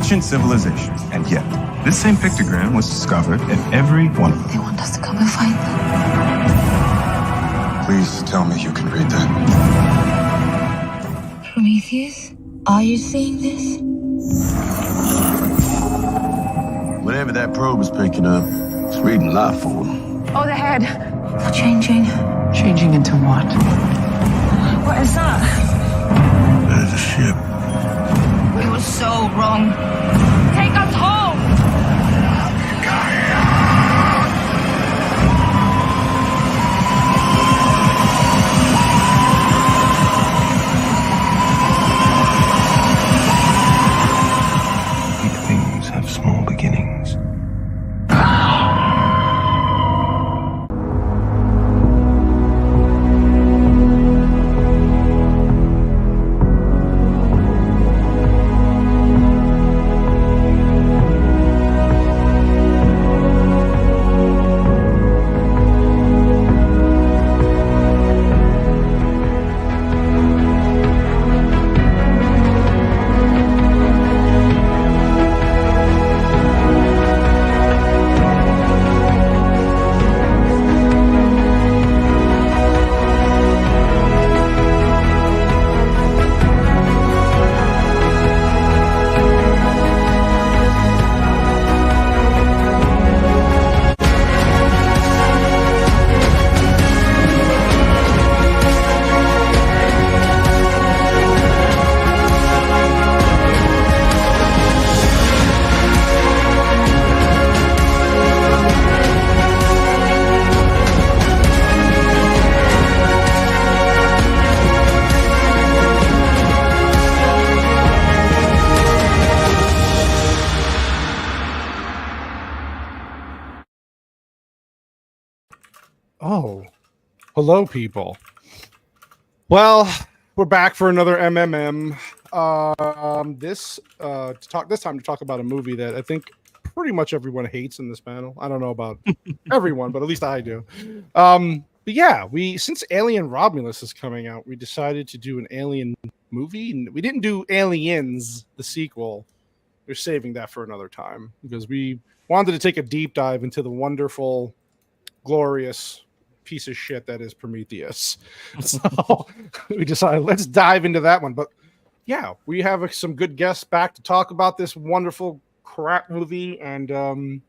ancient civilization. And yet, this same pictogram was discovered in every one of them. They want us to come and find them. Please tell me you can read that. Prometheus, are you seeing this? Whatever that probe is picking up, it's reading life form. Oh, the head. They're changing. Changing into what? What is that? There's a ship. We were so wrong. Take us home! Big things have small beginnings. Oh, hello, people. Well, we're back for another MMM. This time to talk about a movie that I think pretty much everyone hates in this panel. I don't know about everyone, but at least I do. But yeah, since Alien Romulus is coming out, we decided to do an Alien movie. We didn't do Aliens, the sequel. We're saving that for another time because we wanted to take a deep dive into the wonderful, glorious piece of shit that is Prometheus. So we decided let's dive into that one. But yeah, we have some good guests back to talk about this wonderful crap movie. And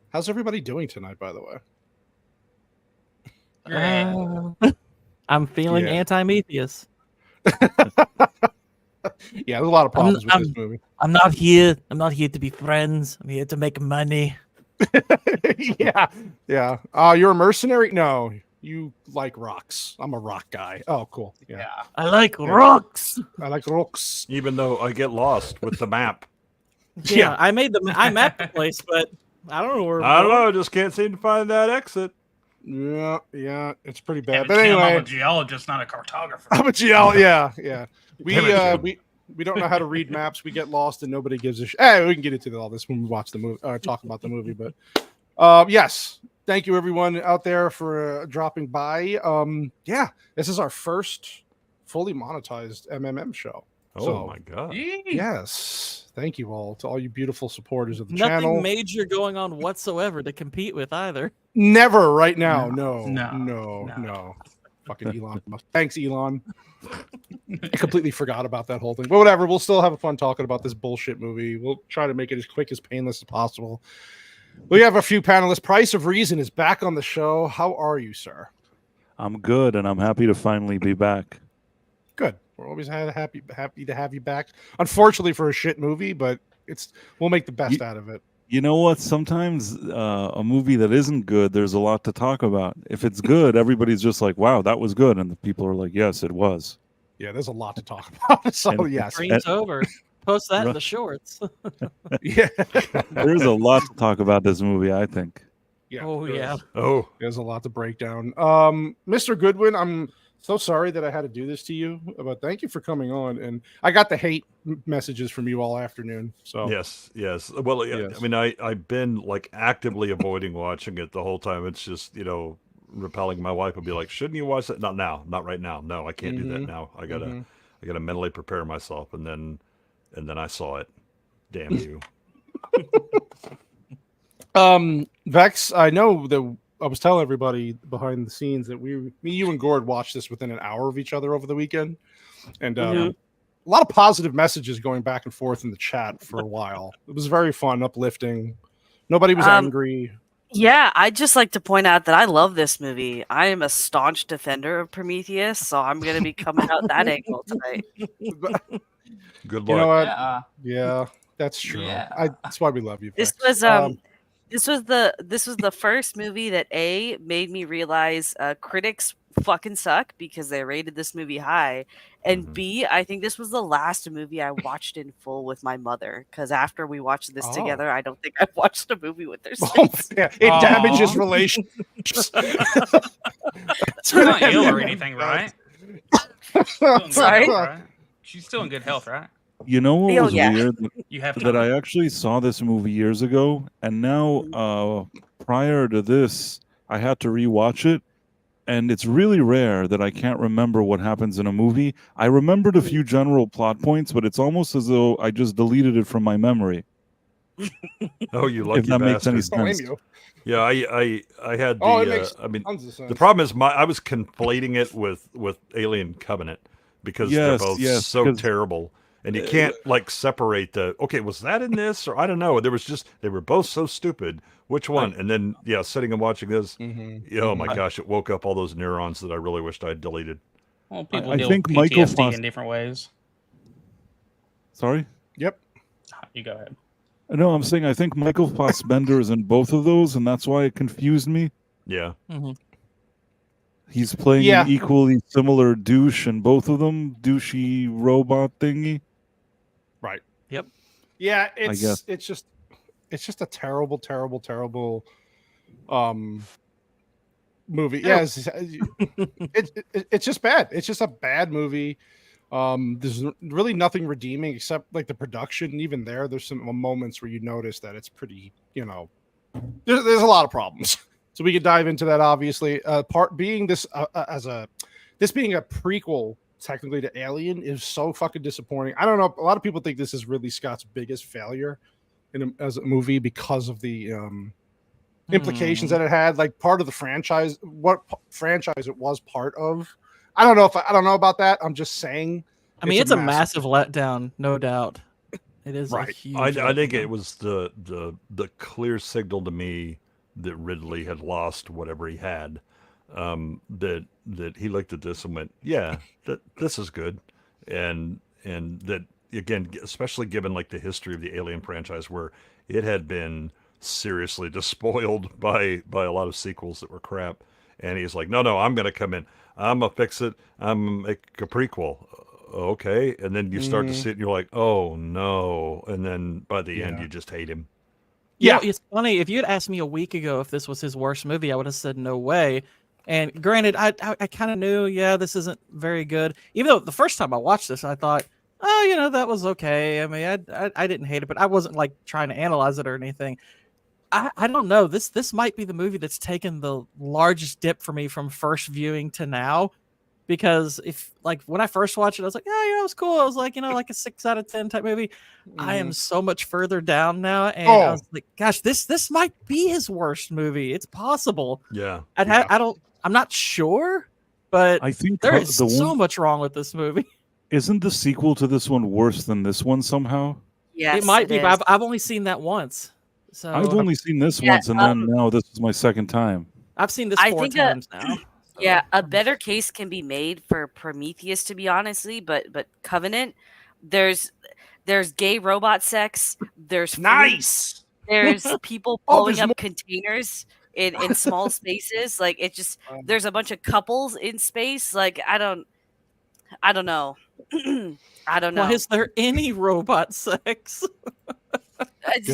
how's everybody doing tonight, by the way? I'm feeling anti-Prometheus. Yeah, there's a lot of problems with this movie. I'm not here to be friends. I'm here to make money. Yeah. You're a mercenary? No, you like rocks. I'm a rock guy. Oh, cool. Yeah. I like rocks. I like rocks. Even though I get lost with the map. Yeah, I mapped the place, but I don't know where. I don't know. Just can't seem to find that exit. Yeah, it's pretty bad. Yeah, but anyway, I'm a geologist, not a cartographer. I'm a geologist. Yeah. We don't know how to read maps. We get lost and nobody gives a shit. Hey, we can get into all this when we watch the movie or talk about the movie. But yes, thank you everyone out there for dropping by. Yeah, this is our first fully monetized MMM show. Oh my god! Yes, thank you all to all you beautiful supporters of the Nothing channel. Nothing major going on whatsoever to compete with either. Never right now. No. Fucking Elon. Thanks, Elon. I completely forgot about that whole thing. But whatever, we'll still have fun talking about this bullshit movie. We'll try to make it as quick as painless as possible. We have a few panelists. Price of Reason is back on the show. How are you, sir? I'm good, and I'm happy to finally be back. Good. We're always happy to have you back. Unfortunately for a shit movie, but we'll make the best out of it. You know what? Sometimes a movie that isn't good, there's a lot to talk about. If it's good, everybody's just like, wow, that was good. And the people are like, yes, it was. Yeah, there's a lot to talk about. So, yes. Dream's over. Post that in the shorts. Yeah. There's a lot to talk about this movie, I think. Yeah. Oh, yeah. Oh, there's a lot to break down. Mr. Goodwin, I'm so sorry that I had to do this to you, but thank you for coming on. And I got the hate messages from you all afternoon. So yes. Well, yes. I mean, I've been like actively avoiding watching it the whole time. It's just, repelling. My wife would be like, shouldn't you watch that? Not now, not right now. No, I can't do that now. I gotta mentally prepare myself. And then I saw it. Damn you. Vex, I know that I was telling everybody behind the scenes that me, you, and Gord watched this within an hour of each other over the weekend, and a lot of positive messages going back and forth in the chat for a while. It was very fun, uplifting. Nobody was angry. Yeah, I'd just like to point out that I love this movie. I am a staunch defender of Prometheus, so I'm going to be coming out that angle tonight. Good luck. You know what? Yeah, that's true. Yeah. That's why we love you. This Vex. was this was the first movie that made me realize critics fucking suck because they rated this movie high, and B, I think this was the last movie I watched in full with my mother, because after we watched this together, I don't think I've watched a movie with her since. It damages relationships. She's not ill or anything, right? Sorry? Right? She's still in good health, right? You know what was weird? You have that I actually saw this movie years ago, and now prior to this, I had to rewatch it. And it's really rare that I can't remember what happens in a movie. I remembered a few general plot points, but it's almost as though I just deleted it from my memory. Oh, you lucky if that makes any bastard. sense. Yeah, I had the. It makes I mean, tons of sense. the problem is I was conflating it with Alien Covenant because they're both so terrible, and you can't like separate the. Okay, was that in this or I don't know. There was just they were both so stupid. Which one? And then sitting and watching this. Oh my gosh, it woke up all those neurons that I really wished I'd deleted. Well, people I deal think with Michael PTSD in different ways. Sorry? Yep. You go ahead. No, I'm saying I think Michael Fassbender is in both of those, and that's why it confused me. Yeah. He's playing an equally similar douche in both of them, douchey robot thingy. Right. Yep. Yeah, I guess. it's just a terrible movie. Yeah, it's just bad. It's just a bad movie. There's really nothing redeeming except like the production. Even there's some moments where you notice that it's pretty, there's a lot of problems. So we could dive into that. Obviously, part being this this being a prequel technically to Alien is so fucking disappointing. I don't know. A lot of people think this is Ridley Scott's biggest failure as a movie because of the implications that it had. Like part of the franchise, what franchise it was part of. I don't know about that. I'm just saying. I mean, it's a massive letdown, no doubt. It is right. A huge I think it was the clear signal to me that Ridley had lost whatever he had. That he looked at this and went, yeah, this is good, and that again, especially given like the history of the Alien franchise, where it had been seriously despoiled by a lot of sequels that were crap, and he's like, no, I'm gonna come in, I'm gonna fix it, I'm gonna make a prequel. Okay, and then you start to see it, and you're like, oh no, and then by the end, you just hate him. Yeah, it's funny. If you had asked me a week ago if this was his worst movie, I would have said no way. And granted, I kind of knew, this isn't very good. Even though the first time I watched this, I thought, oh, that was okay. I mean, I didn't hate it, but I wasn't like trying to analyze it or anything. I don't know. This might be the movie that's taken the largest dip for me from first viewing to now. Because if like when I first watched it, I was like, it was cool. I was like, like a 6 out of 10 type movie. I am so much further down now, and I was like, gosh, this might be his worst movie. It's possible. Yeah. I'm not sure, but I think there is so much wrong with this movie. Isn't the sequel to this one worse than this one somehow? Yes, it might be. But I've only seen that once. So I've only seen this once, and then now this is my second time. I've seen this 4 times now. Yeah, a better case can be made for Prometheus, to be honestly, but Covenant, there's gay robot sex, there's nice, there's people blowing up containers in small spaces. Like it just there's a bunch of couples in space. Like I don't know. I don't know. Why is there any robot sex?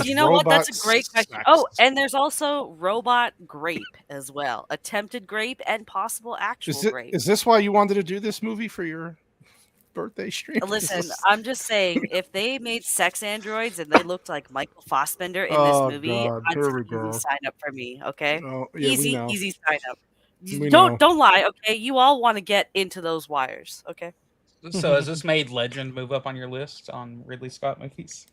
You know what? That's a great question. Oh, and there's also robot grape as well. Attempted grape and possible actual grape. Is this why you wanted to do this movie for your birthday stream? Listen, I'm just saying, if they made sex androids and they looked like Michael Fassbender in this movie, I'd easy sign up for me, okay? Easy sign up. Don't lie, okay? You all want to get into those wires, okay? So has this made Legend move up on your list on Ridley Scott movies?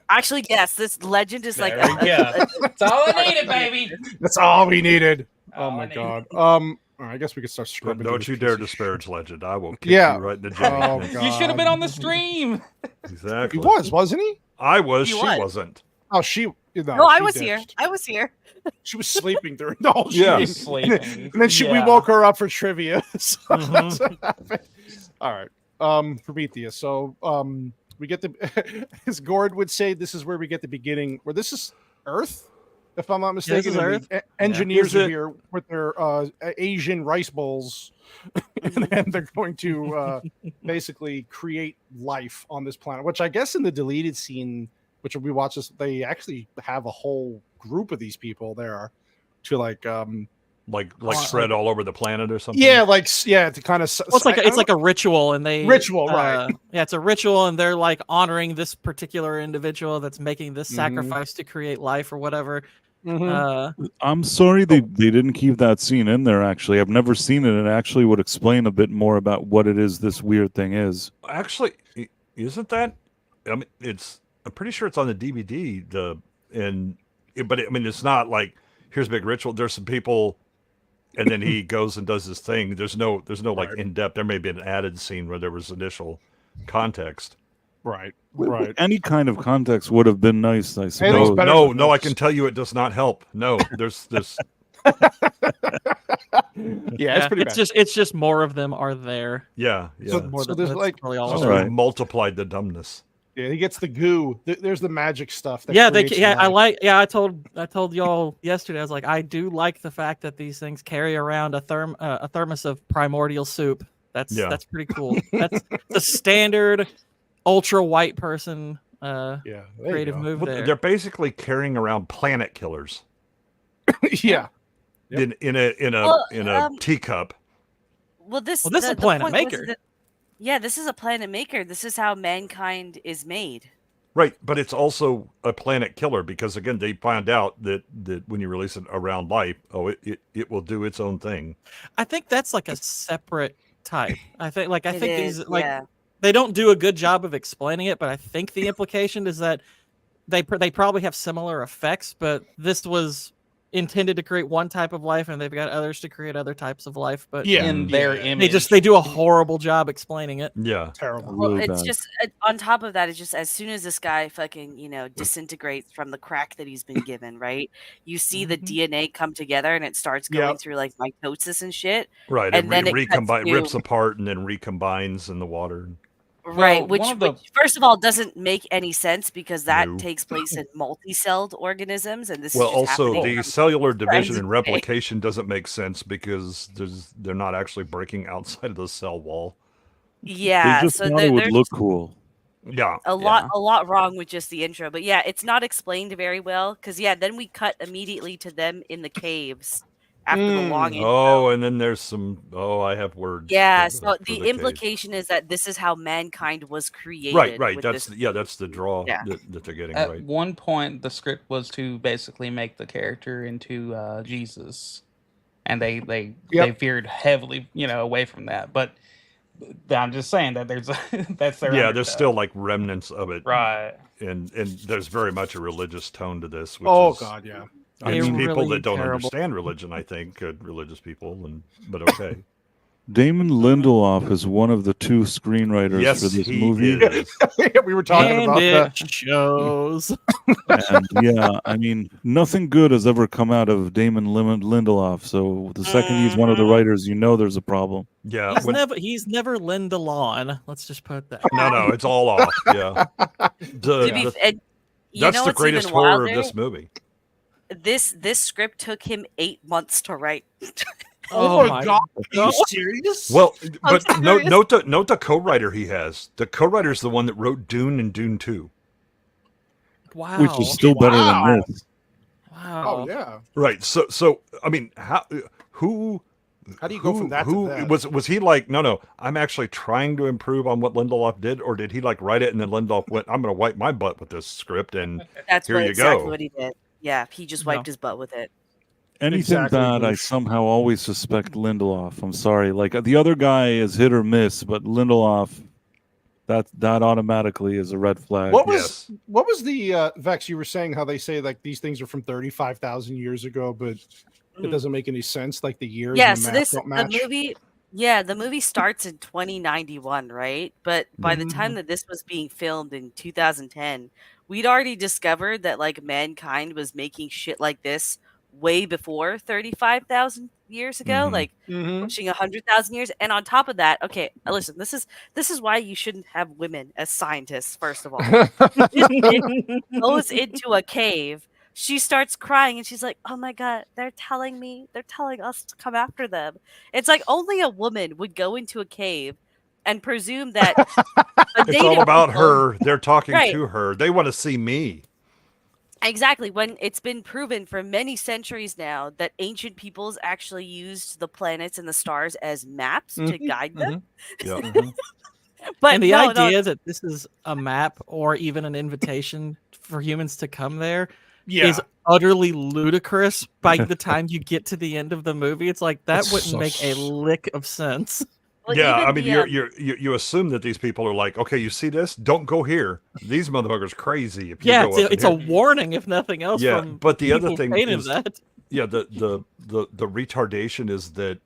Actually, yes, this legend is like. There we go. That's all I needed, baby. That's all we needed. Oh All my I need. god. All right, I guess we could start But scrubbing. don't you dare disparage Legend. I will kick Yeah. you right in the jaw. Oh, You should have been on the stream. Exactly. He was, wasn't he? I was. He She was. wasn't. Oh, she. No, I she was ditched. here. I was here. She was sleeping during the whole Yeah. stream. Sleeping. And then we Yeah. woke her up for trivia. So Mm-hmm. that's what happened. All right. Prometheus. So we get the as Gord would say, this is where we get the beginning, where this is Earth, if I'm not mistaken. is and Earth. the engineers Is are it- here with their Asian rice bowls, and then they're going to basically create life on this planet, which I guess in the deleted scene, which we watch this, they actually have a whole group of these people there to like spread all over the planet or something. yeah, like to kind of Well, it's like a ritual, and they Ritual, right. Yeah, it's a ritual, and they're like honoring this particular individual that's making this Mhm. sacrifice to create life or whatever. Mhm. I'm sorry they didn't keep that scene in there, actually. I've never seen it, and it actually would explain a bit more about what it is this weird thing is. Actually, isn't that? I mean, I'm pretty sure it's on the DVD. It's not like here's a big ritual. There's some people, and then he goes and does his thing. There's no like in depth. There may be an added scene where there was initial context. Right. Any kind of context would have been nice, I suppose. better No, than no, I this. can tell you it does not help. No, there's this. Yeah, it's pretty bad. It's just more of them are there. Yeah, yeah. More So than, there's that's like really all Just of All them. right. multiplied the dumbness. yeah, he gets the goo. There's the magic stuff. That Yeah, creates life. I told y'all yesterday. I was like, I do like the fact that these things carry around a thermos of primordial soup. That's pretty cool. That's the standard ultra white person Yeah, there you creative go. move Well, there. they're basically carrying around planet killers Yeah. Yep. in a Well, teacup. Well, this Well, this is a the planet point was maker. that- yeah, this is a planet maker. This is how mankind is made. Right, but it's also a planet killer because again they found out that when you release it around life, it will do its own thing. I think that's like a separate type. I think It is, these like yeah. they don't do a good job of explaining it, but I think the implication is that they probably have similar effects, but this was intended to create one type of life, and they've got others to create other types of life. But Yeah. In their image. they do a horrible job explaining it. Yeah, Terrible. Well, Really it's bad. just on top of that, it's just as soon as this guy fucking disintegrates from the crack that he's been given, right? You see the DNA come together, and it starts going Yep. through like mitosis and shit. right. And it then it cuts rips to- apart and then recombines in the water. Right, Well, which, one of the- which first of all doesn't make any sense because that No. takes place in multi-celled organisms, and this Well, is just also happening the from cellular division friends and and replication doesn't make sense because they're not actually breaking outside of the cell wall. yeah. they just So thought it would there's look cool. Yeah, a lot wrong with just the intro, but yeah, it's not explained very well because then we cut immediately to them in the caves after the long intro. Oh, and then there's some. Oh, I have words. Yeah, for so for the cave. implication is that this is how mankind was created. Right. with That's this- that's the draw Yeah. that they're getting At right. one point, the script was to basically make the character into Jesus, and they veered heavily, away from that. But I'm just saying that there's that's their Yeah, undertow. there's still like remnants of it, right. and there's very much a religious tone to this. Which Oh is, god, yeah. I They're mean, people really that don't terrible. understand religion, I think, religious people, but okay. Damon Lindelof is one of the two screenwriters Yes, for this he movie. is. We were talking And about it that. shows. And yeah, I mean, nothing good has ever come out of Damon Lindelof. So the second he's one of the writers, there's a problem. Yeah, He's never Linda Lawn. Let's just put that. no, it's all off. Yeah, To be, and you that's know the what's greatest even horror wilder? of this movie. This script took him 8 months to write. Oh my god. Are you serious? Well, I'm but serious. note the co-writer he has. The co-writer is the one that wrote Dune and Dune 2. Wow. Which is still better than this. Wow. Oh yeah. Right. So I mean, who do you go from that to that? was he like, no, I'm actually trying to improve on what Lindelof did, or did he like write it and then Lindelof went, I'm going to wipe my butt with this script and That's here you exactly go. what he did. Yeah, he just wiped his butt with it. Anything Exactly, bad, I Bruce. somehow always suspect Lindelof. I'm sorry. Like the other guy is hit or miss, but Lindelof, that automatically is a red flag. What was the Vex? You were saying how they say like these things are from 35,000 years ago, but it doesn't make any sense. Like the years, Yeah, and the so math don't match. the movie starts in 2091, right? But by the time that this was being filmed in 2010, we'd already discovered that like mankind was making shit like this way before 35,000 years ago, like pushing 100,000 years. And on top of that, okay, listen, this is why you shouldn't have women as scientists. First of all, this bitch goes into a cave. She starts crying and she's like, "Oh my god, they're telling us to come after them." It's like only a woman would go into a cave and presume that it's all about her. They're talking Right. to her. They want to see me. Exactly. When it's been proven for many centuries now that ancient peoples actually used the planets and the stars as maps to guide them. But and the no, idea that this is a map or even an invitation for humans to come there is utterly ludicrous by the time you get to the end of the movie. It's like that wouldn't make a lick of sense. Well, yeah, I even mean, you assume that these people are like, okay, you see this? Don't go here. These motherfuckers crazy. If you go up it's a warning, if nothing else. Yeah, from but the other people thing painting is that. Yeah, the retardation is that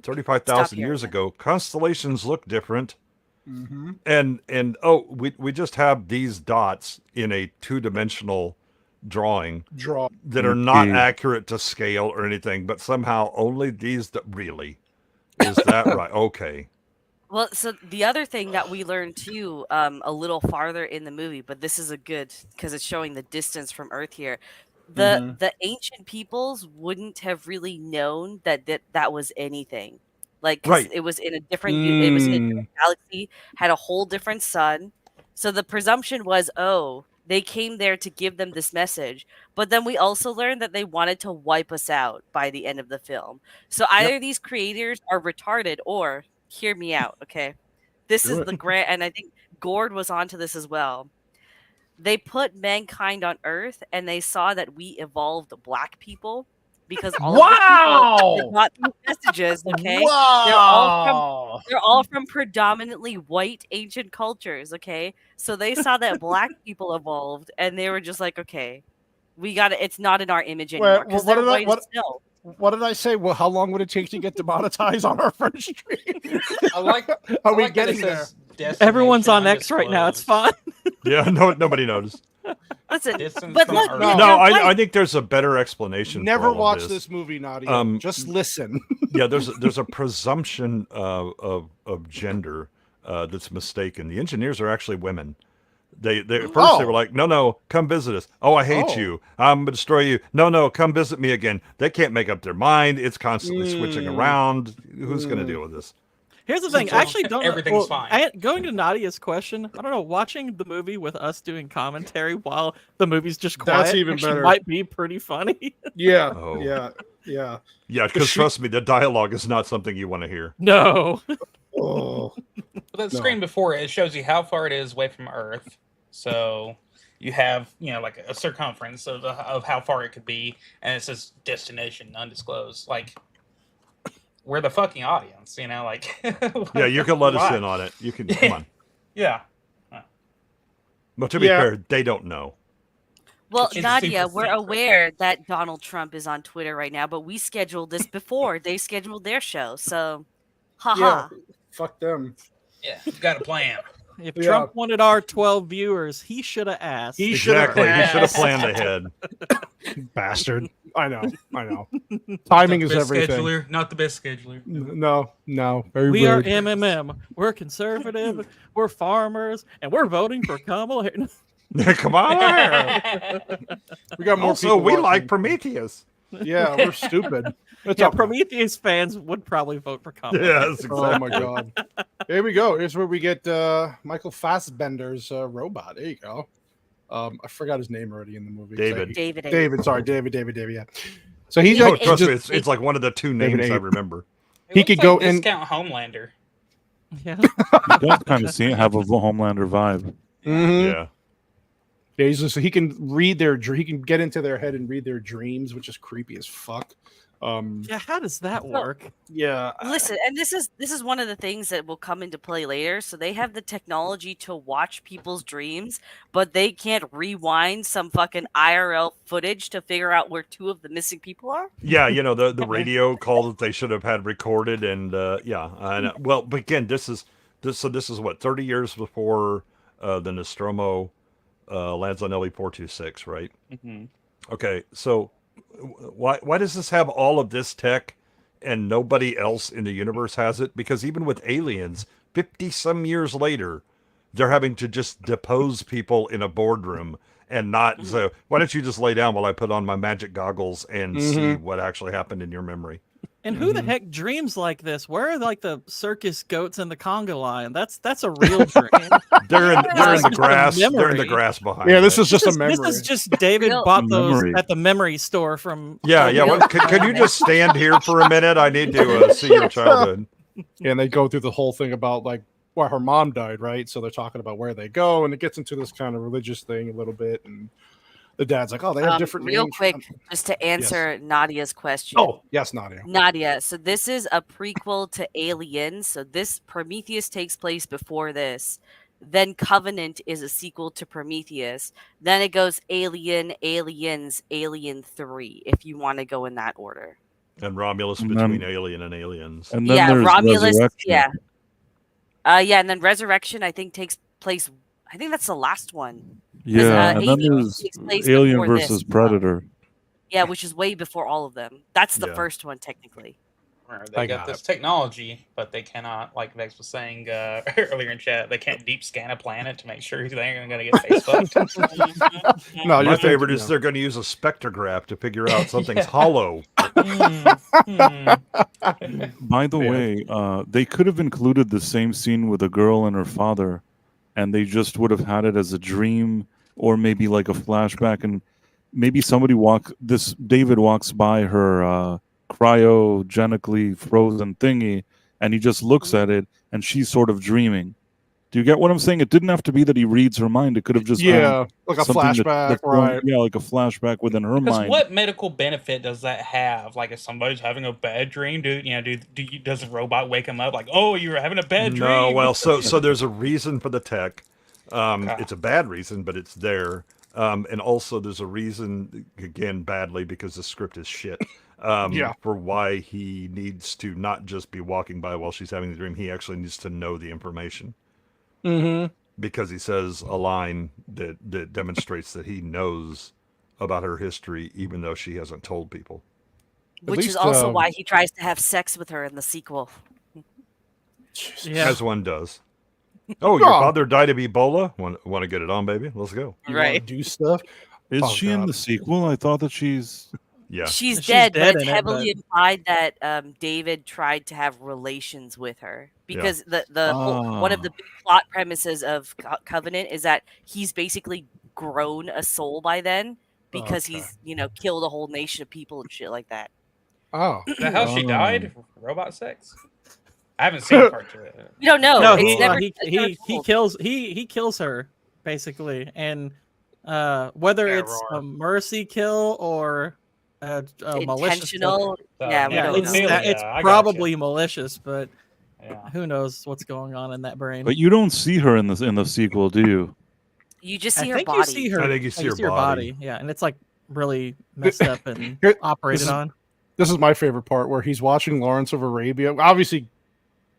35,000 years ago, constellations look different. And we just have these dots in a two-dimensional drawing that are not accurate to scale or anything, but somehow only these really. Is that right? Okay. Well, so the other thing that we learned too, a little farther in the movie, but this is a good because it's showing the distance from Earth here. The ancient peoples wouldn't have really known that was anything, like 'cause it was in a different it was in a different galaxy, had a whole different sun. So the presumption was, oh, they came there to give them this message. But then we also learned that they wanted to wipe us out by the end of the film. So either these creators are retarded or hear me out, okay? This is the grant, and I think Gord was onto this as well. They put mankind on Earth, and they saw that we evolved black people because all of the people that got these messages, okay? They're all from predominantly white ancient cultures, okay? So they saw that black people evolved, and they were just like, okay, we got it. It's not in our image anymore because they're white still. What did I say? Well, how long would it take to get demonetized on our first stream? Are we getting there? Everyone's on X right now. It's fine. Yeah, nobody noticed. Listen, but look, I think there's a better explanation. Never for all watch of this movie, Nadia. Just listen. Yeah, there's a presumption of gender that's mistaken. The engineers are actually women. They at first they were like, no, come visit us. Oh, I hate you. I'm gonna destroy you. No, come visit me again. They can't make up their mind. It's constantly switching around. Who's gonna deal with this? Here's the thing. I actually don't know. Everything's fine. Going to Nadia's question, I don't know. Watching the movie with us doing commentary while the movie's just quiet even better. might be pretty funny. Yeah. Oh. Yeah. Yeah, because trust me, the dialogue is not something you want to hear. No. The screen before it shows you how far it is away from Earth. So you have, like a circumference of how far it could be, and it says destination undisclosed. Like, we're the fucking audience, like. Yeah, you can let us in on it. You can come on. Yeah. But to be fair, they don't know. Well, It's Nadia, super we're secret. aware that Donald Trump is on Twitter right now, but we scheduled this before they scheduled their show. So, haha. Fuck them. Yeah, you got a plan. If Trump wanted our 12 viewers, he should have asked. Exactly. He should have planned ahead. Bastard. I know. Timing is everything. Scheduler, not the best scheduler. No. Very We are rude. MMM. We're conservative. We're farmers, and we're voting for Kamala Harris. Come on here. We got more Also, people we watching. like Prometheus. Yeah, we're stupid. Yeah, Prometheus fans would probably vote for Kamala. Yes, exactly. Oh my god. Here we go. Here's where we get Michael Fassbender's robot. There you go. I forgot his name already in the movie. David. David. Sorry, David. Yeah. So he's Trust me, it's like one of the two names I remember. He could go in. Discount Homelander. Yeah. You does kind of have a Homelander vibe. Mm-hmm. Yeah. Yeah, he can read he can get into their head and read their dreams, which is creepy as fuck. Yeah, how does that So, work? Yeah. listen, and this is one of the things that will come into play later. So they have the technology to watch people's dreams, but they can't rewind some fucking IRL footage to figure out where two of the missing people are. Yeah, the radio call that they should have had recorded, and yeah, well, but again, this is what 30 years before the Nostromo lands on LE 426, right? Mhm. Okay, so why does this have all of this tech and nobody else in the universe has it? Because even with Aliens, 50 some years later, they're having to just depose people in a boardroom and not so why don't you just lay down while I put on my magic goggles and see what actually happened in your memory? And who the heck dreams like this? Where are like the circus goats and the conga line? That's a real dream. They're in the Just a grass. They're in the memory. grass behind. Yeah, this it. is just a This memory. is just David Real- bought those Memory. at the memory store from. Yeah, yeah. real- Well, can you just stand here for a minute? I need to see your childhood. And they go through the whole thing about like why her mom died, right? So they're talking about where they go, and it gets into this kind of religious thing a little bit. And the dad's like, "Oh, they have different real names." quick, just to answer Nadia's question. Oh, yes, Nadia. Nadia, so this is a prequel to Alien. So this Prometheus takes place before this. Then Covenant is a sequel to Prometheus. Then it goes Alien, Aliens, Alien 3, if you want to go in that order. And Romulus And between then- Alien and Aliens. And then Yeah, there's Romulus. Resurrection. Yeah. Yeah, and then Resurrection, I think, takes place. I think that's the last one. Yeah, and then Alien there's takes place Alien before this. versus Predator. Yeah, which is way before all of them. That's the Yeah. first one, technically. Where I they got got this technology, but they cannot, like Vex was saying earlier in chat, they can't deep scan a planet to make sure they ain't going to get face fucked. No, My you're favorite thinking, is they're going to use a spectrograph to figure out something's hollow. By the way, they could have included the same scene with a girl and her father, and they just would have had it as a dream or maybe like a flashback, and maybe David walks by her cryogenically frozen thingy, and he just looks at it, and she's sort of dreaming. Do you get what I'm saying? It didn't have to be that he reads her mind. It could have just yeah, been like a something flashback, that's going- right? Yeah, like a flashback within her Because mind. what medical benefit does that have? Like, if somebody's having a bad dream, does a robot wake them up like, oh, you were having a bad dream? No, well, so there's a reason for the tech. It's a bad reason, but it's there. And also there's a reason, again, badly, because the script is shit. For why he needs to not just be walking by while she's having the dream. He actually needs to know the information. Mm-hmm. Because he says a line that demonstrates that he knows about her history, even though she hasn't told people. Which least, is also why he tries to have sex with her in the sequel. Yeah. As one does. Oh, your father died of Ebola? Want to get it on, baby? Let's go. You wanna do stuff. Is Oh, she in God. the sequel? I thought that she's... Yeah. She's She's dead, dead but it's in it, heavily but- implied that David tried to have relations with her because the whole, one of the big plot premises of Covenant is that he's basically grown a soul by then because he's killed a whole nation of people and shit like that. Oh, Is that how she died? Robot sex? I haven't seen part two of it. We don't know. No, It's he, never, he, it's never he, he told. kills he kills her basically, and whether it's a Error. mercy kill or a malicious kill, Intentional. Yeah, we yeah, don't it's know. it's I gotcha. probably malicious, but Yeah. who knows what's going on in that brain. But you don't see her in the sequel, do you? You just I see her think body. you see her. I think you see her body. Yeah, and it's like really messed up and Here- operated this is- on. This is my favorite part where he's watching Lawrence of Arabia. Obviously,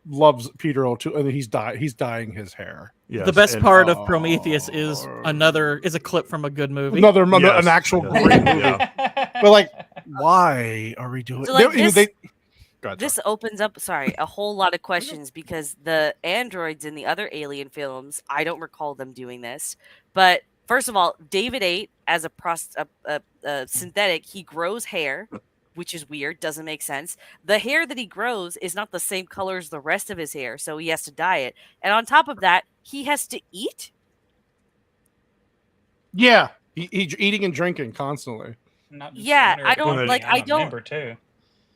loves Peter O'Toole, and he's dyeing his hair. Yes, The best and- part of Prometheus is a clip from a good movie. An actual yes, great movie. yeah. But like, why are we doing? So, like, Go ahead, This opens up, a whole lot of questions because the androids in the other Alien films, I don't recall them doing this. But first of all, David 8 as a synthetic, he grows hair, which is weird, doesn't make sense. The hair that he grows is not the same color as the rest of his hair, so he has to dye it. And on top of that, he has to eat. Yeah, he's eating and drinking constantly. Not just Yeah, under I a don't- company, like, I'm I a don't- member too.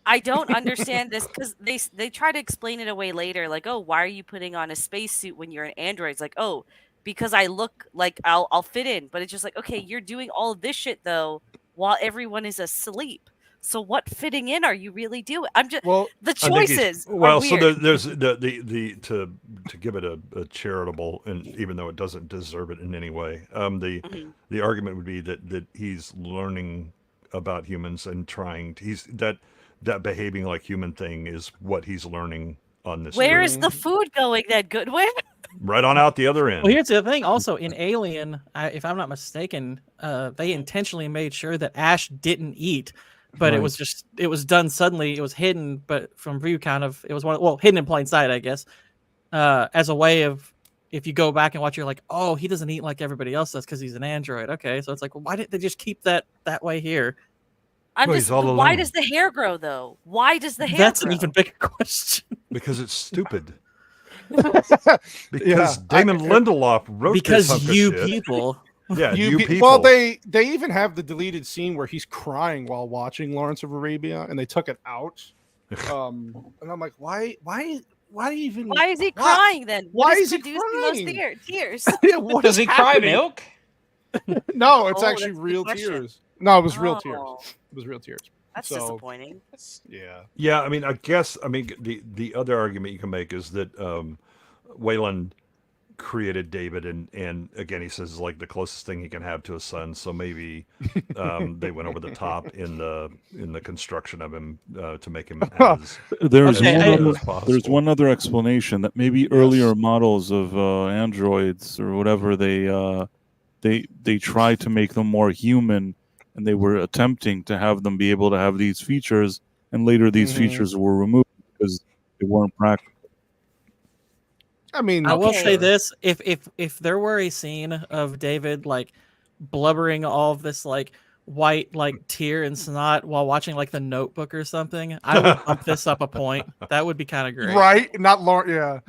I don't understand this because they try to explain it away later. Like, oh, why are you putting on a spacesuit when you're an android? It's like, oh, because I look like I'll fit in. But it's just like, okay, you're doing all of this shit though while everyone is asleep. So what fitting in are you really doing? I'm just the choices. Well, are so weird. there's the to give it a charitable, and even though it doesn't deserve it in any way, the argument would be that he's learning about humans and trying to, that behaving like human thing is what he's learning on this. Where is the food going then, Goodwin? Right on out the other end. Well, here's the thing. Also, in Alien, if I'm not mistaken, they intentionally made sure that Ash didn't eat, but it was done suddenly. It was hidden, but from view, kind of. It was hidden in plain sight, I guess, as a way of, if you go back and watch, you're like, oh, he doesn't eat like everybody else does because he's an android. Okay, so it's like, well, why didn't they just keep that way here? Why does the hair grow though? Why does the hair? That's grow? an even bigger question. Because it's stupid. Because Damon Lindelof wrote this hunk of shit. People. Yeah, you people. Well, they even have the deleted scene where he's crying while watching Lawrence of Arabia, and they took it out. And I'm like, why even? Why is he crying then? Why is he producing those tears? What Does is he happening? cry milk? No, it's actually that's a good real question. tears. No, it was real tears. It was real tears. That's disappointing. Yeah. Yeah, I mean, the other argument you can make is that Wayland created David, and again, he says like the closest thing he can have to a son. So maybe they went over the top in the construction of him to make him as there's possible. There's one other explanation that maybe earlier models of androids or whatever they tried to make them more human, and they were attempting to have them be able to have these features, and later these features were removed because they weren't practical. I mean, I will say this: if there were a scene of David like blubbering all of this like white like tear and snot while watching like The Notebook or something, I would bump this up a point. That would be kind of great, right? Not Lawrence, yeah.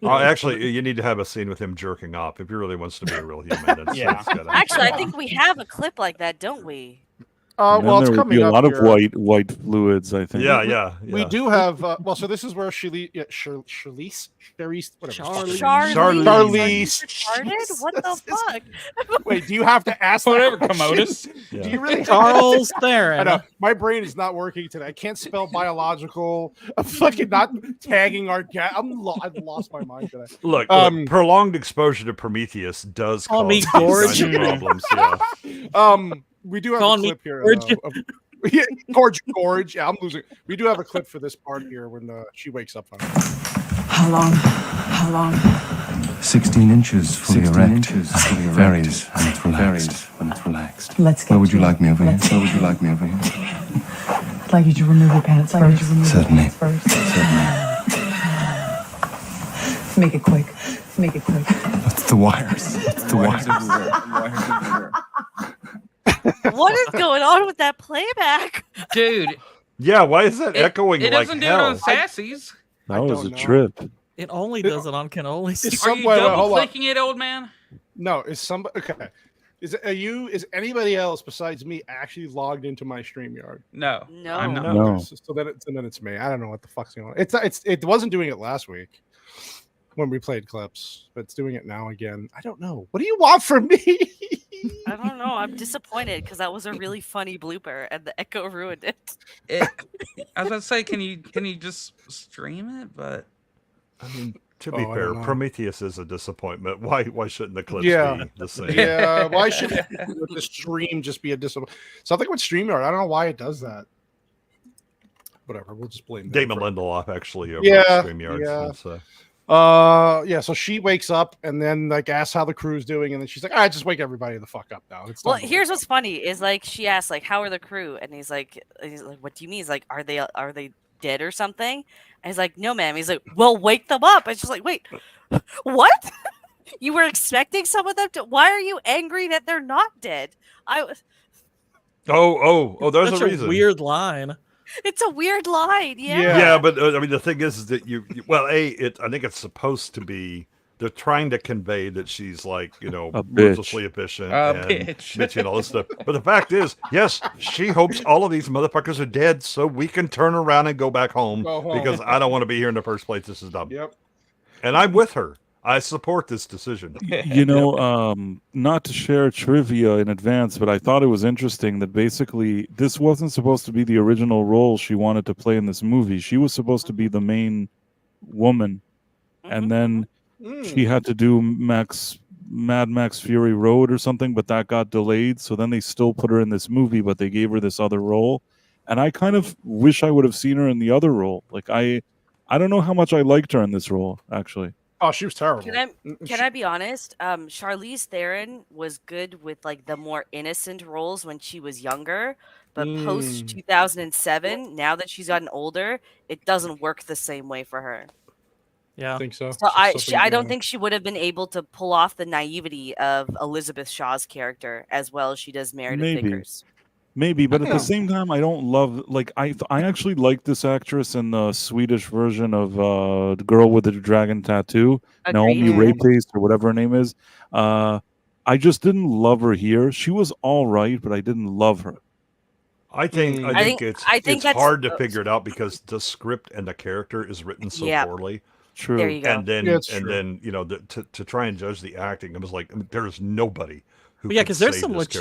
Actually, you need to have a scene with him jerking off if he really wants to be a real human. Actually, I think we have a clip like that, don't we? Well, it's there would coming be a up lot here. of white fluids, I think. Yeah. We do have. So this is where Charlize, whatever. Charlize. What the fuck? Wait, do you have to ask Whatever, that question? Commodus. Yeah. Do you really? Charles Theron. I know my brain is not working today. I can't spell biological. I'm fucking not tagging our cat. I've lost my mind today. Look, prolonged exposure to Prometheus does Call cause me these Gorge. kinds of problems. Yeah. We do have Call a me clip here. Gorge. Gorge. Yeah, I'm losing. We do have a clip for this part here when she wakes up. How long? 16 inches fully erect. Varies when it's relaxed. Let's get Where would you to it. like me over here? Let's- Where would you like me over here? I'd like you to remove your pants first. Certainly. Make it quick. It's the wires. It's the wires. What is going on with that playback? Dude. Yeah, why is that echoing It like doesn't do hell? it on Sassy's. That was a know. trip. It only does it on Cannolis. Are you double clicking it, old man? No, is somebody okay? Is anybody else besides me actually logged into my StreamYard? No, No. I'm not. No. So then it's me. I don't know what the fuck's going on. It wasn't doing it last week when we played clips, but it's doing it now again. I don't know. What do you want from me? I don't know. I'm disappointed because that was a really funny blooper, and the echo ruined it. I was about to say, can you just stream it? But I mean, to be I fair, don't know. Prometheus is a disappointment. Why shouldn't the clips Yeah. be the same? Yeah, why should the stream just be a disappointment? Something with StreamYard. I don't know why it does that. Whatever, we'll just blame Damon them Lindelof actually over Yeah, StreamYard. yeah. So. So she wakes up and then like asks how the crew's doing, and then she's like, "I just wake everybody the fuck up now." It's Well, time to here's wake what's funny is like she asks like, "How are the crew?" And he's like, "What do you mean?" He's like, "Are they dead or something?" And he's like, "No, ma'am." He's like, "Well, wake them up." And she's like, "Wait, what? You were expecting some of them to? Why are you angry that they're not dead?" There's Such a reason. weird line. It's a weird line, yeah. Yeah, but I mean, the thing is that I think it's supposed to be. They're trying to convey that she's like, A bitch. ruthlessly efficient and bitch. bitchy and all this stuff. But the fact is, yes, she hopes all of these motherfuckers are dead so we can turn around and go back home Go home. because I don't want to be here in the first place. This is dumb. Yep. And I'm with her. I support this decision. Not to share trivia in advance, but I thought it was interesting that basically this wasn't supposed to be the original role she wanted to play in this movie. She was supposed to be the main woman, and then she had to do Mad Max Fury Road or something, but that got delayed. So then they still put her in this movie, but they gave her this other role. And I kind of wish I would have seen her in the other role. Like I don't know how much I liked her in this role, actually. Oh, she was terrible. Can I be honest? Charlize Theron was good with like the more innocent roles when she was younger, but post 2007, now that she's gotten older, it doesn't work the same way for her. Yeah, I think so. So I don't think she would have been able to pull off the naivety of Elizabeth Shaw's character as well as she does Meredith Vickers. Maybe, but at the same time, I don't love I actually like this actress in the Swedish version of the girl with the dragon tattoo, Naomi Rapace or whatever her name is. I just didn't love her here. She was all right, but I didn't love her. I think it's hard to figure it out because the script and the character is written so poorly. True. There you go. And then to try and judge the acting, it was like there's nobody who. Yeah, because there's some character.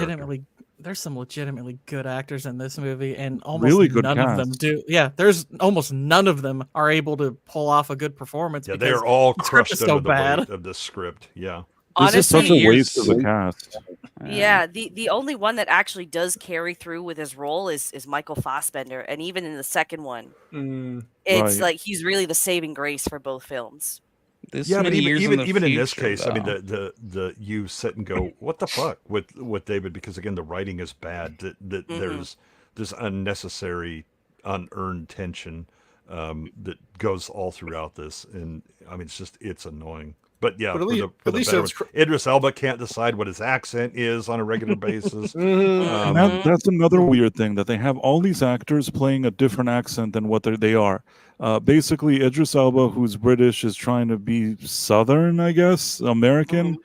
legitimately good actors in this movie, and almost really good none of them do. Yeah, there's almost none of them are able to pull off a good performance. Yeah, they are all crushed so under the bad weight of the script. Yeah. This is such a waste of the cast. Yeah, the only one that actually does carry through with his role is Michael Fassbender, and even in the second one, it's like he's really the saving grace for both films. But even in this case, though. I mean, the you sit and go, what the fuck with David? Because again, the writing is bad. There's this unnecessary, unearned tension that goes all throughout this, and I mean, it's annoying. But yeah, for the better one. Idris Elba can't decide what his accent is on a regular basis. And that's another weird thing, that they have all these actors playing a different accent than what they are. Basically, Idris Elba, who's British, is trying to be Southern, I guess, American.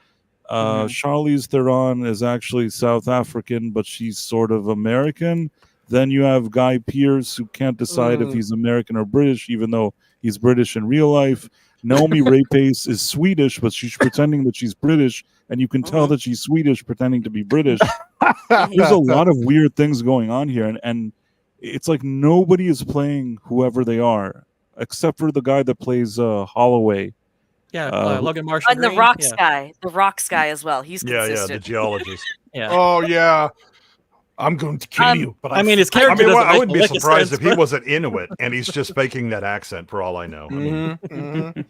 Charlize Theron is actually South African, but she's sort of American. Then you have Guy Pearce, who can't decide if he's American or British, even though he's British in real life. Naomi Rapace is Swedish, but she's pretending that she's British, and you can tell that she's Swedish pretending to be British. There's a lot of weird things going on here, and it's like nobody is playing whoever they are, except for the guy that plays Holloway. Yeah, Logan Marshall. And the Rocks guy as well. He's consistent. the geologist. Oh yeah. I'm going to kill you. But I mean, his character. I wouldn't be surprised if he wasn't Inuit and he's just faking that accent. For all I know.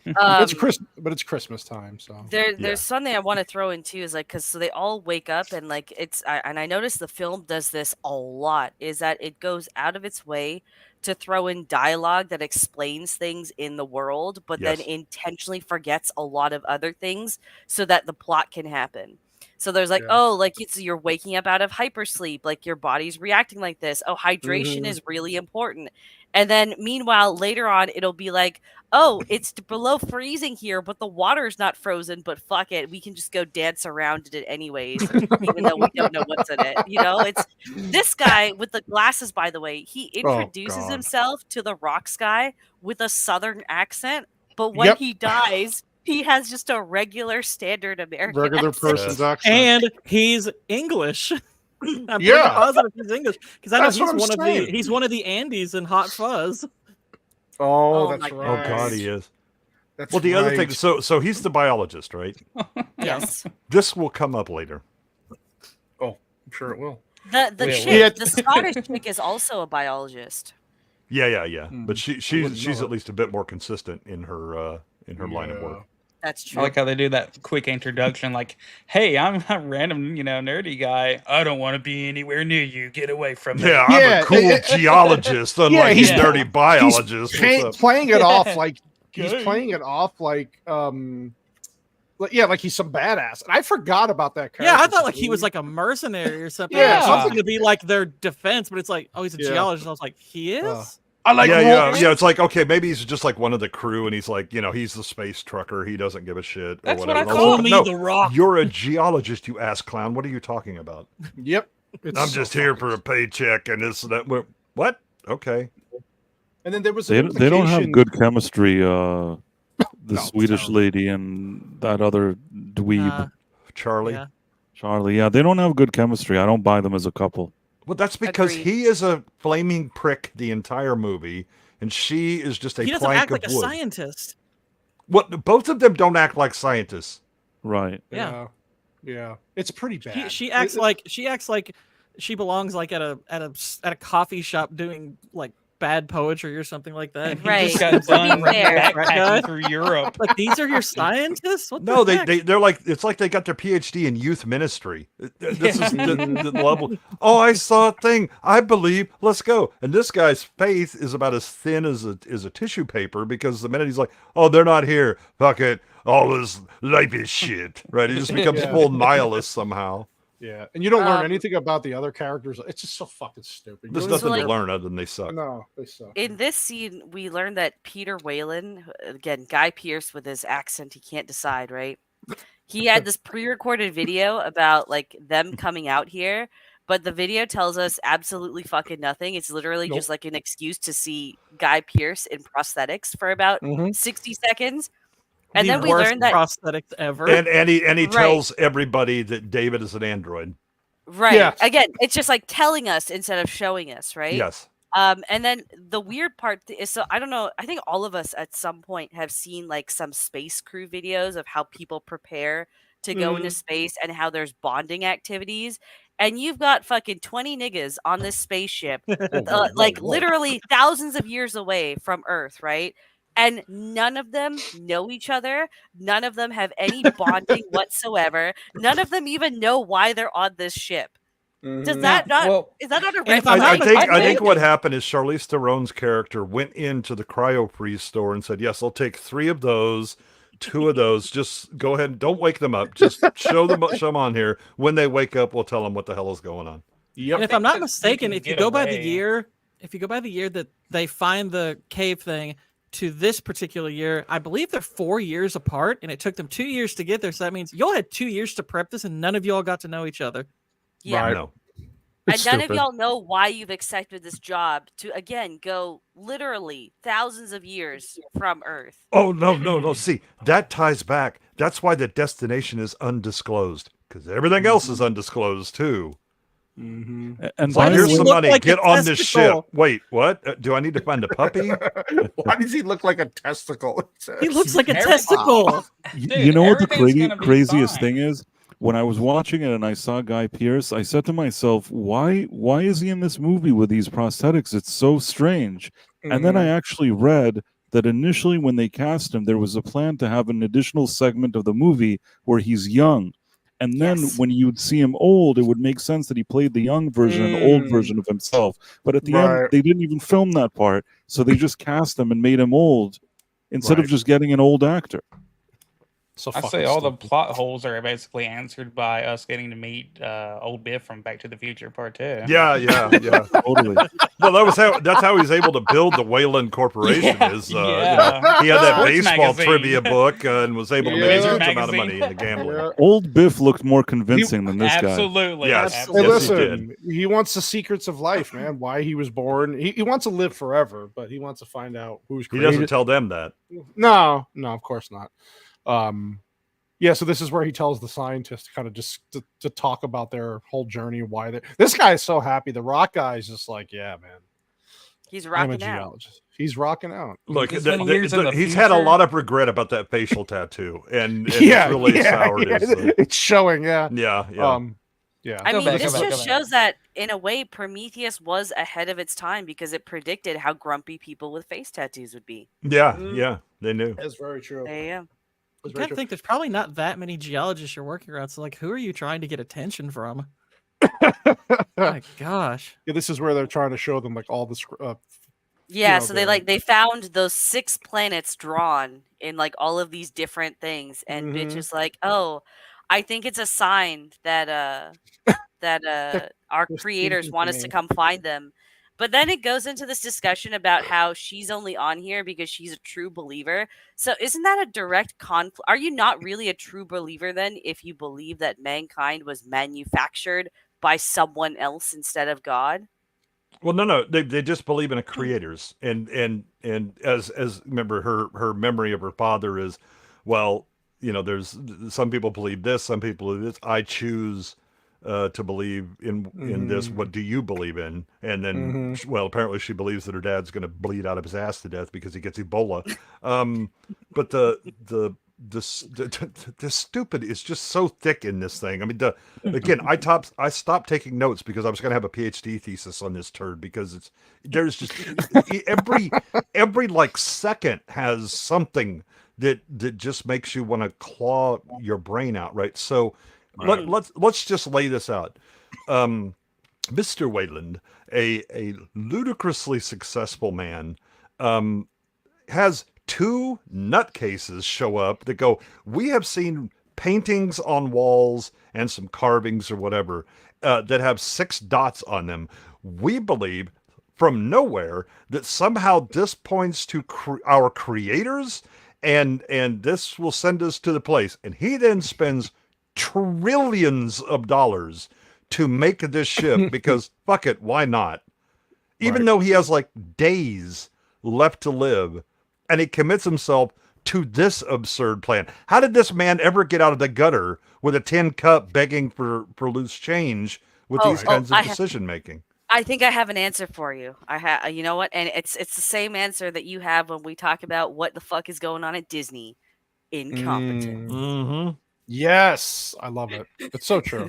It's Christmas time, so there's something I want to throw in too. Is like because they all wake up and like I noticed the film does this a lot. Is that it goes out of its way to throw in dialogue that explains things in the world, but then intentionally forgets a lot of other things so that the plot can happen. So there's like, you're waking up out of hypersleep, like your body's reacting like this. Oh, hydration is really important. And then meanwhile, later on, it'll be like, oh, it's below freezing here, but the water's not frozen, but fuck it. We can just go dance around it anyways, even though we don't know what's in it. It's this guy with the glasses, by the way, he introduces himself to the Rocks guy with a Southern accent, but when he dies, he has just a regular standard American person's accent. And he's English. I'm pretty positive he's English. Because I know he's one of the Andes in Hot Fuzz. Oh, that's right. Oh God, he is. The other thing, so he's the biologist, right? Yes. This will come up later. Oh, I'm sure it will. The Scottish chick is also a biologist. Yeah. But she's at least a bit more consistent in her line of work. That's true. I like how they do that quick introduction, like, "Hey, I'm a random, nerdy guy. I don't want to be anywhere near you. Get away from me." Yeah, I'm a cool geologist, unlike he's nerdy biologist. He's playing it off like like he's some badass. And I forgot about that character. Yeah, I thought like he was like a mercenary or something. Yeah, something to be like their defense, but it's like, oh, he's a geologist. I was like, he is. I like it's like, okay, maybe he's just like one of the crew, and he's like, he's the space trucker. He doesn't give a shit. Or That's whatever. what I call me, the Rock. You're a geologist, you ass clown. What are you talking about? Yep. I'm just here for a paycheck and this and that. What? Okay. And then there was they don't have good chemistry. the No, it's Swedish terrible. lady and that other dweeb, Charlie. Yeah. Charlie. Yeah, they don't have good chemistry. I don't buy them as a couple. Well, that's because Agreed. he is a flaming prick the entire movie, and she is just a He doesn't plank act like of a wood. scientist. What? Both of them don't act like scientists. Right. Yeah. Yeah. It's pretty bad. She acts like she belongs like at a coffee shop doing like bad poetry or something like that. And he Right. just got To be done fair. backpacking through Europe. Like, these are your scientists? What No, the heck? they're like, it's like they got their PhD in youth ministry. This is the level. Oh, I saw a thing. I believe. Let's go. And this guy's faith is about as thin as a tissue paper, because the minute he's like, oh, they're not here. Fuck it. All this life is shit. Right? He just becomes full nihilist somehow. Yeah, and you don't learn anything about the other characters. It's just so fucking stupid. There's You nothing don't to even- learn other than they suck. No, they suck. In this scene, we learned that Peter Whalen, again, Guy Pearce with his accent, he can't decide, right? He had this pre-recorded video about like them coming out here, but the video tells us absolutely fucking nothing. It's literally just like an excuse to see Guy Pearce in prosthetics for about 60 seconds. And The then we worst learned that prosthetics ever. And he Right. tells everybody that David is an android. right. Yes. Again, it's just like telling us instead of showing us, right? Yes. And then the weird part is, so I don't know, I think all of us at some point have seen like some space crew videos of how people prepare to go into space and how there's bonding activities. And you've got fucking 20 niggas on this spaceship, like literally thousands of years away from Earth, right? And none of them know each other. None of them have any bonding whatsoever. None of them even know why they're on this ship. Does that not? Is that not a red if I'm flag? not I think what happened is Charlize Theron's character went into the cryo freeze store and said, "Yes, I'll take 3 of those, 2 of those. Just go ahead, don't wake them up. Just show them on here. When they wake up, we'll tell them what the hell is going on." And if I'm not that you mistaken, can if you get go by the away. year, that they find the cave thing to this particular year, I believe they're 4 years apart, and it took them 2 years to get there. So that means y'all had 2 years to prep this, and none of y'all got to know each other. Yeah. I know. And none of y'all know why you've accepted this job to again go literally thousands of years from Earth. Oh no! See, that ties back. That's why the destination is undisclosed, because everything else is undisclosed too. And So by the here's way, some look money. like a Get on this ship. testicle? Wait, what? Do I need to find a puppy? Why does he look like a testicle? He looks like a Everything- testicle. you know what the everything's gonna be craziest fine. thing is? When I was watching it and I saw Guy Pearce, I said to myself, why is he in this movie with these prosthetics? It's so strange. And then I actually read that initially when they cast him, there was a plan to have an additional segment of the movie where he's young. And then Yes. when you'd see him old, it would make sense that he played the young version, an old version of himself. But at the end, Right. they didn't even film that part. So they just cast him and made him old instead of Right. just getting an old actor. So I fucking say all the stupid. plot holes are basically answered by us getting to meet old Biff from Back to the Future Part 2. Yeah. Totally. Well, that's how he's able to build the Wayland Corporation. Yeah, Is yeah. he had that Sports baseball magazine. trivia book and was able to Yeah. make a Wizard huge amount of magazine. money in the gambling. Yeah. Old Biff looked more convincing than this guy. Absolutely. Yes. Hey, Absolutely. Yes, he listen, he wants the secrets of life, man. Why he was born. He wants to live forever, but he wants to find out who's He created. doesn't tell them that. No, of course not. Yeah, so this is where he tells the scientist kind of just to talk about their whole journey, why they. This guy is so happy. The rock guy is just like, yeah, man. He's I'm a rocking out. geologist. He's rocking out. Look, This many years in the he's had a future? lot of regret about that facial tattoo, and Yeah, it's really yeah, soured yeah, his. it's showing. Yeah, Yeah. yeah. I Go mean, back, this go back, just go back. shows that in a way, Prometheus was ahead of its time because it predicted how grumpy people with face tattoos would be. Yeah. They knew. That's very true. There you go. You gotta think there's probably not that many geologists you're working around. So, like, who are you trying to get attention from? My gosh. Yeah, this is where they're trying to show them like all the Yeah, know, so they found those 6 planets drawn in like all of these different things, and bitch is like, oh, I think it's a sign that our they're creators speaking want to us to me. come find them. But then it goes into this discussion about how she's only on here because she's a true believer. So isn't that a direct conflict? Are you not really a true believer then if you believe that mankind was manufactured by someone else instead of God? Well, no, they just believe in a creators, and as remember her memory of her father is, well, there's some people believe this, some people believe this. I choose to believe in this. What do you believe in? And then, well, apparently she believes that her dad's going to bleed out of his ass to death because he gets Ebola. But the stupid is just so thick in this thing. I mean, again, I stopped taking notes because I was going to have a PhD thesis on this turd because there's just every like second has something that just makes you want to claw your brain out, right? So let's just lay this out. Mr. Wayland, a ludicrously successful man, has two nutcases show up that go, we have seen paintings on walls and some carvings or whatever that have 6 dots on them. We believe from nowhere that somehow this points to our creators and this will send us to the place. And he then spends trillions of dollars to make this ship because fuck it, why not? Even though he has like days left to live, and he commits himself to this absurd plan. How did this man ever get out of the gutter with a tin cup begging for loose change with these kinds of decision making? I think I have an answer for you. You know what? And it's the same answer that you have when we talk about what the fuck is going on at Disney. Incompetent. Yes, I love it. It's so true.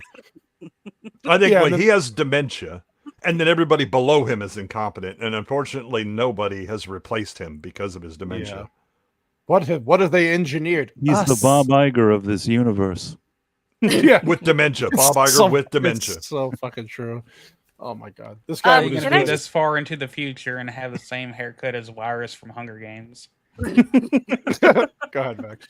I think he has dementia, and then everybody below him is incompetent, and unfortunately, nobody has replaced him because of his dementia. Yeah. What have they engineered? He's the Bob Iger of this universe. Yeah, with dementia. Bob Iger with dementia. It's so fucking true. Oh my god, this guy would go this far into the future and have the same haircut as Virus from Hunger Games. Go ahead, Max.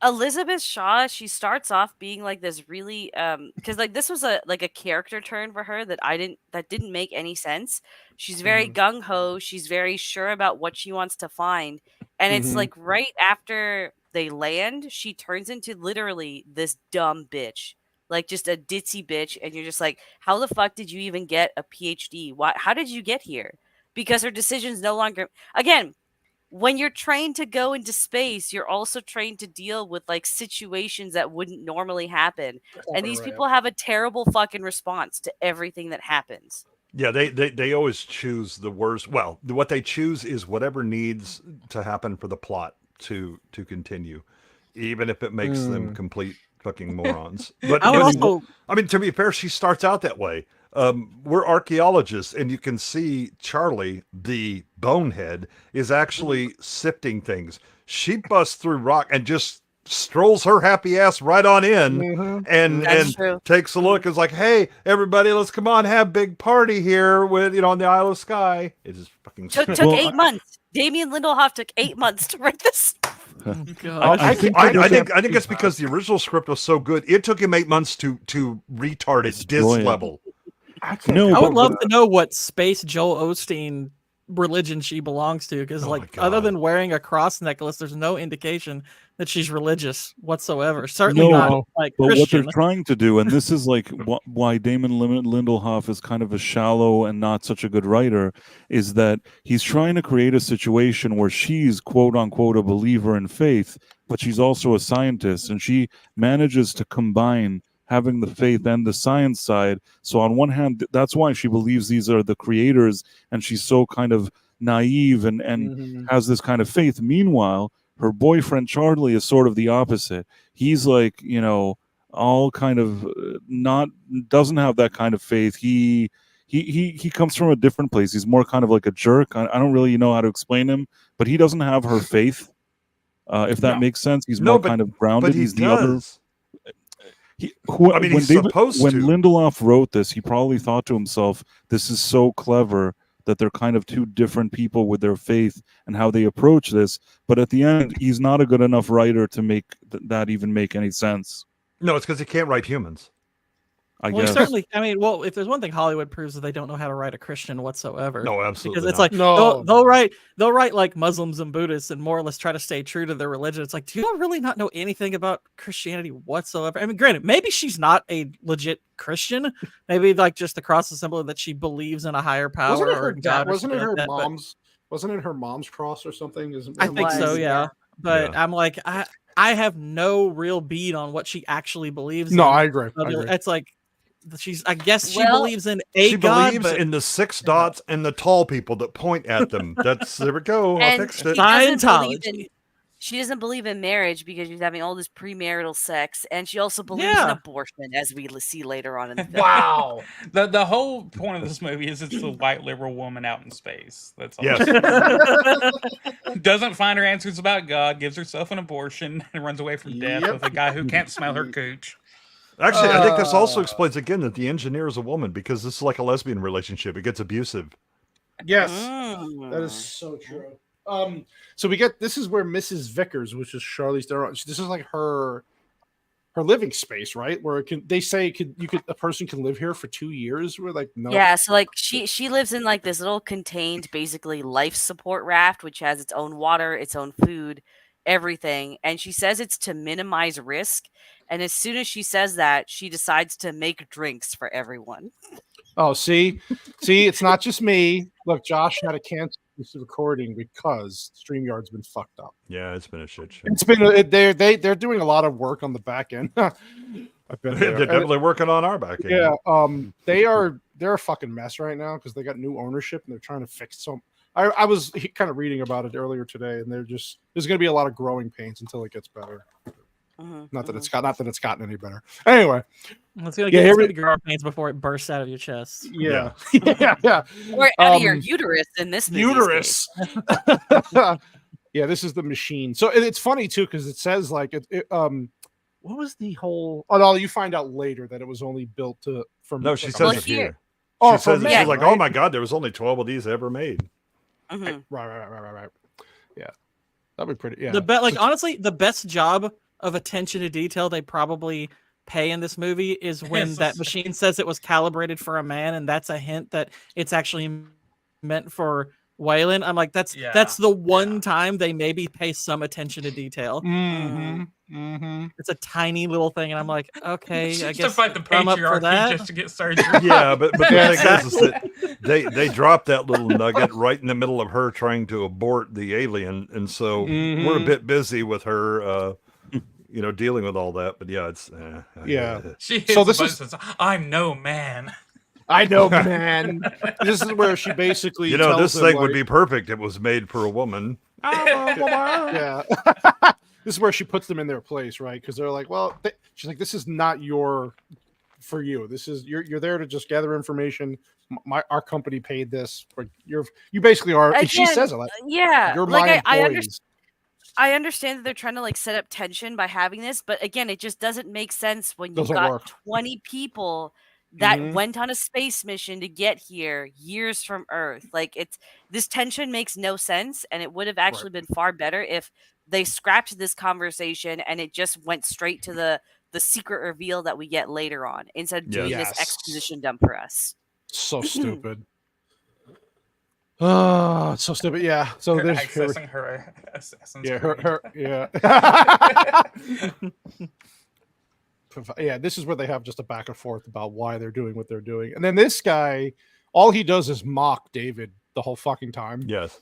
Elizabeth Shaw, she starts off being like this really because like this was a character turn for her that didn't make any sense. She's very gung-ho, she's very sure about what she wants to find, and it's like right after they land, she turns into literally this dumb bitch, like just a ditzy bitch, and you're just like, how the fuck did you even get a PhD? How did you get here? Because her decisions no longer, again, when you're trained to go into space, you're also trained to deal with like situations that wouldn't normally happen. And these people have a terrible fucking response to everything that happens. Yeah, they always choose the worst. Well, what they choose is whatever needs to happen for the plot to continue, even if it makes them complete fucking morons. But I mean, to be fair, she starts out that way. We're archaeologists, and you can see Charlie, the bonehead, is actually sifting things. She busts through rock and just strolls her happy ass right on in and takes a look. It's like, hey, everybody, let's come on, have big party here with on the Isle of Skye. It is fucking took 8 months. Damien Lindelof took 8 months to write this. I think it's because the original script was so good. It took him 8 months to retard at this level. I would love to know what space Joel Osteen religion she belongs to, because other than wearing a cross necklace, there's no indication that she's religious whatsoever. Certainly not like but Christian. What they're trying to do, and this is like why Damon Lindelof is kind of a shallow and not such a good writer, is that he's trying to create a situation where she's quote unquote a believer in faith, but she's also a scientist, and she manages to combine having the faith and the science side. So on one hand, that's why she believes these are the creators, and she's so kind of naive and has this kind of faith. Meanwhile, her boyfriend Charlie is sort of the opposite. He's like, all kind of doesn't have that kind of faith. He comes from a different place. He's more kind of like a jerk. I don't really know how to explain him, but he doesn't have her faith. If that makes sense. He's more kind of grounded. But he's the other. When Lindelof wrote this, he probably thought to himself, this is so clever that they're kind of two different people with their faith and how they approach this. But at the end, he's not a good enough writer to make that even make any sense. No, it's because he can't write humans. I Well, guess. certainly. I mean, well, if there's one thing Hollywood proves is they don't know how to write a Christian whatsoever. No, absolutely Because it's not. like No. they'll write like Muslims and Buddhists and more or less try to stay true to their religion. It's like, do you really not know anything about Christianity whatsoever? I mean, granted, maybe she's not a legit Christian. Maybe like just the cross is symbol that she believes in a higher power Wasn't it or her in dad? God. Or Wasn't it something her like that, but mom's? Wasn't it her mom's cross or something? I think so, was, yeah. yeah. But Yeah. I'm like, I have no real bead on what she actually believes in. No, I agree. I agree. It's like I guess she Well, believes in a She God, believes but in the 6 dots and the tall people that point at them. There we go. I And fixed it. Scientology. she doesn't believe in marriage because she's having all this premarital sex, and she also believes in Yeah. abortion, as we see later on in the film. Wow. The whole point of this movie is it's the white liberal woman out in space. That's all. Yes. Doesn't find her answers about God, gives herself an abortion, and runs away from death Yep. with a guy who can't smell her cooch. Actually, I think this also explains again that the engineer is a woman because this is like a lesbian relationship. It gets abusive. Yes, Mm. that is so true. So this is where Mrs. Vickers, which is Charlize Theron, this is like her living space, right? Where a person can live here for 2 years. We're like, no. Yeah, so like she lives in like this little contained, basically life support raft, which has its own water, its own food, everything. And she says it's to minimize risk. And as soon as she says that, she decides to make drinks for everyone. Oh, see, it's not just me. Look, Josh had to cancel this recording because StreamYard's been fucked up. Yeah, it's been a shit show. It's been they're doing a lot of work on the back end. I've been there. They're definitely working on our back end. Yeah, they're a fucking mess right now because they got new ownership and they're trying to fix some. I was kind of reading about it earlier today, and there's going to be a lot of growing pains until it gets better. Not that it's gotten any better. Anyway, it's gonna get growing pains before it bursts out of your chest. Yeah. Yeah. Or out of your uterus in this uterus. Yeah, this is the machine. So it's funny too because it says like what was the whole? Oh no, you find out later that it was only built from. No, she says it here. Oh, she says men, she's like, right? oh my god, there was only 12 of these ever made. Right. Yeah, that'd be pretty. Yeah, Honestly, the best job of attention to detail they probably pay in this movie is when that machine says it was calibrated for a man, and that's a hint that it's actually meant for Waylon. I'm like, that's the one time they maybe pay some attention to detail. It's a tiny little thing, and I'm like, okay, I guess to fight the I'm up for that. patriarchy just to get surgery. Yeah, but the thing is that they dropped that little nugget right in the middle of her trying to abort the alien, and so we're a bit busy with her. Dealing with all that, but yeah, it's She hits so the this button is and says, I'm no man. I know, man. This is where she basically tells this him, thing like, would be perfect. It was made for a woman. Yeah. This is where she puts them in their place, right? Because they're like, well, she's like, this is not for you. This is you're there to just gather information. Our company paid this. But you basically are. Again, and she says it like, yeah, you're like my I employees. I understand that they're trying to like set up tension by having this, but again, it just doesn't make sense when you've Doesn't got work. 20 people that went on a space mission to get here years from Earth. Like this tension makes no sense, and it would have actually been far better if they scrapped this conversation and it just went straight to the secret reveal that we get later on instead of doing this exposition dump for us. So stupid. Oh, it's so stupid. Yeah. So Her there's accessing her Assassin's yeah, this is where they have just a back and forth about why they're doing what they're doing. And then this guy, all he does is mock David the whole fucking time. Yes.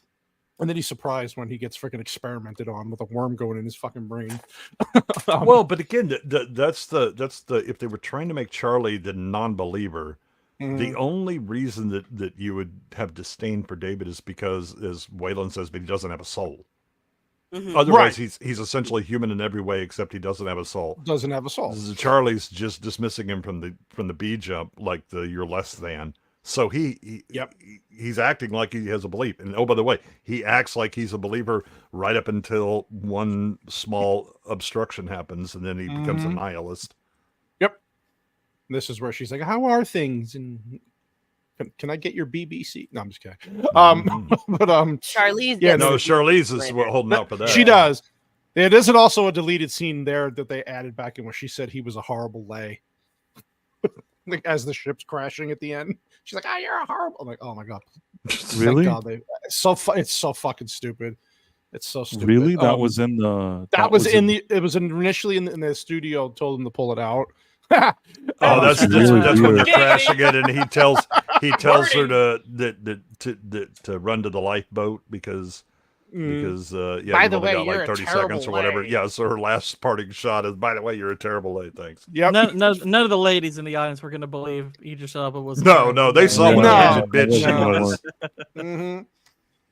And then he's surprised when he gets freaking experimented on with a worm going in his fucking brain. Well, but again, that's the if they were trying to make Charlie the non-believer, the only reason that you would have disdain for David is because, as Waylon says, but he doesn't have a soul. Otherwise, he's essentially human in every way except he doesn't have a soul. Doesn't have a soul. Charlie's just dismissing him from the B jump, like you're less than. So he's acting like he has a belief. And oh, by the way, he acts like he's a believer right up until one small obstruction happens, and then he becomes a nihilist. Yep. This is where she's like, "How are things?" And can I get your BBC? No, I'm just kidding. But Charlize. Yeah, no, Charlize is holding out for that. She does. It isn't also a deleted scene there that they added back in where she said he was a horrible lay. like as the ship's crashing at the end. She's like, "Oh, you're a horrible." I'm like, "Oh my god, Really? Thank God it's so fucking stupid. It's so stupid." Really? That was in the. That was in the. It was initially in the studio. Told them to pull it out. Oh, that's really that's when they're weird. crashing it, and he tells her to run to the lifeboat because yeah, By you've the only way, got you're like a 30 seconds terrible or whatever. lay. Yeah, so her last parting shot is, by the way, you're a terrible lay. Thanks. Yep. None of the ladies in the audience were going to believe Idris Elba was. No, they saw what a rigid bitch she No. was. Mm-hmm.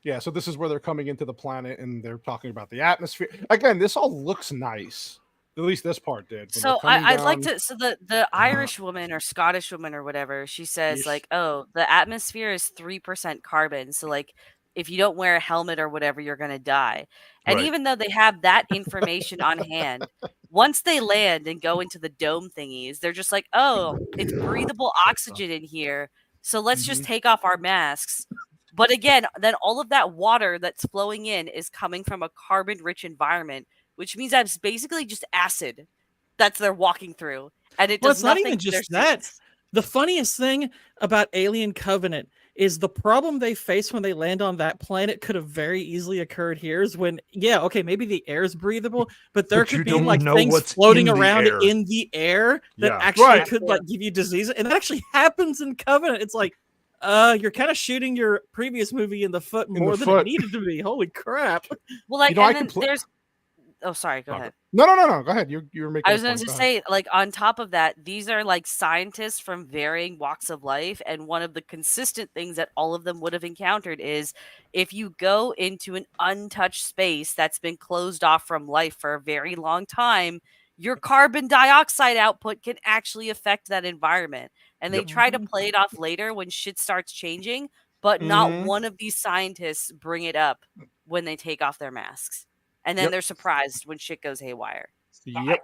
Yeah, so this is where they're coming into the planet and they're talking about the atmosphere. Again, this all looks nice. At least this part did. So I'd like to. So the Irish woman or Scottish woman or whatever, she says Yes. like, "Oh, the atmosphere is 3% carbon. So like, if you don't wear a helmet or whatever, you're gonna die." And Right. even though they have that information on hand, once they land and go into the dome thingies, they're just like, "Oh, it's breathable oxygen in here. So let's just take off our masks." But again, then all of that water that's flowing in is coming from a carbon-rich environment, which means that's basically just acid that they're walking through, and it Well, does it's not nothing even to their just that. suits. The funniest thing about Alien Covenant is the problem they face when they land on that planet could have very easily occurred here. Is when, yeah, okay, maybe the air is breathable, but there But you could be don't like know things what's floating in the around air. in the air that Yeah. actually Right. could like give you disease, and that actually happens in Covenant. It's like, you're kind of shooting your previous movie in the foot more than foot. it needed to be. Holy crap! Well, like, You know, I and then compl- there's. Oh, sorry. Go ahead. No. Go ahead. You were making. I a was going point. to Go say, ahead. like, on top of that, these are like scientists from varying walks of life. And one of the consistent things that all of them would have encountered is if you go into an untouched space that's been closed off from life for a very long time, your carbon dioxide output can actually affect that environment. And they try to play it off later when shit starts changing, but not Mhm. one of these scientists bring it up when they take off their masks. And then Yep. they're surprised when shit goes haywire. Yep.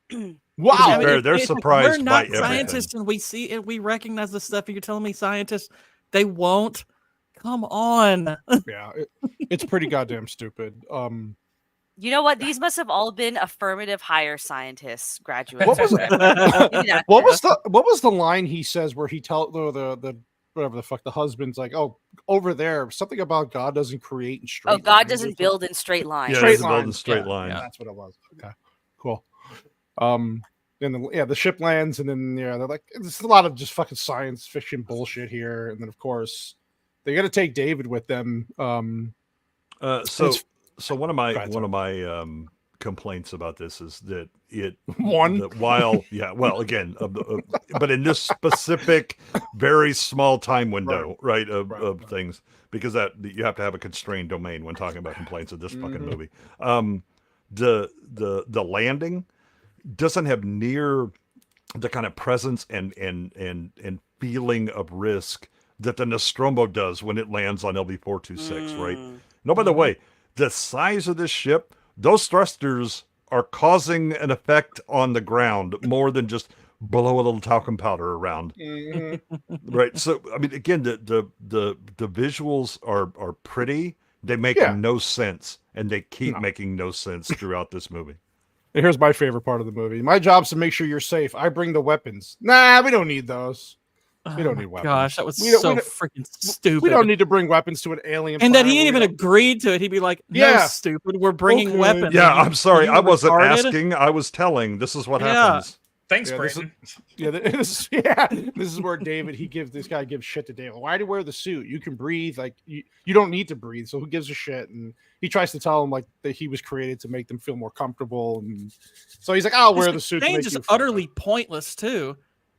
To Wow. be fair, they're it's like, surprised we're not by scientists, and we see it. We recognize the stuff, and you're telling me scientists they won't. Come on. Yeah, it's pretty goddamn stupid. You know what? These must have all been affirmative hire scientists graduates. What was or whatever. Maybe that's what was the line he says where he tell the whatever the fuck the husband's like, "Oh, over there, something about God doesn't create in straight Oh, God lines or doesn't something." build in straight lines. Yeah, Straight it's building lines. straight Yeah, lines. That's what it was. Okay, cool. And the ship lands, and then they're like, there's a lot of just fucking science fiction bullshit here, and then of course they got to take David with them. So one of my Go ahead, complaints about this is that it One. that while well again but in this specific very small time window right of things, because that you have to have a constrained domain when talking about complaints of this fucking movie. The landing doesn't have near the kind of presence and feeling of risk that the Nostromo does when it lands on LV-426, right? No, by the way, the size of this ship, those thrusters are causing an effect on the ground more than just blow a little talcum powder around. Right. So, I mean, again, the visuals are pretty. They make no sense, and they keep making no sense throughout this movie. Here's my favorite part of the movie. My job's to make sure you're safe. I bring the weapons. Nah, we don't need those. We don't need weapons. Gosh, that was We don't- so we don't- freaking stupid. We don't need to bring weapons to an alien. And that planet he where even we don't- agreed to it. He'd be like, "No, Yeah. stupid. We're bringing Okay. weapons." Yeah, Are you- I'm sorry. are you I wasn't retarded? asking. I was telling. This is what Yeah. happens. Thanks, Yeah, this Brayton. This is where this guy gives shit to David. Why do you wear the suit? You can breathe. Like you don't need to breathe. So who gives a shit? And he tries to tell him like that he was created to make them feel more comfortable. And so he's like, I'll wear the suit. To Exchange make is you feel utterly pointless too.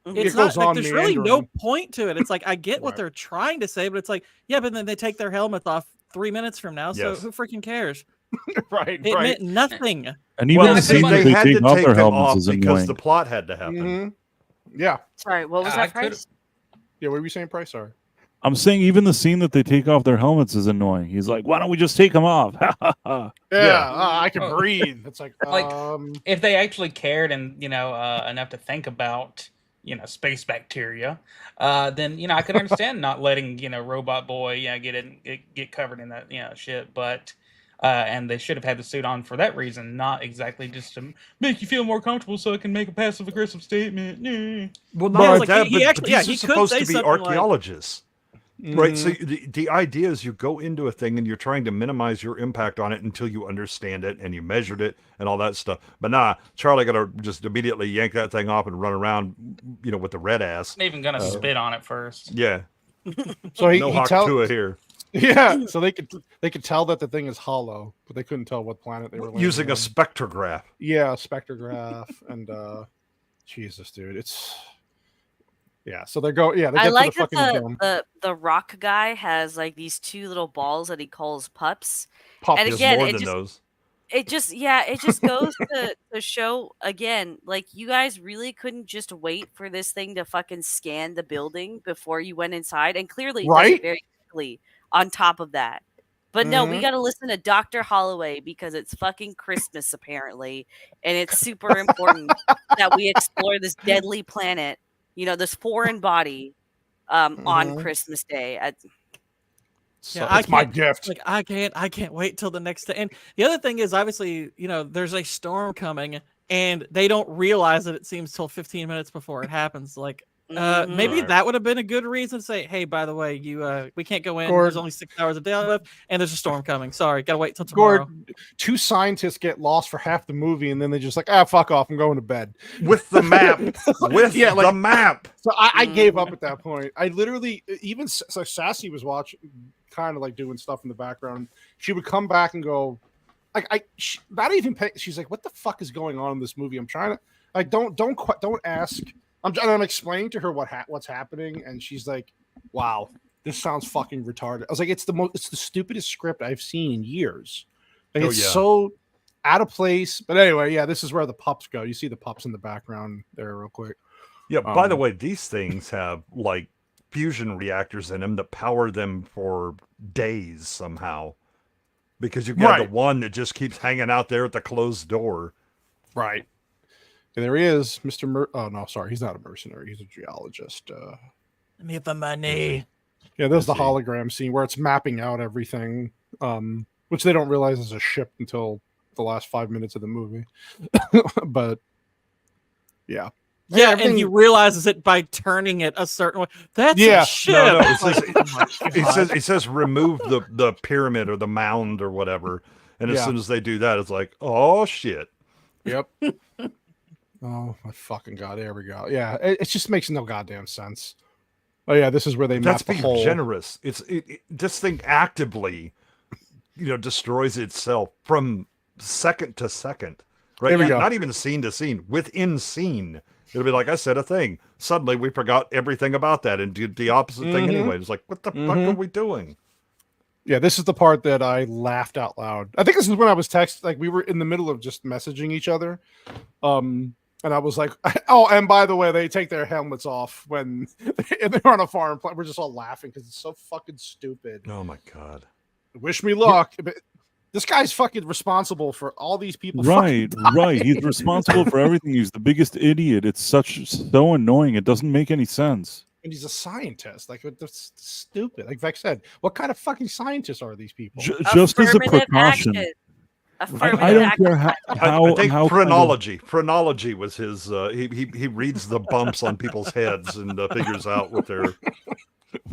It It's goes not like on there's really no meandering. point to it. It's like I get what Right. they're trying to say, but it's like, yeah, but then they take their helmets off 3 minutes from now. So Yes. who freaking cares? right. It meant nothing. And even the scene that they they had take to off take their them helmets off is because annoying. the plot had to happen. Mhm. Yeah. Sorry, what was I that could've- price? Yeah. What were you saying, Price? Sorry. I'm saying even the scene that they take off their helmets is annoying. He's like, "Why don't we just take them off?" Yeah. I can Oh. breathe. It's like, Like, if they actually cared and enough to think about space bacteria, then I could understand not letting Robot Boy get covered in that shit. But and they should have had the suit on for that reason, not exactly just to make you feel more comfortable, so I can make a passive aggressive statement. Well, Yeah, not it's like like, he actually- yeah, these he are could supposed say to be something like- archaeologists. Right, so the idea is you go into a thing and you're trying to minimize your impact on it until you understand it and you measured it and all that stuff. But nah, Charlie got to just immediately yank that thing off and run around, with the red ass. I'm even gonna spit on it first. Yeah. So he no he hawk tells to it here. Yeah, so they could tell that the thing is hollow, but they couldn't tell what planet they were landing Using a on. spectrograph. Yeah, a spectrograph, and Jesus, dude, it's So they go. Yeah, they I get like to the that fucking dome. the rock guy has like these two little balls that he calls pups. Pup. And There's again, more it than just those. it just goes to show again, like you guys really couldn't just wait for this thing to fucking scan the building before you went inside, and clearly it does Right? it very quickly on top of that. But no, we Mhm. got to listen to Dr. Holloway because it's fucking Christmas apparently, and it's super important that we explore this deadly planet, this foreign body, on Mhm. Christmas Day. So Yeah, it's my gift. Like I can't wait till the next day. And the other thing is, obviously, there's a storm coming, and they don't realize that it seems till 15 minutes before it happens. Like, maybe Right. that would have been a good reason to say, "Hey, by the way, we can't go in. Gord- There's only 6 hours of daylight left, and there's a storm coming. Sorry, gotta wait till tomorrow." Gord, two scientists get lost for half the movie, and then they just like, fuck off, I'm going to bed. With the map. With the map. So I gave up at that point. I literally, even so Sassy was watching, kind of like doing stuff in the background. She would come back and go, not even pay. She's like, "What the fuck is going on in this movie?" I'm trying to like, don't ask. I'm explaining to her what's happening, and she's like, "Wow, this sounds fucking retarded." I was like, "It's the stupidest script I've seen in years. Like, it's so out of place." But anyway, yeah, this is where the pups go. You see the pups in the background there, real quick. Yeah, by the way, these things have like fusion reactors in them that power them for days somehow. Because you've got the one that just keeps hanging out there at the closed door. Right. And there he is, Mr. Oh, no, sorry. He's not a mercenary. He's a geologist. Let me get the money. Yeah, there's the hologram scene where it's mapping out everything, which they don't realize is a ship until the last 5 minutes of the movie. But, yeah. Yeah, and he realizes it by turning it a certain way. That's a ship. No, it says remove the pyramid or the mound or whatever. And as soon as they do that, it's like, oh shit. Yep. Oh my fucking god! There we go. Yeah, it just makes no goddamn sense. Oh yeah, this is where they map the being hole. generous. This thing actively, destroys itself from second to second. Right? There we go. Not even scene to scene. Within scene. It'll be like, I said a thing. Suddenly we forgot everything about that and did the opposite thing anyway. It's like, what the fuck are we doing? Yeah, this is the part that I laughed out loud. I think this is when I was like we were in the middle of just messaging each other. And I was like, oh, and by the way, they take their helmets off when they're on a foreign planet. We're just all laughing because it's so fucking stupid. Oh my god. Wish me luck. But this guy's fucking responsible for all these people. Right. He's responsible for everything. He's the biggest idiot. It's so annoying. It doesn't make any sense. And he's a scientist. Like, that's stupid. Like Vex said, what kind of fucking scientists are these people? Just as a precaution. I don't care I think how phrenology. Phrenology was his. He reads the bumps on people's heads and figures out what they're.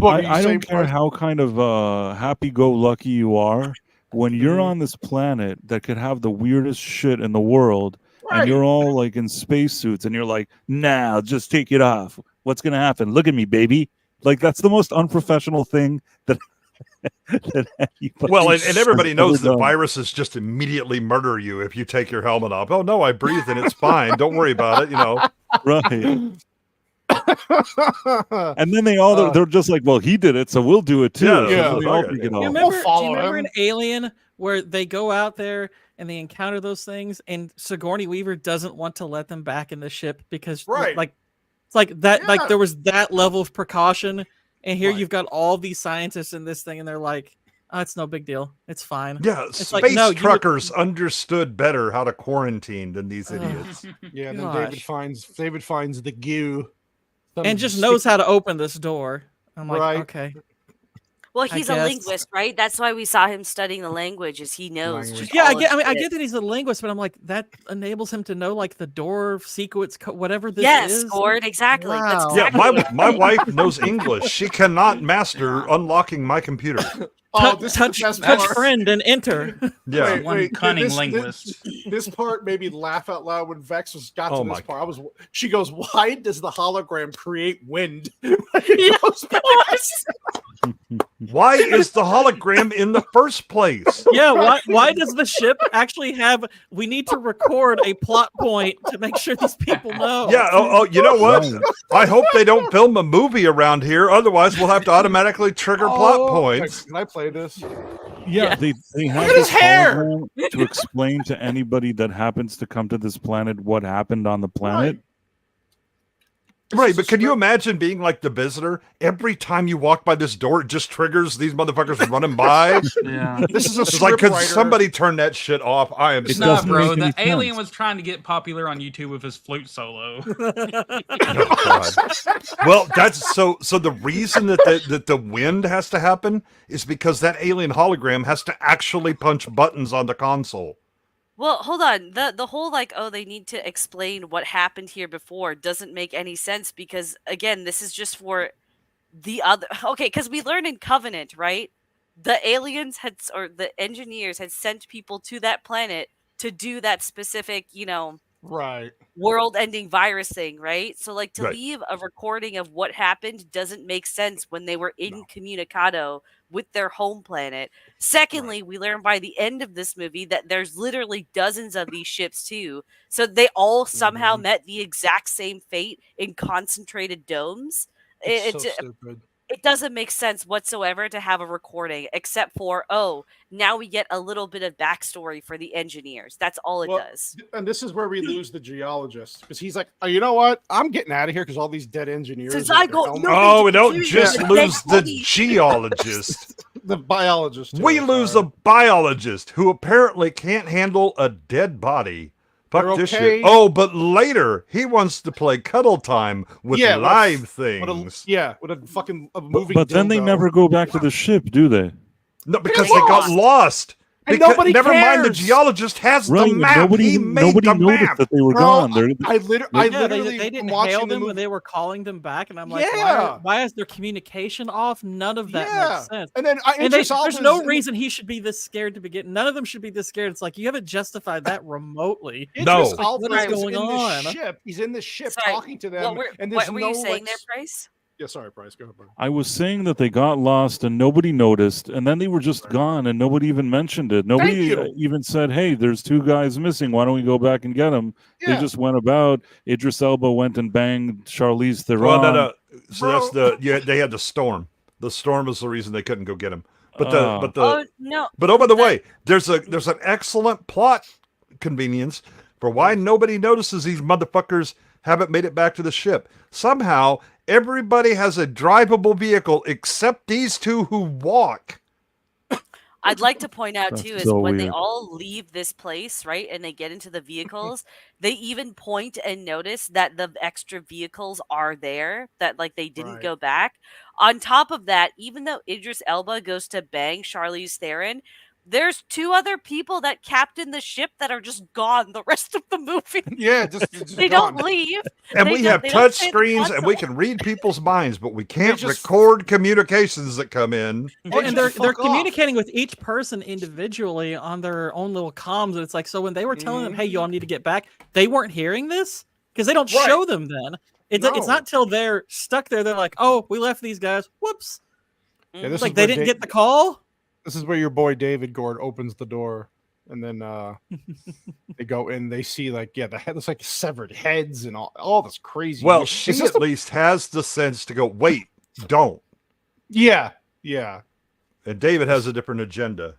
I don't care how kind of happy-go-lucky you are. When you're on this planet that could have the weirdest shit in the world, and you're all like in spacesuits, and you're like, "Nah, just take it off. What's gonna happen? Look at me, baby." Like that's the most unprofessional thing that. Well, and everybody knows that viruses just immediately murder you if you take your helmet off. Oh no, I breathe and it's fine. Don't worry about it. Right. And then they're just like, well, he did it, so we'll do it too. Yeah. We all take it Do off. you remember in Alien where they go out there and they encounter those things, and Sigourney Weaver doesn't want to let them back in the ship because, like, it's like that. Like there was that level of precaution, and here you've got all these scientists in this thing, and they're like, "Oh, it's no big deal. It's fine." Yeah, it's space like, no, truckers understood better how to quarantine than these idiots. Yeah, and then David finds the goo. And just knows how to open this door. I'm like, okay. Well, I he's a guess. linguist, right? That's why we saw him studying the language, is he knows. Language. Just Yeah, I all of get. I mean, I shit. get that he's a linguist, but I'm like, that enables him to know like the door sequence, whatever this Yes, is. Gord, exactly. That's Wow. Yeah, exactly my wife knows English. She cannot master unlocking my computer. Oh, this touch, is the best touch part. friend and enter. Yeah. One cunning linguist. This part made me laugh out loud when Vex got Oh to my this part. She goes, "Why does the hologram create wind?" He goes back- Why is the hologram in the first place? Yeah, why does the ship actually have? We need to record a plot point to make sure these people know. Yeah. Oh, you know what? I hope they don't film a movie around here. Otherwise, we'll have to automatically trigger plot points. Can I play this? Yeah, they have at his this hair! hologram to explain to anybody that happens to come to this planet what happened on the planet. Right, but can you imagine being like the visitor? Every time you walk by this door, it just triggers these motherfuckers running by. Yeah. This is a It's like, could scriptwriter. somebody turn that shit off? I am It so Nah, doesn't bro. make The any alien sense. was trying to get popular on YouTube with his flute solo. God. Well, that's so. So the reason that the wind has to happen is because that alien hologram has to actually punch buttons on the console. Well, hold on. The whole like, oh, they need to explain what happened here before doesn't make any sense because again, this is just for the other. Okay, because we learned in Covenant, right? The aliens or the engineers had sent people to that planet to do that specific, Right. world-ending virus thing, right? So like to Right. leave a recording of what happened doesn't make sense when they were incommunicado with their home planet. Secondly, we learn by the end of this movie that there's literally dozens of these ships too. So they all somehow met the exact same fate in concentrated domes. It's so stupid. It doesn't make sense whatsoever to have a recording, except for, oh, now we get a little bit of backstory for the engineers. That's all it does. And this is where we lose the geologist because he's like, oh, you know what? I'm getting out of here because all these dead engineers. Since with I their got helmets- no- Oh, we don't just Yeah. lose the Dead geologist. the biologist. too, We I'm lose sorry. a biologist who apparently can't handle a dead body. Fuck They're this okay. shit. Oh, but later he wants to play cuddle time with Yeah, with a- live with things. with a fucking But, moving. but then they dildo. never go back to the ship, do they? No, because They they got lost. lost. And Because, nobody never mind, the cares. geologist has Right, the and map. He made nobody the noticed map. that they were Bro, gone. They're, I Yeah, literally they didn't am watching hail the them when movie. they were calling them back, and I'm like, Yeah. why is their communication off? None of that Yeah. makes sense. And then There's no reason. reason he should be this scared to begin. None of them should be this scared. It's like you haven't justified that remotely. No. Idris Like, Elba what is is going in on? the ship. He's in the ship Sorry, talking to them. And there's what were no you saying like, there, Price? Yeah, sorry, Bryce. Go ahead, bro. I was saying that they got lost and nobody noticed, and then they were just gone and nobody even mentioned it. Nobody you. even said, "Hey, there's 2 guys missing. Why don't we go back and get them?" Yeah. They just went about. Idris Elba went and banged Charlize Theron. Well, no. So Bro. that's they had the storm. The storm is the reason they couldn't go get him. But Oh. Oh no! But by the way, there's an excellent plot convenience for why nobody notices these motherfuckers haven't made it back to the ship. Somehow, everybody has a drivable vehicle except these 2 who walk. I'd like to point out That's too is so when they weird. all leave this place, right, and they get into the vehicles, they even point and notice that the extra vehicles are there, that like they didn't Right. go back. On top of that, even though Idris Elba goes to bang Charlize Theron, there's 2 other people that captain the ship that are just gone the rest of the movie. Yeah, just They gone. don't leave. And They we don't- have they don't touch say the screens and we console. can read people's minds, but we can't just- record communications that come in. Oh, They and just they're fuck off. communicating with each person individually on their own little comms. And it's like, so when they were telling them, "Hey, you all need to get back," they weren't hearing this because they don't Right. show them. Then it's No. not till they're stuck there. They're like, "Oh, we left these guys. Whoops!" Yeah, It's this like is they where didn't Da- get the call. This is where your boy David Gord opens the door, and then they go in. They see like the head. It's like severed heads and all this crazy. Well, It's she just at least has the sense to go, wait, don't. yeah. And David has a different agenda.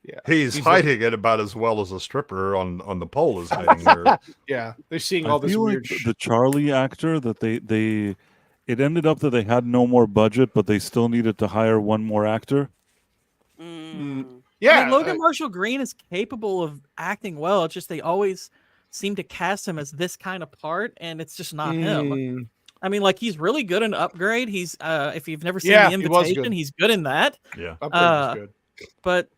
Yeah. He's He's hiding it about as well as a stripper on the pole is hiding there. Yeah, they're seeing I all this feel weird. like the Charlie actor that they it ended up that they had no more budget, but they still needed to hire one more actor. Yeah, I mean, Logan Marshall Green is capable of acting well. It's just they always seem to cast him as this kind of part, and it's just not him. I mean, like he's really good in Upgrade. He's if you've never seen Yeah, The he was Invitation, good. he's good in that. Yeah. Upgrade was good. But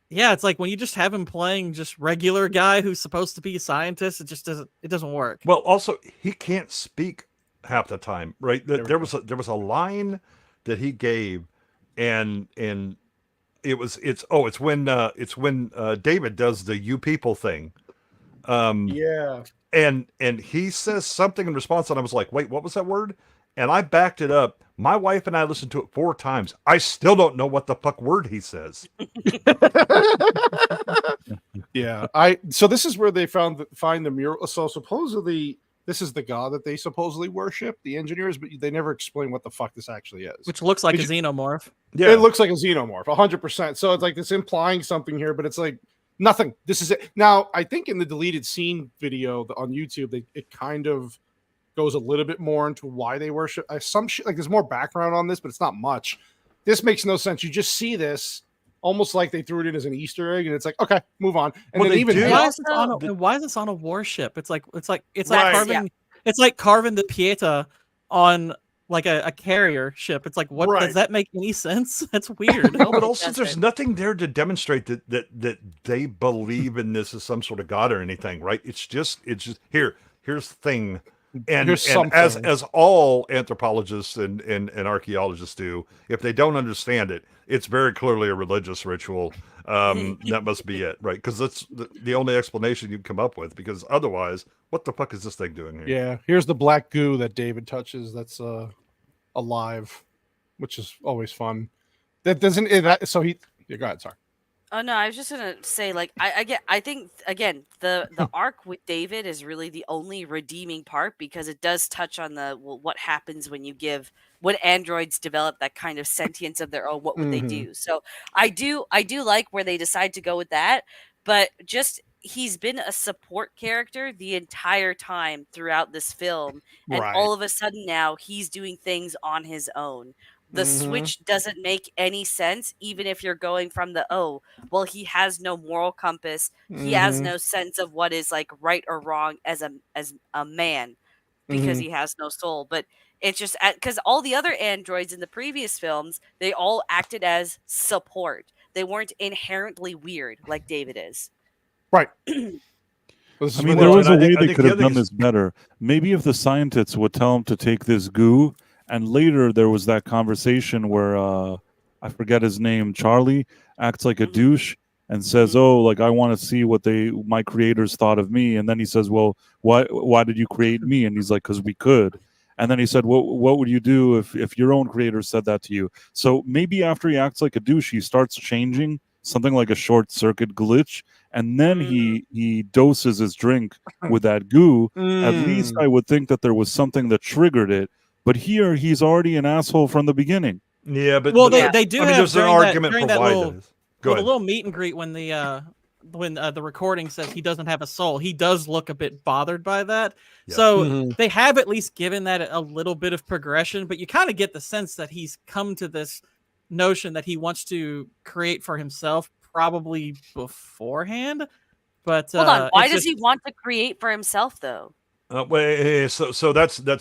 yeah, it's like when you just have him playing just regular guy who's supposed to be a scientist, it just doesn't work. Well, also he can't speak half the time, right? There was a line that he gave, and it's when David does the "you people" thing. Yeah. And he says something in response, and I was like, wait, what was that word? And I backed it up. My wife and I listened to it 4 times. I still don't know what the fuck word he says. Yeah. So this is where they find the mural. So supposedly this is the god that they supposedly worship, the engineers, but they never explain what the fuck this actually is. Which looks like a xenomorph. Yeah. It looks like a xenomorph, 100%. So it's like it's implying something here, but it's like nothing. This is it. Now, I think in the deleted scene video on YouTube, it kind of goes a little bit more into why they worship. Some shit, like there's more background on this, but it's not much. This makes no sense. You just see this almost like they threw it in as an Easter egg, and it's like, okay, move on. And Well, then they even do. Why is this on a warship? It's like Right. carving Yeah. it's like carving the Pieta on like a carrier ship. It's like, what Right. does that make any sense? That's weird. No, but also That's there's right. nothing there to demonstrate that they believe in this as some sort of god or anything, right? It's just here's the thing. And Here's as something. all anthropologists and archaeologists do, if they don't understand it, it's very clearly a religious ritual. That must be it, right? Because that's the only explanation you come up with. Because otherwise, what the fuck is this thing doing here? Yeah, here's the black goo that David touches. That's alive, which is always fun. That doesn't. So he. Yeah, go ahead. Sorry. Oh no, I was just gonna say, like, I think again the arc with David is really the only redeeming part because it does touch on what happens when androids develop that kind of sentience of their own. What would they do? So I do like where they decide to go with that, but just he's been a support character the entire time throughout this film, and Right. all of a sudden now he's doing things on his own. The switch doesn't make any sense, even if you're going from he has no moral compass. He has no sense of what is like right or wrong as a man because he has no soul. But it's just because all the other androids in the previous films, they all acted as support. They weren't inherently weird like David is. Right. I mean, there was a way they could have done this better. Maybe if the scientists would tell him to take this goo, and later there was that conversation where I forget his name, Charlie acts like a douche and says, "Oh, like I want to see what my creators thought of me." And then he says, "Well, why did you create me?" And he's like, "Because we could." And then he said, what would you do if your own creator said that to you? So maybe after he acts like a douche, he starts changing, something like a short circuit glitch, and then he doses his drink with that goo. At least I would think that there was something that triggered it. But here he's already an asshole from the beginning. Yeah, but they do. I mean, there's an argument for why little, that is. Go ahead. The little meet and greet when the recording says he doesn't have a soul, he does look a bit bothered by that. Yeah. So they have at least given that a little bit of progression, but you kind of get the sense that he's come to this notion that he wants to create for himself probably beforehand. But hold on, why does he want to create for himself though? So that's the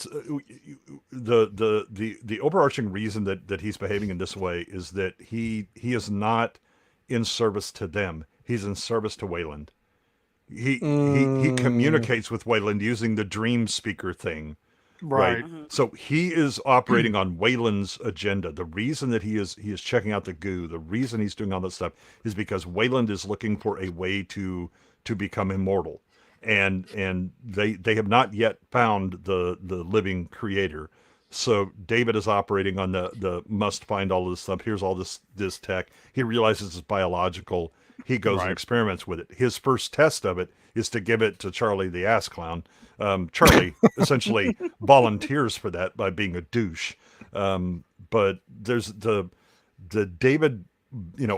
overarching reason that he's behaving in this way is that he is not in service to them. He's in service to Wayland. He communicates with Wayland using the dream speaker thing. Right. So he is operating on Wayland's agenda. The reason that he is checking out the goo, the reason he's doing all that stuff is because Wayland is looking for a way to become immortal. And they have not yet found the living creator. So David is operating on the must find all this stuff. Here's all this tech. He realizes it's biological. He goes and experiments with it. His first test of it is to give it to Charlie the ass clown. Charlie essentially volunteers for that by being a douche. But there's the David,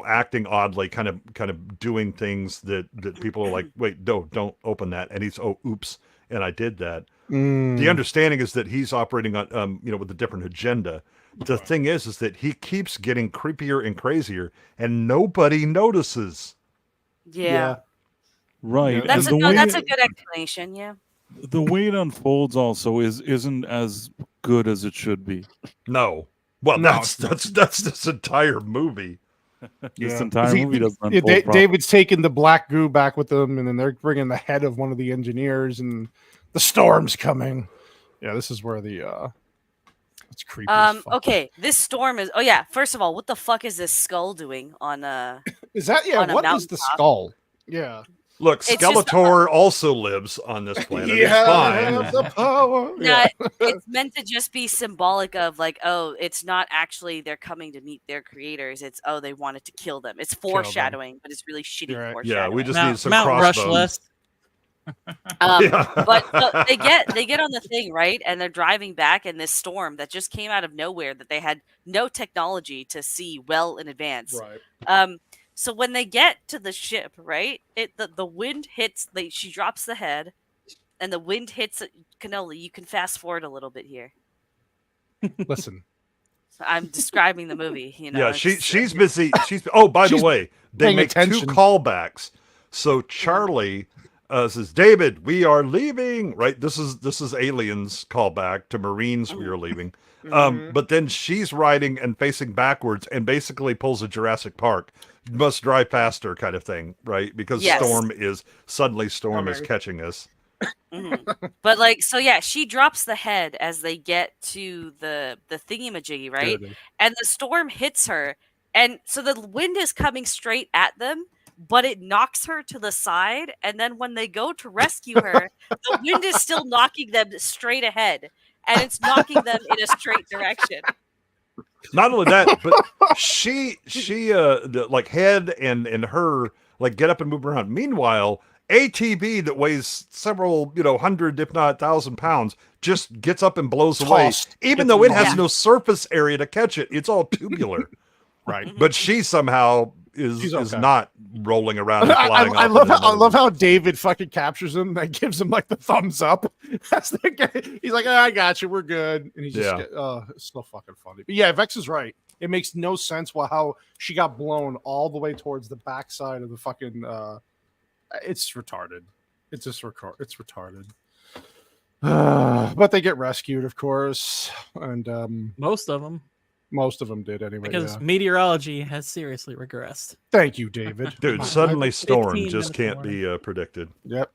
acting oddly, kind of doing things that people are like, wait, no, don't open that. And he's, oh, oops. And I did that. The understanding is that he's operating on, with a different agenda. The thing is that he keeps getting creepier and crazier and nobody notices. Yeah. Right. That's and that's a good explanation. Yeah. the way it unfolds also isn't as good as it should be. No. Well, No, that's this entire movie. This entire movie doesn't. David's taking the black goo back with them, and then they're bringing the head of one of the engineers, and the storm's coming. Yeah, this is where the it's creepy. Okay, this storm is. Oh yeah, first of all, what the fuck is this skull doing on Is that on a what is the mountaintop? skull? Yeah. Look, It's just, Skeletor also lives on this planet. It's fine. The power. Yeah, it's meant to just be symbolic of like, oh, it's not actually they're coming to meet their creators. It's they wanted to kill them. It's foreshadowing, but it's really shitty Right. foreshadowing. Yeah, we just need some Mount crossbones. Rushmore. But they get on the thing, right, and they're driving back in this storm that just came out of nowhere that they had no technology to see well in advance. Right. So when they get to the ship, right, the wind hits. She drops the head, and the wind hits Cannoli. You can fast forward a little bit here. Listen. So I'm describing the movie. You know. Yeah, she's busy. By the way, they paying make attention. two callbacks. So Charlie says, "David, we are leaving." Right. This is Aliens callback to Marines. We are leaving. But then she's riding and facing backwards and basically pulls a Jurassic Park. Must drive faster kind of thing, right? Because Storm is catching us. But like, so yeah, she drops the head as they get to the thingamajiggy, right? And the storm hits her, and so the wind is coming straight at them, but it knocks her to the side. And then when they go to rescue her, the wind is still knocking them straight ahead, and it's knocking them in a straight direction. Not only that, but she the like head and her like get up and move around. Meanwhile, ATV that weighs several, hundred, if not 1,000 pounds, just gets up and blows away. Even though it has no surface area to catch it, it's all tubular. Right. But she somehow is okay. not rolling around and flying. I love how David fucking captures him and gives him like the thumbs up. He's like, I got you, we're good. And he's just it's so fucking funny. But yeah, Vex is right. It makes no sense how she got blown all the way towards the backside of the fucking it's retarded. It's just it's retarded. But they get rescued, of course. And Most of them. Most of them did anyway. Because meteorology has seriously regressed. Thank you, David. Dude, suddenly storm just can't be predicted. Yep.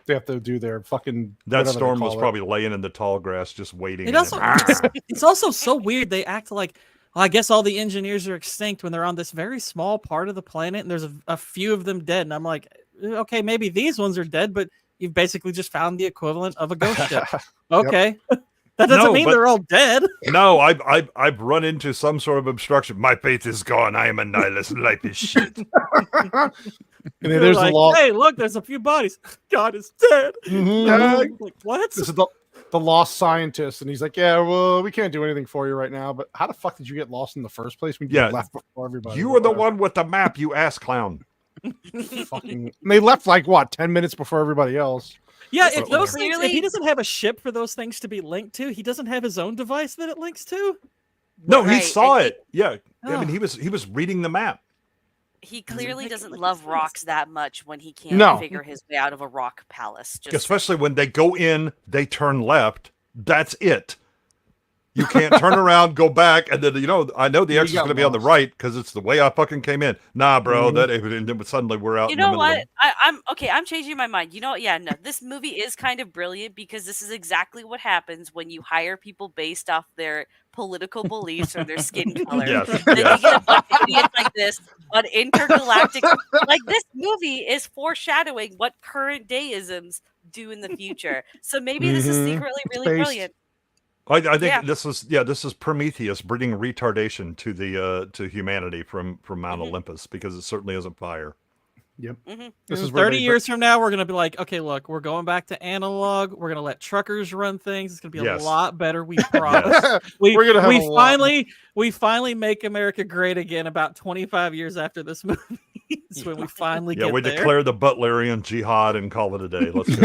They have to do their fucking. That storm was probably laying in the tall grass, just waiting. It's also so weird. They act like, well, I guess all the engineers are extinct when they're on this very small part of the planet, and there's a few of them dead. And I'm like, okay, maybe these ones are dead, but you've basically just found the equivalent of a ghost ship. Okay. That doesn't mean they're all dead. No, I've run into some sort of obstruction. My faith is gone. I am a nihilist. Life is shit. And there's like, hey, look, there's a few bodies. God is dead. Like, what? This is the lost scientist, and he's like, yeah, well, we can't do anything for you right now. But how the fuck did you get lost in the first place when you left before everybody? You were the one with the map, you ass clown. They left like what 10 minutes before everybody else. Yeah, if those things, if he doesn't have a ship for those things to be linked to, he doesn't have his own device that it links to. No, he saw it. Yeah, I mean, he was reading the map. He clearly doesn't love rocks that much when he can't figure his way out of a rock palace. Especially when they go in, they turn left. That's it. You can't turn around, go back, and then I know the exit's going to be on the right because it's the way I fucking came in. Nah, bro, that suddenly we're out. You know what? I'm changing my mind. You know what? Yeah, no, this movie is kind of brilliant because this is exactly what happens when you hire people based off their political beliefs or their skin color. Then you get a bunch of idiots like this on intergalactic. Like this movie is foreshadowing what current dayisms do in the future. So maybe this is secretly really brilliant. I think this is Prometheus bringing retardation to the to humanity from Mount Olympus because it certainly isn't fire. Yep. This is 30 years from now, we're gonna be like, okay, look, we're going back to analog. We're gonna let truckers run things. It's gonna be a lot better. We promise. We finally make America great again. About 25 years after this movie, is when we finally get we there. declare the Butlerian jihad and call it a day. Let's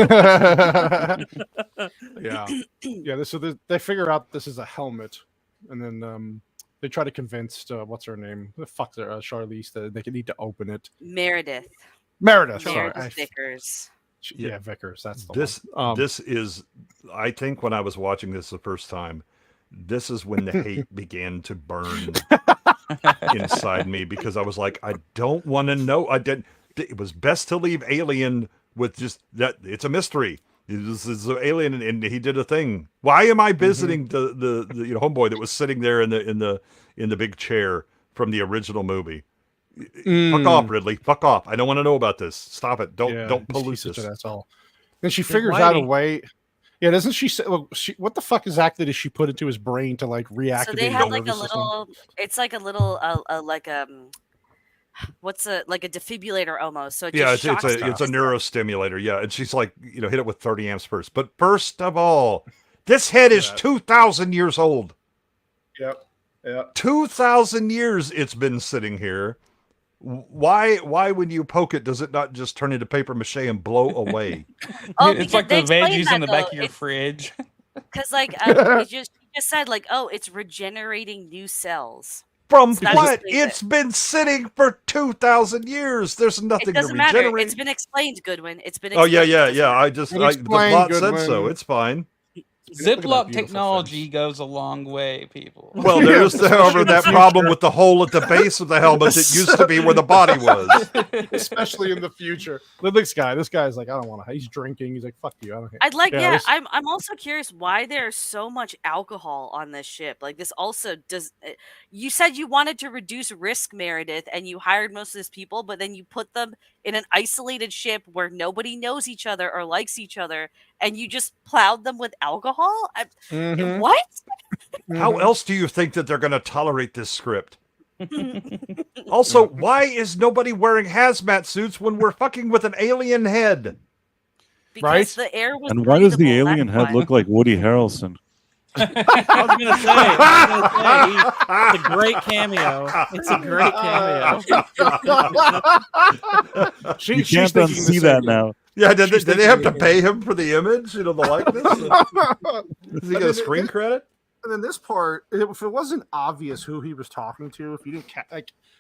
go. So they figure out this is a helmet, and then they try to convince what's her name? The fuck, Charlize that they need to open it. Meredith. Sorry, Vickers. Yeah, Vickers. That's the this. one. This is, I think, when I was watching this the first time, this is when the hate began to burn inside me, because I was like, I don't want to know. I didn't. It was best to leave Alien with just that. It's a mystery. This is an alien, and he did a thing. Why am I visiting the homeboy that was sitting there in the big chair from the original movie? Fuck off, Ridley. Fuck off. I don't want to know about this. Stop it. Don't pollute this. That's all. Then she figures out a way. Yeah, doesn't she say? Well, what the fuck exactly does she put into his brain to like reactivate? So they have like a nervous system? little. It's like a little what's a defibrillator almost. So it Yeah, just shocks them. it's a neurostimulator. Yeah, and she's like, hit it with 30 amps first. But first of all, this head is 2,000 years old. Yep. 2,000 years it's been sitting here. Why when you poke it, does it not just turn into paper mache and blow away? It's like the veggies in the back of your fridge. Because you just said it's regenerating new cells. From So what? It's been sitting for 2,000 years. There's nothing It doesn't to matter. regenerate. It's been explained, Goodwin. It's been Oh explained. yeah. The plot said so. It's fine. Ziploc technology goes a long way, people. Well, there's however that problem with the hole at the base of the helmet that used to be where the body was. Especially in the future. Look, this guy's like, I don't want to. He's drinking. He's like, fuck you. I don't care. I'd like, I'm also curious why there's so much alcohol on this ship. Like, this also does. You said you wanted to reduce risk, Meredith, and you hired most of these people, but then you put them in an isolated ship where nobody knows each other or likes each other, and you just plowed them with alcohol. What? How else do you think that they're going to tolerate this script? Also, why is nobody wearing hazmat suits when we're fucking with an alien head? Because the air was. And why does the breathable, alien that's head why. look like Woody Harrelson? I was gonna say, it's a great cameo. It's a great cameo. You can't unsee that now. Yeah, did they have to pay him for the image? The likeness? Does he get a screen credit? And then this part, if it wasn't obvious who he was talking to, if you didn't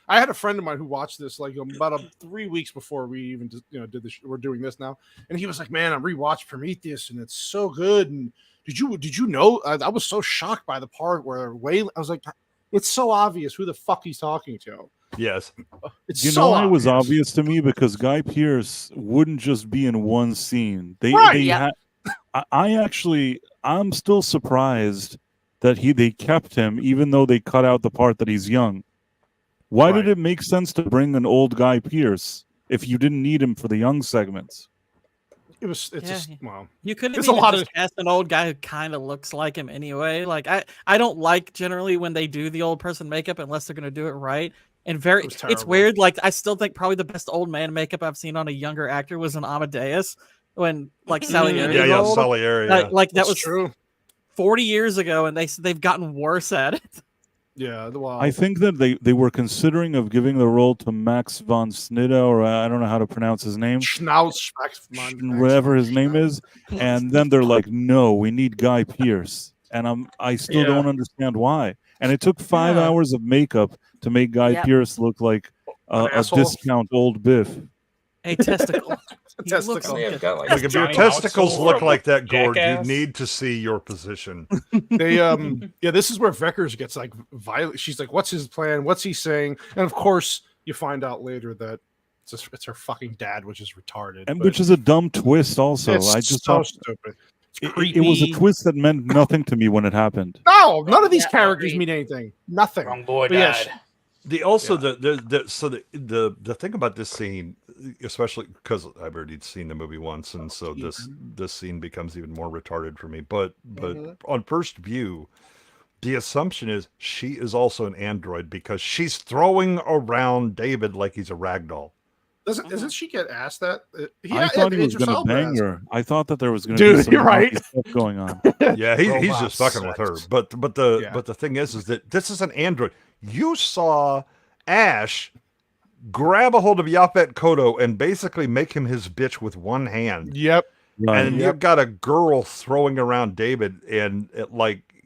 I had a friend of mine who watched this about 3 weeks before we even did this. We're doing this now, and he was like, "Man, I rewatched Prometheus, and it's so good." And did you know? I was so shocked by the part where I was like, "It's so obvious who the fuck he's talking to." Yes, it's you so know obvious. it was obvious to me because Guy Pearce wouldn't just be in one scene. I'm still surprised that they kept him even though they cut out the part that he's young. Why did it make sense to bring an old Guy Pearce if you didn't need him for the young segments? You couldn't even just cast an old guy who kind of looks like him anyway. Like I don't like generally when they do the old person makeup unless they're going to do it right. And it's weird. Like I still think probably the best old man makeup I've seen on a younger actor was in Amadeus when Salieri. Salieri. Like that That's was true. 40 years ago, and they've gotten worse at it. Yeah, I think that they were considering of giving the role to Max von Sydow, or I don't know how to pronounce his name. Schnauz, whatever his name is, and then they're like, "No, we need Guy Pearce," and I still don't understand why. And it took 5 hours of makeup to make Guy Pearce look like a discount old Biff. A testicle. Testicle. Like if your testicles look like that, Gord, you need to see your position. This is where Vickers gets like violent. She's like, "What's his plan? What's he saying?" And of course, you find out later that it's her fucking dad, which is retarded, and which is a dumb twist. Also, I just so thought stupid. It was a twist that meant nothing to me when it happened. No, none of these characters mean anything. Nothing. Wrong boy But died. The thing about this scene, especially because I've already seen the movie once, and so this scene becomes even more retarded for me. But on first view, the assumption is she is also an android because she's throwing around David like he's a ragdoll. Doesn't she get asked that? I thought he was going to bang her. I thought that there was going to be some stuff going on. Yeah, he's just fucking with her. But the thing is that this is an android. You saw Ash grab a hold of Yaphet Kotto and basically make him his bitch with one hand. Yep. And you've got a girl throwing around David and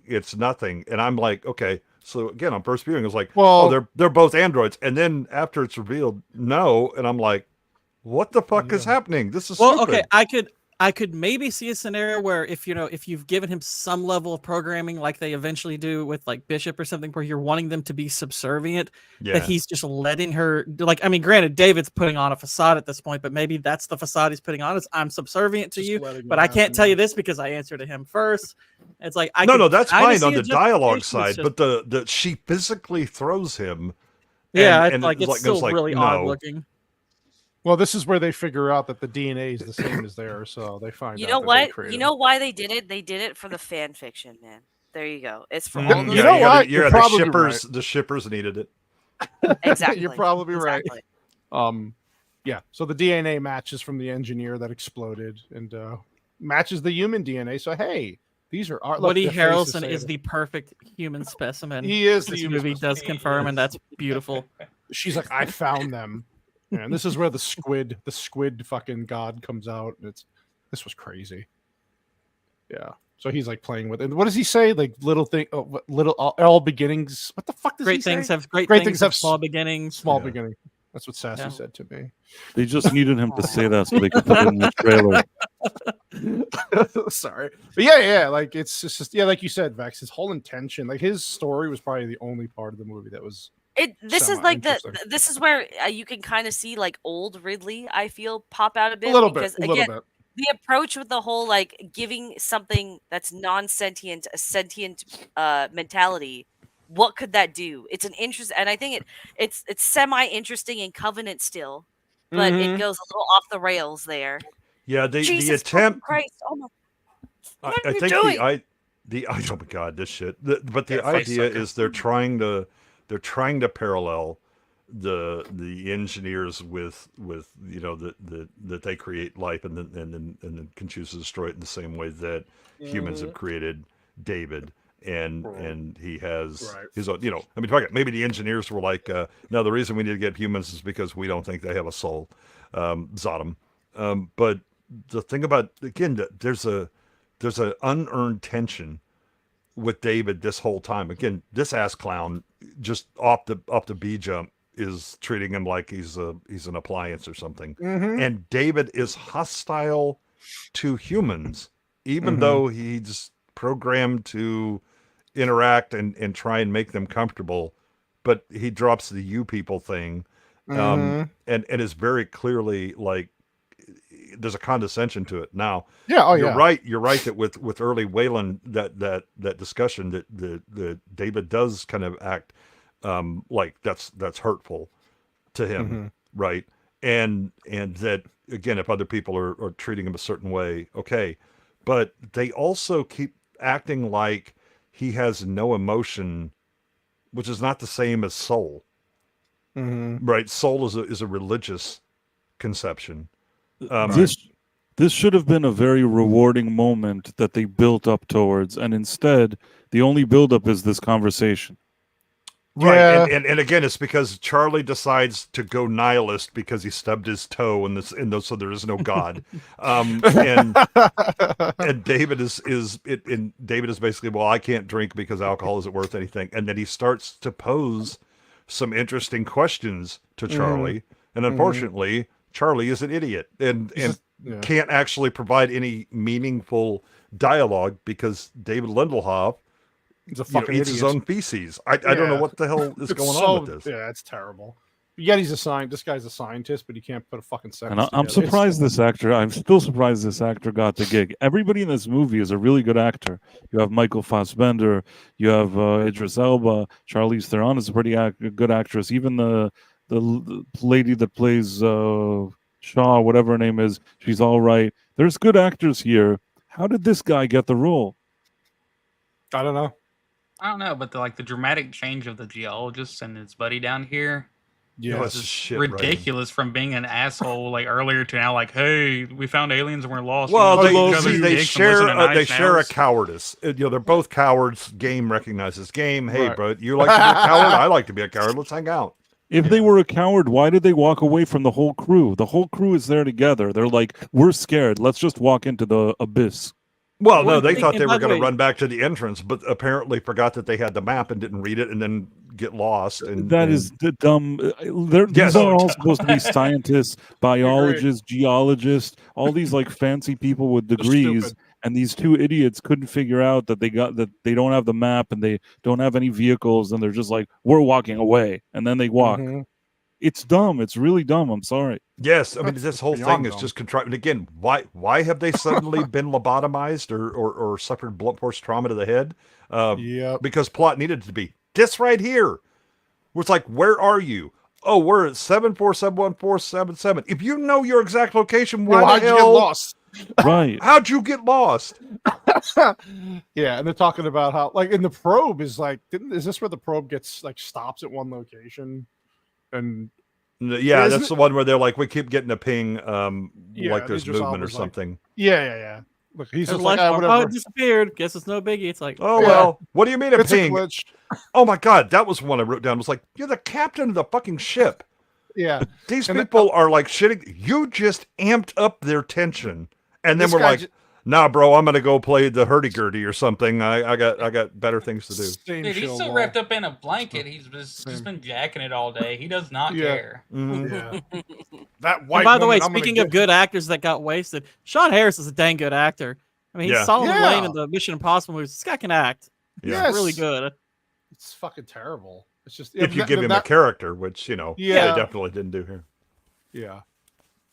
it's nothing. And I'm like, okay. So again, on first viewing, it was like, they're both androids. And then after it's revealed, no. And I'm like, What the fuck is happening? This is Well, stupid. okay, I could maybe see a scenario where if you've given him some level of programming like they eventually do with like Bishop or something, where you're wanting them to be subservient, that he's just letting her, like, I mean, granted, David's putting on a facade at this point, but maybe that's the facade he's putting on, is I'm subservient to you, but I can't tell you this because I answer to him first. It's like, no, that's fine on the dialogue justification, side, but the she physically throws him. Yeah, and it's still really odd looking. Well, this is where they figure out that the DNA is the same as theirs, so they find You out. know that what? they created You know why they did it? They did it for the fan fiction, man. There you go. It's for Mhm. all those. You know what? You're probably shippers. right. The shippers needed it. Exactly. You're probably Exactly. right. Yeah. So the DNA matches from the engineer that exploded, and matches the human DNA. So hey, these are our. Woody Harrelson is the perfect human specimen. He is This the human movie specimen. does confirm, and that's beautiful. She's like, I found them, and this is where the squid fucking god comes out. And this was crazy. Yeah. So he's like playing with it. What does he say? Like all beginnings. What the fuck does he say? Great things have small beginnings. Small beginning. That's what Sassy said to me. They just needed him to say that so they could put it in the trailer. Sorry, but yeah, like it's just like you said, Vex. His whole intention, like his story, was probably the only part of the movie that was. This is like this is where you can kind of see like old Ridley, I feel, pop out a bit. A little because bit. again, the approach with the whole like giving something that's non-sentient a sentient mentality. What could that do? It's an interest, and I think it's semi interesting in Covenant still, but it goes a little off the rails there. Yeah, the Jesus attempt. Christ! Oh my! I think oh my god, this shit. But the idea is they're trying to parallel the engineers with that they create life and then can choose to destroy it in the same way that humans have created David. And he has his own, I mean, maybe the engineers were like, no, the reason we need to get humans is because we don't think they have a soul. Zodom. But the thing about, again, there's an unearned tension with David this whole time. Again, this ass clown just off the B jump is treating him like he's an appliance or something. And David is hostile to humans, even though he's programmed to interact and try and make them comfortable, but he drops the you people thing, and is very clearly like there's a condescension to it. Now, you're right that with early Wayland that discussion that the David does kind of act like that's hurtful to him, right? And that again, if other people are treating him a certain way, okay, but they also keep acting like he has no emotion, which is not the same as soul. Right? Soul is a religious conception. This should have been a very rewarding moment that they built up towards, and instead, the only buildup is this conversation. Right, Yeah. and again, it's because Charlie decides to go nihilist because he stubbed his toe so there is no God, and David is basically, well, I can't drink because alcohol isn't worth anything, and then he starts to pose some interesting questions to Charlie, and unfortunately, Charlie is an idiot and can't actually provide any meaningful dialogue because David Lindelof. He's a fucking eats his own feces. I don't know what the hell is going on with this. Yeah, it's terrible. Yet this guy's a scientist, but he can't put a fucking sentence And I'm surprised I'm still surprised this actor got the gig. Everybody in this movie is a really good actor. You have Michael Fassbender, you have Idris Elba, Charlize Theron is a pretty good actress. Even the lady that plays Shaw, whatever her name is, she's all right. There's good actors here. How did this guy get the role? I don't know. I don't know, but the dramatic change of the geologist and his buddy down here, it's is shit ridiculous from being an asshole like earlier to now, like, hey, we found aliens and we're lost. Well, they share a cowardice. They're both cowards. Game recognizes game. Hey, bro, you like to be a coward? I like to be a coward. Let's hang out. If they were a coward, why did they walk away from the whole crew? The whole crew is there together. They're like, we're scared. Let's just walk into the abyss. Well, no, they thought they were going to run back to the entrance, but apparently forgot that they had the map and didn't read it, and then get lost. And that is the dumb. These are all supposed to be scientists, biologists, geologists, all these like fancy people with degrees, and these two idiots couldn't figure out that they don't have the map and they don't have any vehicles, and they're just like, we're walking away, and then they walk. It's dumb. It's really dumb. I'm sorry. Yes, I mean this whole thing is just contrived. And again, why have they suddenly been lobotomized or suffered blunt force trauma to the head? Because plot needed to be this right here. Where it's like, where are you? Oh, we're at 7471477. If you know your exact location, why the hell? You get lost? Right? How'd you get lost? Yeah, and they're talking about how, like, in the probe is like, is this where the probe gets like stops at one location? And yeah, that's the one where they're like, we keep getting a ping, like there's movement or something. Like, yeah. Look, he's just like, oh, it disappeared. Guess it's no biggie. It's like, oh well, what do you mean a it's ping? A glitch. Oh my god, that was one I wrote down. It was like, you're the captain of the fucking ship. Yeah, these people are like shitting. You just amped up their tension, and then we're like, nah, bro, I'm gonna go play the hurdy-gurdy or something. I got better things to do. Dude, he's still wrapped up in a blanket. He's just been jacking it all day. He does not care. Yeah. That white. And by the way, speaking of good actors that got wasted, Sean Harris is a dang good actor. I mean, he's Solomon Lane in the Mission Impossible movies. This guy can act. He's really good. It's fucking terrible. It's just if you give him a character, which they definitely didn't do here. Yeah.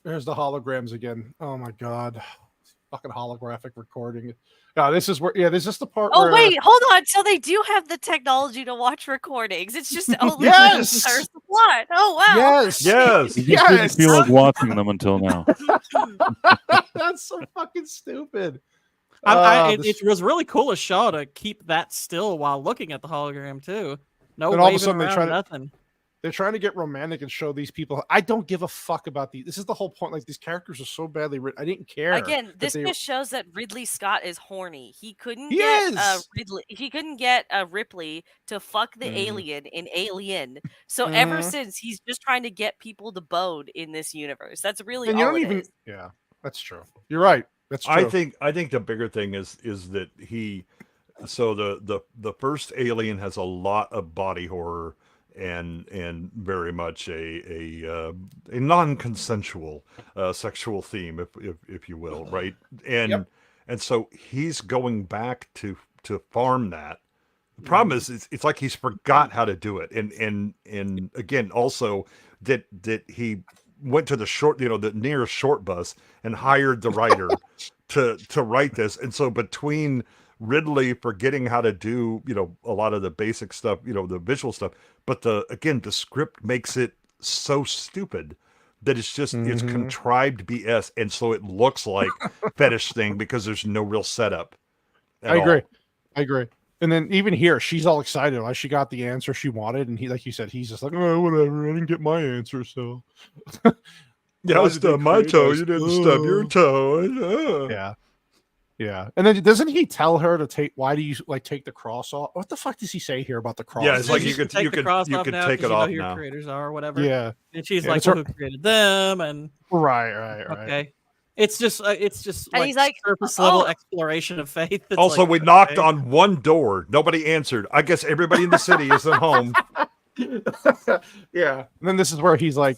There's the holograms again. Oh my god. Fucking holographic recording. This is where this is the part Oh where, wait, hold on. So they do have the technology to watch recordings. It's just only yes! the plot. Oh wow. Yes. You didn't feel like watching them until now. That's so fucking stupid. It was really cool of Shaw to keep that still while looking at the hologram too. No, and all of a sudden nothing. They're trying to get romantic and show these people. I don't give a fuck about these. This is the whole point. Like, these characters are so badly written. I didn't care. Again, this just shows that Ridley Scott is horny. He couldn't get Ripley to fuck the alien in Alien. So ever since, he's just trying to get people to bode in this universe. That's really all it is. Yeah, that's true. You're right. That's true. I think the bigger thing is that the first Alien has a lot of body horror and very much a non-consensual sexual theme, if you will, right? And so he's going back to farm that. The problem is it's like he's forgot how to do it, and again also that he went to the nearest short bus and hired the writer to write this, and so between Ridley forgetting how to do a lot of the basic stuff, the visual stuff, but the script makes it so stupid that it's just it's contrived BS, and so it looks like fetish thing because there's no real setup. I agree. And then even here, she's all excited. Like, she got the answer she wanted, and he, like you said, he's just like, oh, whatever. I didn't get my answer, so. Yeah, I stubbed my toe. You didn't stub your toe. Yeah. And then doesn't he tell her to take? Why do you take the cross off? What the fuck does he say here about the cross? Yeah, it's like you could take it off now now. Who your creators are or whatever. Yeah. And she's like, who created them? And right. Okay. It's just and he's like surface level exploration of faith. It's also, we knocked on one door. Nobody answered. I guess everybody in the city is at home. Yeah. And then this is where he's like,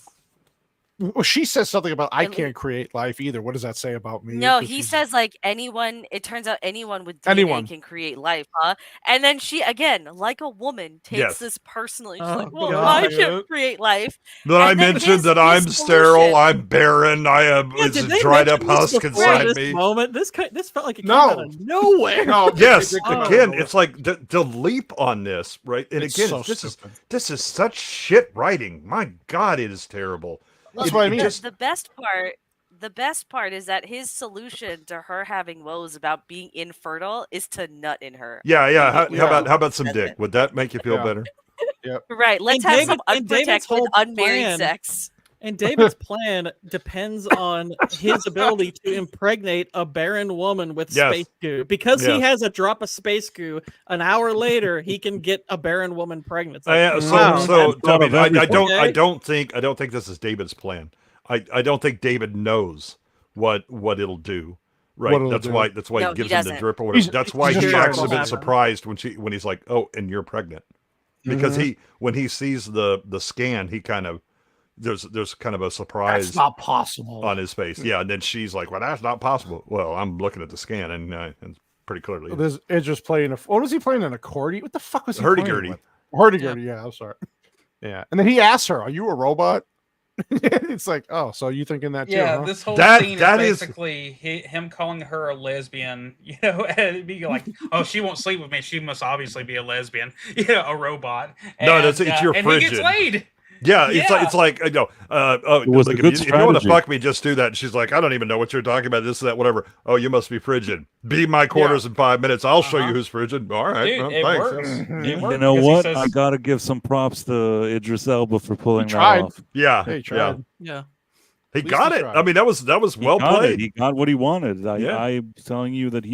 well, she says something about I can't create life either. What does that say about me? No, he says like anyone. It turns out anyone with DNA can create life, huh? And then she again, like a woman, takes this personally. She's like, "Well, I can't create life." Then I mentioned that I'm sterile, I'm barren, I have a dried up husk inside me. This felt like it came out of nowhere. Yes, again, it's like the leap on this, right? And It's again, so this is such shit writing. My God, it is terrible. That's what I mean. The best part is that his solution to her having woes about being infertile is to nut in her. Yeah. How about some dick? Would that make you feel better? Yeah. Right. Let's have some unprotected, unmarried sex. And David's plan depends on his ability to impregnate a barren woman with space goo. Because he has a drop of space goo, an hour later he can get a barren woman pregnant. I don't think this is David's plan. I don't think David knows what it'll do. Right. That's why he gives him the drip or whatever. That's why he acts a bit surprised when he's like, "Oh, and you're pregnant." because when he sees the scan, he kind of there's kind of a surprise. That's not possible on his face. Yeah, and then she's like, "Well, that's not possible." Well, I'm looking at the scan, and pretty clearly, there's Idris playing what was he playing, an accordion? What the fuck was he hurdy-gurdy? Hurdy-gurdy. Yeah, I'm sorry. Yeah, and then he asks her, "Are you a robot?" It's like, oh, so you thinking that too? Yeah, huh? this whole scene is basically him calling her a lesbian. You know, and it'd be like, oh, she won't sleep with me. She must obviously be a lesbian. You know, a robot. And, it's your and frigid. he gets laid. Yeah, it's like if you want to fuck me, just do that. And she's like, I don't even know what you're talking about. This, that, whatever. Oh, you must be frigid. Be my quarters in 5 minutes. I'll show you who's frigid. All right, Dude, it thanks. works. It works. You know what? I gotta give some props to Idris Elba for pulling that off. Yeah, he tried. Yeah. He got it. I mean, that was well played. He got what he wanted. I'm telling you that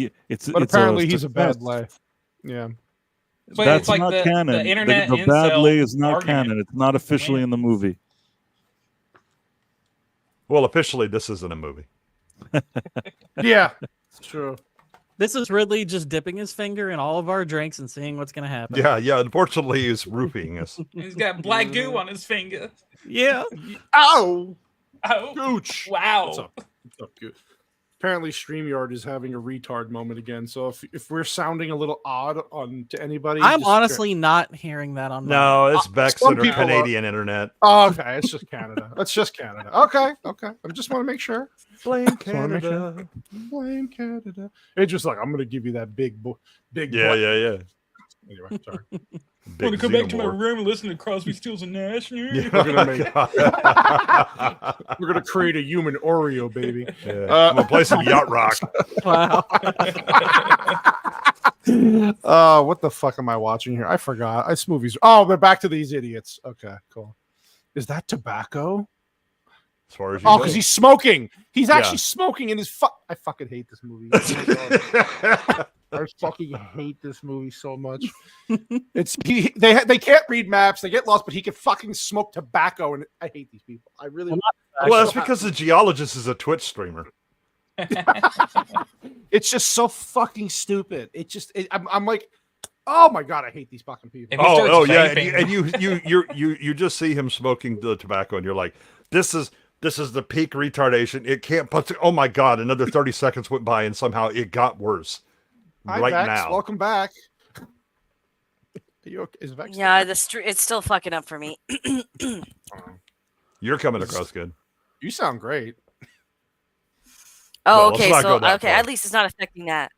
But apparently he's a bad lay. Yeah. But That's it's like not canon. The internet the bad incel lay is not argument. canon. It's not officially in the movie. Well, officially, this isn't a movie. Yeah, it's true. This is Ridley just dipping his finger in all of our drinks and seeing what's going to happen. Yeah. Unfortunately, he's roofing us. He's got black goo on his finger. Yeah. Ow! Oh, Gooch! wow. What's up, Gooch? Apparently, StreamYard is having a retard moment again. So if we're sounding a little odd to anybody, I'm honestly not hearing that on. No, it's Beck's some or people Canadian internet. Oh, okay, it's just Canada. It's just Canada. Okay. I just want to make sure. Blame Canada. Blame Canada. It's just like I'm going to give you that big. Yeah. Anyway, sorry. I'm gonna come back to my room and listen to Crosby, Stills and Nash. Yeah, we're gonna create a human Oreo, baby. Yeah. I'm gonna play some yacht rock. Wow. What the fuck am I watching here? I forgot. This movie's. Oh, they're back to these idiots. Okay, cool. Is that tobacco? As far as because he's smoking. He's actually smoking in his. I fucking hate this movie. I fucking hate this movie so much. They can't read maps. They get lost, but he can fucking smoke tobacco, and I hate these people. I really. Well, that's because the geologist is a Twitch streamer. It's just so fucking stupid. I'm like, oh my god, I hate these fucking people. Yeah, and you just see him smoking the tobacco, and you're like, this is the peak retardation. It can't. Oh my god, another 30 seconds went by, and somehow it got worse. Hi, right Vex. now. Welcome back. Are you okay? Is Vex Yeah, it's still fucking up for me. You're coming across good. You sound great. Oh, Well, okay. let's not So go that okay, far. at least it's not affecting that.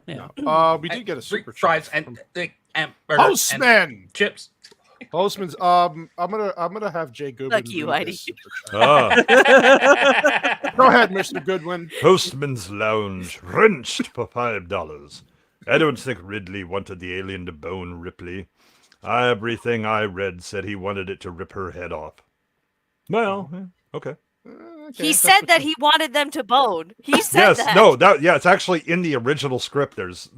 Yeah. We did get a super fries chat and Postman chips. Postman's. I'm gonna have Jay Goodwin. Fuck you, read Heidi. this super chat. Go ahead, Mr. Goodwin. Postman's Lounge, wrenched for $5. I don't think Ridley wanted the alien to bone Ripley. Everything I read said he wanted it to rip her head off. Well, okay. He said that he wanted them to bone. He said Yes, that. no, it's actually in the original script. There's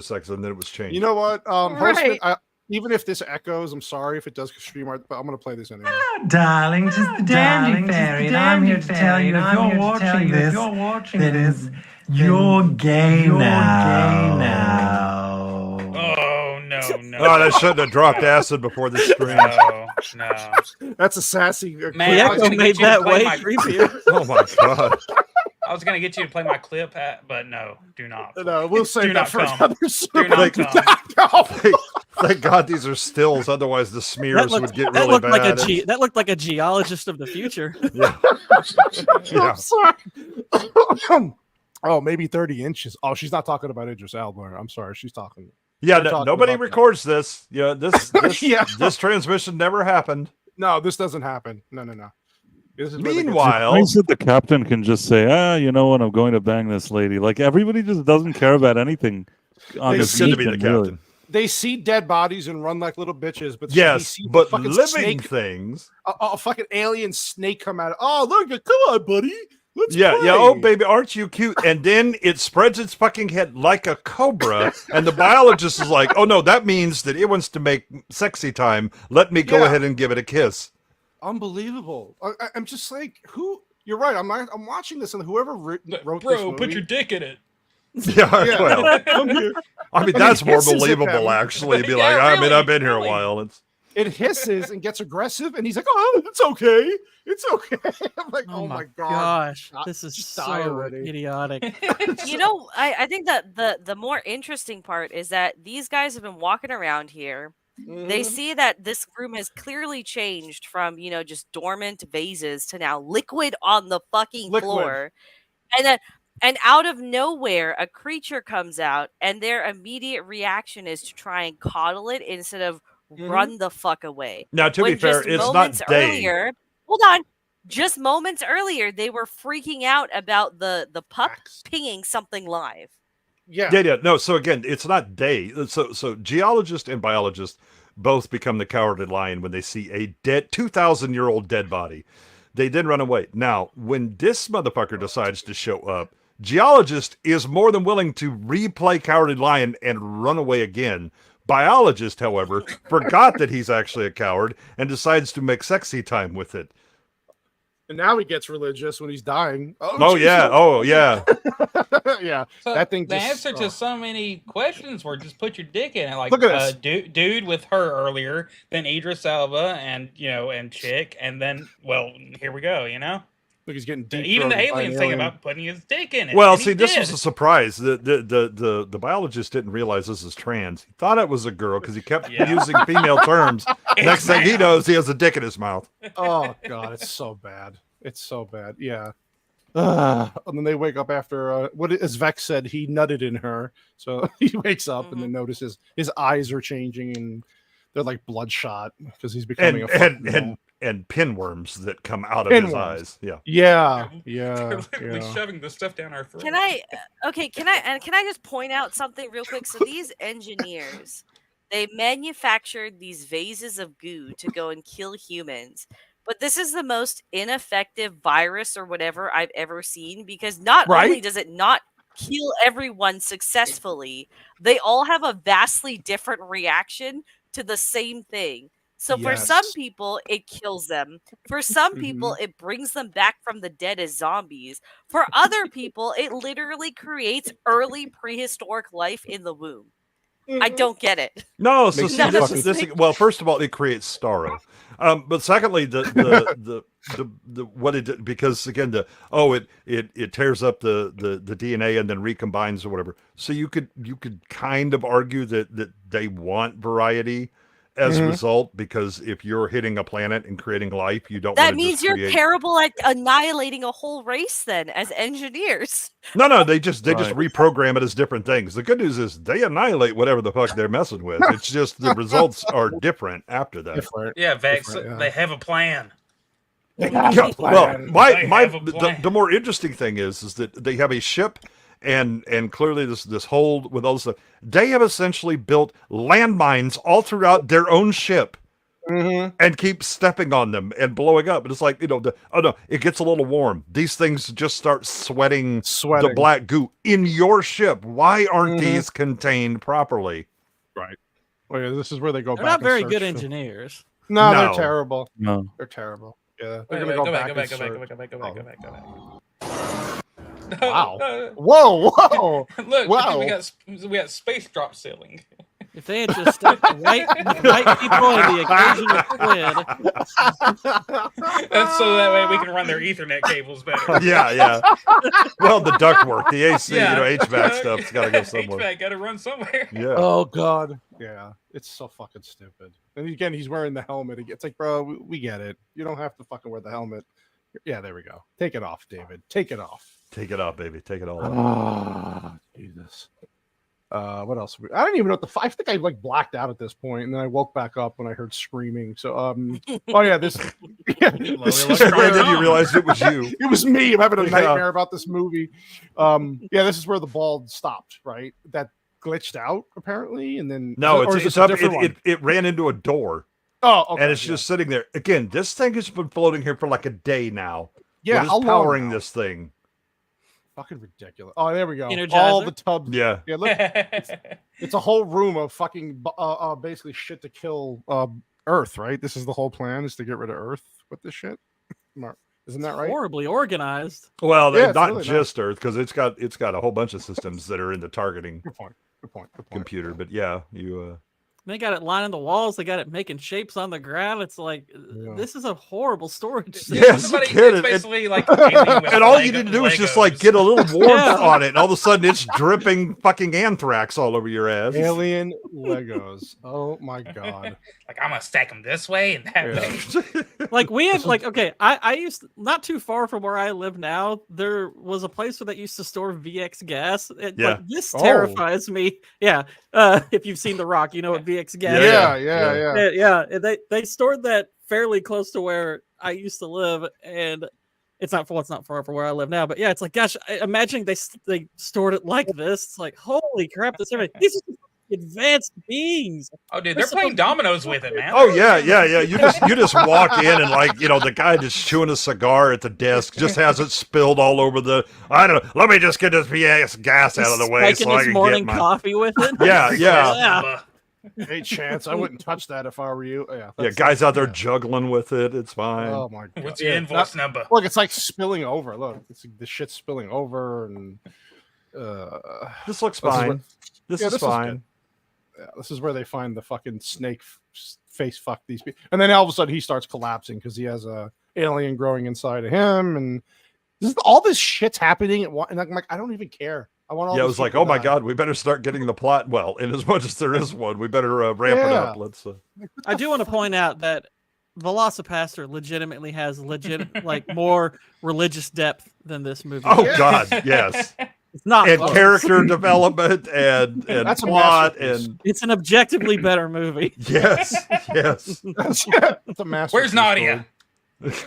sex, and then it was changed. You know what, Right. Postman? Even if this echoes, I'm sorry if it does StreamYard, but I'm gonna play this anyway. Darling, just the dandy fairy, and I'm here to tell you if you're watching this, then you're gay now. Oh no! Oh, that shouldn't have dropped acid before the stream. No. That's a sassy. Man, I was gonna get you to play my creepier. Oh my god! I was gonna get you to play my clip, but no, do not. No, we'll save Do that not for come. another Do super. not come. Thank God these are stills. Otherwise, the smears would get that really looked like bad. that looked like a geologist of the future. Yeah. I'm sorry. Oh, maybe 30 inches. Oh, she's not talking about Idris Elba. I'm sorry, she's talking. Yeah, They're talking nobody about records this. Yeah, this Yeah. this transmission never happened. No, this doesn't happen. No. This is where they get- Meanwhile, Nice that the captain can just say, you know what, I'm going to bang this lady. Like, everybody just doesn't care about anything. On it's this good to be the weekend, really. captain. they see dead bodies and run like little bitches, but they Yes, see but fucking living snake, things. a fucking alien snake come out. Oh, look! Come on, buddy. Let's Yeah. play. Oh, baby, aren't you cute? And then it spreads its fucking head like a cobra, and the biologist is like, "Oh no, that means that it wants to make sexy time. Let me go ahead and give it a kiss." Unbelievable. I'm just like, who? You're right. I'm watching this, and whoever wrote this Bro, movie, put your dick in it. Yeah. Well, I'm here. I mean, that's more kisses at believable, them. actually. Be Yeah, like, I mean, really, I've been here a really. while. It's it hisses and gets aggressive, and he's like, "Oh, it's okay, it's okay." I'm like, "Oh my gosh, God, this is just die so already." idiotic. You know, I think that the more interesting part is that these guys have been walking around here. They see that this room has clearly changed from, just dormant vases to now liquid on the fucking floor. And out of nowhere, a creature comes out, and their immediate reaction is to try and coddle it instead of run the fuck away. Now, to be When fair, just it's moments not Day. earlier, hold on, just moments earlier, they were freaking out about the pup pinging something live. Yeah. No, so again, it's not Day. So geologist and biologist both become the cowardly lion when they see a dead 2,000-year-old dead body. They then run away. Now, when this motherfucker decides to show up, geologist is more than willing to replay cowardly lion and run away again. Biologist, however, forgot that he's actually a coward and decides to make sexy time with it. And now he gets religious when he's dying. Oh yeah. Oh yeah. Yeah. So That thing. the Just, answer to so many questions were just put your dick in it. Like, Look at this. dude with her earlier, then Idris Elba, and and chick, and then here we go. Look, he's getting deep. Even the throated by an aliens think alien. about putting his dick in it. Well, and he see, this did. was a surprise. The biologist didn't realize this is trans. He thought it was a girl because he kept using female terms. Next thing he knows, he has a dick in his mouth. Oh God, it's so bad. It's so bad. Yeah. And then they wake up after as Vex said, he nutted in her. So he wakes up and then notices his eyes are changing and they're like bloodshot because he's becoming a fucking and pinworms that come out of his eyes. Yeah. Yeah. Literally shoving the stuff down our throat. Can I just point out something real quick? So these engineers, they manufactured these vases of goo to go and kill humans. But this is the most ineffective virus or whatever I've ever seen, because not only does it not kill everyone successfully, they all have a vastly different reaction to the same thing. So for some people, it kills them. For some people, it brings them back from the dead as zombies. For other people, it literally creates early prehistoric life in the womb. I don't get it. No, so see, this well, first of all, it creates Starro. But secondly, the what it did, because again, it tears up the DNA and then recombines or whatever. So you could kind of argue that they want variety as a result, because if you're hitting a planet and creating life, you don't. That means you're terrible at annihilating a whole race, then, as engineers. No, they just reprogram it as different things. The good news is they annihilate whatever the fuck they're messing with. It's just the results are different after that. Yeah, Vex, they have a plan. Well, the more interesting thing is that they have a ship, and clearly this hold with all this stuff. They have essentially built landmines all throughout their own ship, and keep stepping on them and blowing up. And it's like, it gets a little warm. These things just start sweating the black goo in your ship. Why aren't these contained properly? Right. Well, yeah, this is where they go They're back. not very good engineers. No, they're terrible. No, they're terrible. Yeah, they're gonna go back. Go back. Wow! Whoa! Look, wow. we got space drop ceiling. If they had just stuck the right people and the occasional squid. That's so that way we can run their Ethernet cables better. Yeah. Well, the ductwork, the AC, HVAC stuff's got to go somewhere. HVAC got to run somewhere. Yeah. Oh God. Yeah. It's so fucking stupid. And again, he's wearing the helmet. It's like, bro, we get it. You don't have to fucking wear the helmet. Yeah, there we go. Take it off, David. Take it off. Take it off, baby. Take it all off. Oh, Jesus. What else? I don't even know what I think I blacked out at this point, and then I woke back up when I heard screaming. So, oh yeah, this. Then you realized it was you. It was me. I'm having a nightmare about this movie. Yeah, this is where the ball stopped. Right, that glitched out apparently, and then it's up. It ran into a door. Oh, okay, and it's just sitting there. Again, this thing has been floating here for like a day now. Yeah, how powering this thing? Fucking ridiculous. Oh, there we go. Energizer? All the tubs. Yeah. Look, it's a whole room of fucking basically shit to kill Earth, right? This is the whole plan, is to get rid of Earth with this shit. Isn't that right? Horribly organized. Well, not really just Earth, because it's got a whole bunch of systems that are in the targeting. Good point. Computer, but yeah, you. They got it lining the walls. They got it making shapes on the ground. It's like this is a horrible storage. Yes, you get it. Basically like Alien with And all you need to do is just like get a little warmth on it, and all of a sudden it's dripping fucking anthrax all over your ass. Alien Legos. Oh my god! Like I'm gonna stack them this way and that way. Like we have like okay, I used not too far from where I live now. There was a place where that used to store VX gas. Like, this terrifies me. Yeah, if you've seen The Rock, you know what VX gas. Yeah. They stored that fairly close to where I used to live, and it's not far from where I live now. But yeah, it's like gosh, imagine they stored it like this. It's like holy crap, this everything. These are advanced beings. Oh, dude, they're playing dominoes with it, man. Oh yeah. You just walk in and like the guy just chewing a cigar at the desk just has it spilled all over the. I don't know. Let me just get this VX gas out of the way so I can morning get my coffee with it. Yeah. Hey, Chance, I wouldn't touch that if I were you. Yeah, guys out there juggling with it. It's fine. Oh my god. What's your invoice number? Look, it's like spilling over. Look, the shit's spilling over, and this looks fine. This is fine. This is where they find the fucking snake face fuck these people, and then all of a sudden he starts collapsing because he has a alien growing inside of him, and all this shit's happening at once. And I'm like, I don't even care. I want all. Yeah, it was like, oh my god, we better start getting the plot. Well, in as much as there is one, we better ramp it up. Let's. I do want to point out that Velocipaster legitimately has like more religious depth than this movie. Oh god, yes. It's not and close. Character development and that's plot and it's an objectively better movie. Yes. That's a masterpiece. Where's Nadia?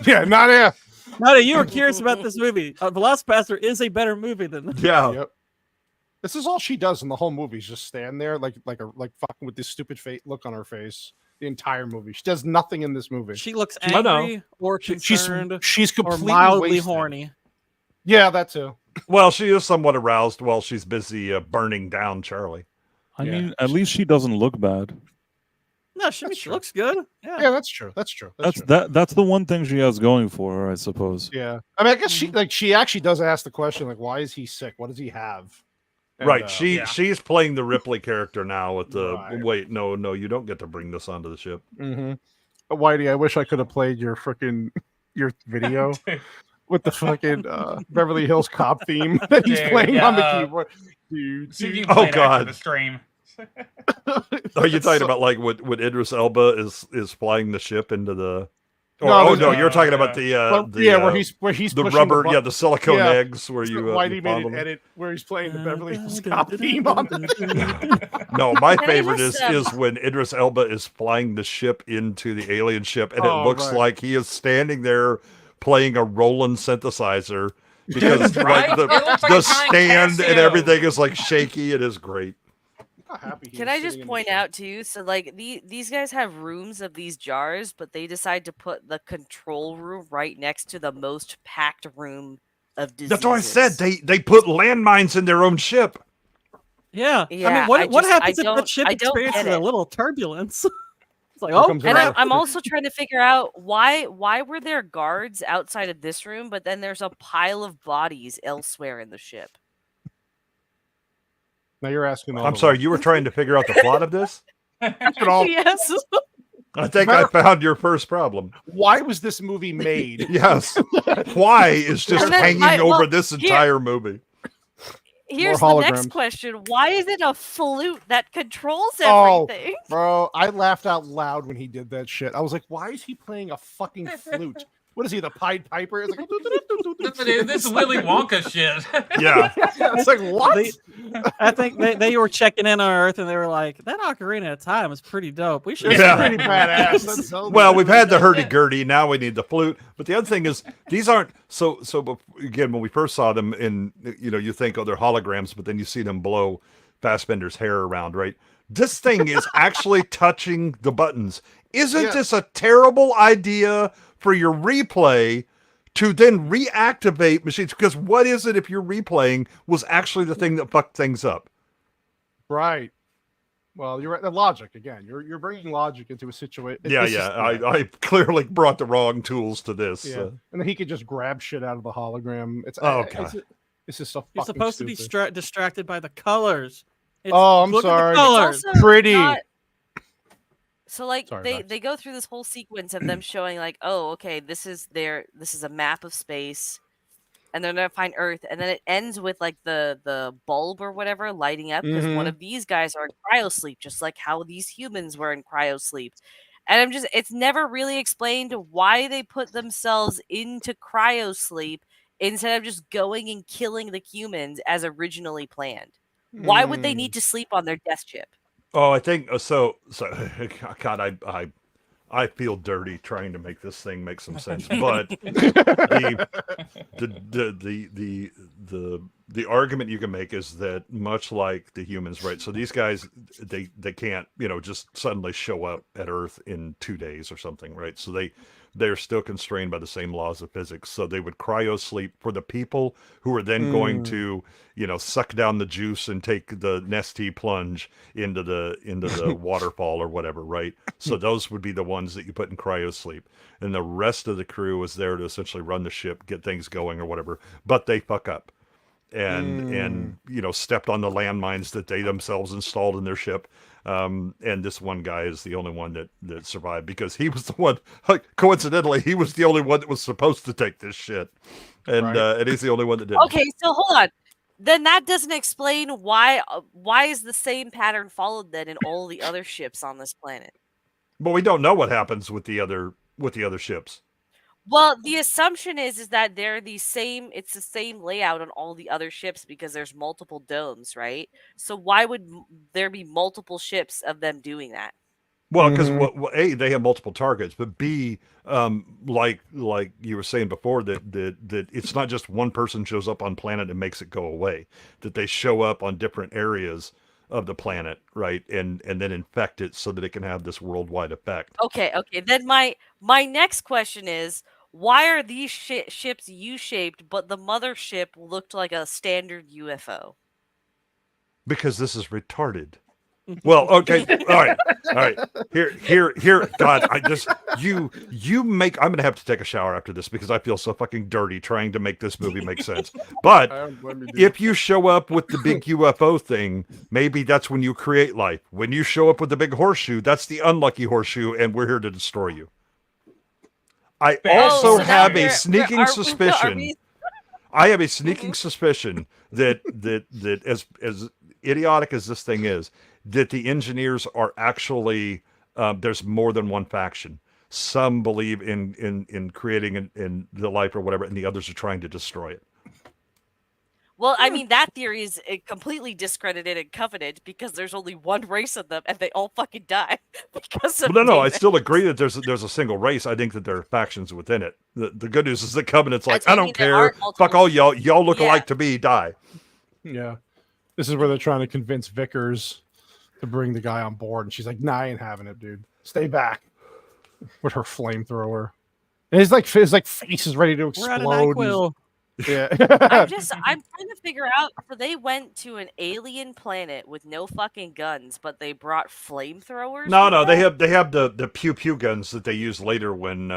Yeah, Nadia. Nadia, you were curious about this movie. Velocipaster is a better movie than this. Yeah. Yep. This is all she does in the whole movie. Is just stand there like fucking with this stupid look on her face the entire movie. She does nothing in this movie. She looks angry or concerned. She's completely or mildly wasted. horny. Yeah, that too. Well, she is somewhat aroused while she's busy burning down Charlie. I mean, at least she doesn't look bad. No, she looks good. Yeah, that's true. That's true. That's the one thing she has going for her, I suppose. Yeah, I mean, I guess she actually does ask the question like, why is he sick? What does he have? And, right. She's playing the Ripley character now with the wait, no, you don't get to bring this onto the ship. Mm-hmm. But Whitey, I wish I could have played your video. With the fucking Beverly Hills Cop theme that he's playing on the keyboard. Oh god, the stream. Are you talking about like when Idris Elba is flying the ship into the? No, you're talking about where he's the pushing rubber, the the silicone eggs where you. Whitey made an edit where he's playing the Beverly Hills Cop theme on the. No, my favorite is when Idris Elba is flying the ship into the alien ship, and it looks like he is standing there playing a Roland synthesizer because like the stand and everything is like shaky. It is great. Can I just point out too? So like these guys have rooms of these jars, but they decide to put the control room right next to the most packed room of diseases. That's what I said. They put landmines in their own ship. Yeah. I mean, what happens if that ship experiences a little turbulence? It's like, and I'm also trying to figure out why were there guards outside of this room, but then there's a pile of bodies elsewhere in the ship. Now you're asking. I'm sorry, you were trying to figure out the plot of this? Yes. I think I found your first problem. Why was this movie made? Yes. Why is just hanging over this entire movie? Here's the next question. Why is it a flute that controls everything? Oh, bro, I laughed out loud when he did that shit. I was like, why is he playing a fucking flute? What is he, the Pied Piper? It's like, this is Willy Wonka shit. Yeah. It's like, what? I think they were checking in on Earth and they were like, that Ocarina of Time is pretty dope. We should. Yeah. Pretty badass. Well, we've had the hurdy-gurdy. Now we need the flute. But the other thing is, these aren't so. Again, when we first saw them, in you think, they're holograms, but then you see them blow Fassbender's hair around, right? This thing is actually touching the buttons. Isn't this a terrible idea for your replay to then reactivate machines? Because what is it if your replaying was actually the thing that fucked things up? Right. Well, you're right. The logic again. You're bringing logic into a situation. Yeah. I clearly brought the wrong tools to this. Yeah. And then he could just grab shit out of the hologram. It's God. This is so fucking You're supposed stupid. to be distracted by the colors. I'm look at the sorry. colors. Pretty. So like Sorry, they go through this whole sequence of them showing like, oh, okay, this is a map of space, and they're gonna find Earth, and then it ends with like the bulb or whatever lighting up because one Mhm. of these guys are in cryosleep, just like how these humans were in cryosleep. And it's never really explained why they put themselves into cryosleep instead of just going and killing the humans as originally planned. Why would they need to sleep on their death ship? Oh, I think so. God, I feel dirty trying to make this thing make some sense, but the argument you can make is that much like the humans, right? So these guys, they can't, just suddenly show up at Earth in 2 days or something, right? So they're still constrained by the same laws of physics. So they would cryo sleep for the people who are then going to, suck down the juice and take the nesty plunge into the waterfall or whatever, right? So those would be the ones that you put in cryo sleep. And the rest of the crew is there to essentially run the ship, get things going or whatever. But they fuck up. And stepped on the landmines that they themselves installed in their ship. And this one guy is the only one that survived because he was the one, coincidentally, he was the only one that was supposed to take this shit. And and he's the only one that didn't. Okay, so hold on. Then that doesn't explain why is the same pattern followed then in all the other ships on this planet. But we don't know what happens with the other ships. Well, the assumption is that it's the same layout on all the other ships because there's multiple domes, right? So why would there be multiple ships of them doing that? Well, because A, they have multiple targets, but B, like you were saying before, that it's not just one person shows up on planet and makes it go away. That they show up on different areas of the planet, right, and then infect it so that it can have this worldwide effect. Okay. Then my next question is, why are these ships U-shaped, but the mothership looked like a standard UFO? Because this is retarded. Well, okay, all right. Here. God, I'm gonna have to take a shower after this because I feel so fucking dirty trying to make this movie make sense. But if you show up with the big UFO thing, maybe that's when you create life. When you show up with the big horseshoe, that's the unlucky horseshoe, and we're here to destroy you. I also have a sneaking suspicion. I have a sneaking suspicion that as idiotic as this thing is, that the engineers are actually there's more than one faction. Some believe in creating in the life or whatever, and the others are trying to destroy it. Well, I mean, that theory is completely discredited in Covenant because there's only one race of them and they all fucking die because of No, I David. still agree that there's a single race. I think that there are factions within it. The good news is that Covenant's like, I don't care. Fuck all y'all. Y'all look alike to me. Die. Yeah. This is where they're trying to convince Vickers to bring the guy on board. And she's like, nah, I ain't having it, dude. Stay back. With her flamethrower. And his face is ready to explode. We're at an NyQuil. Yeah. I'm trying to figure out. So they went to an alien planet with no fucking guns, but they brought flamethrowers. No, they have the pew pew guns that they use later when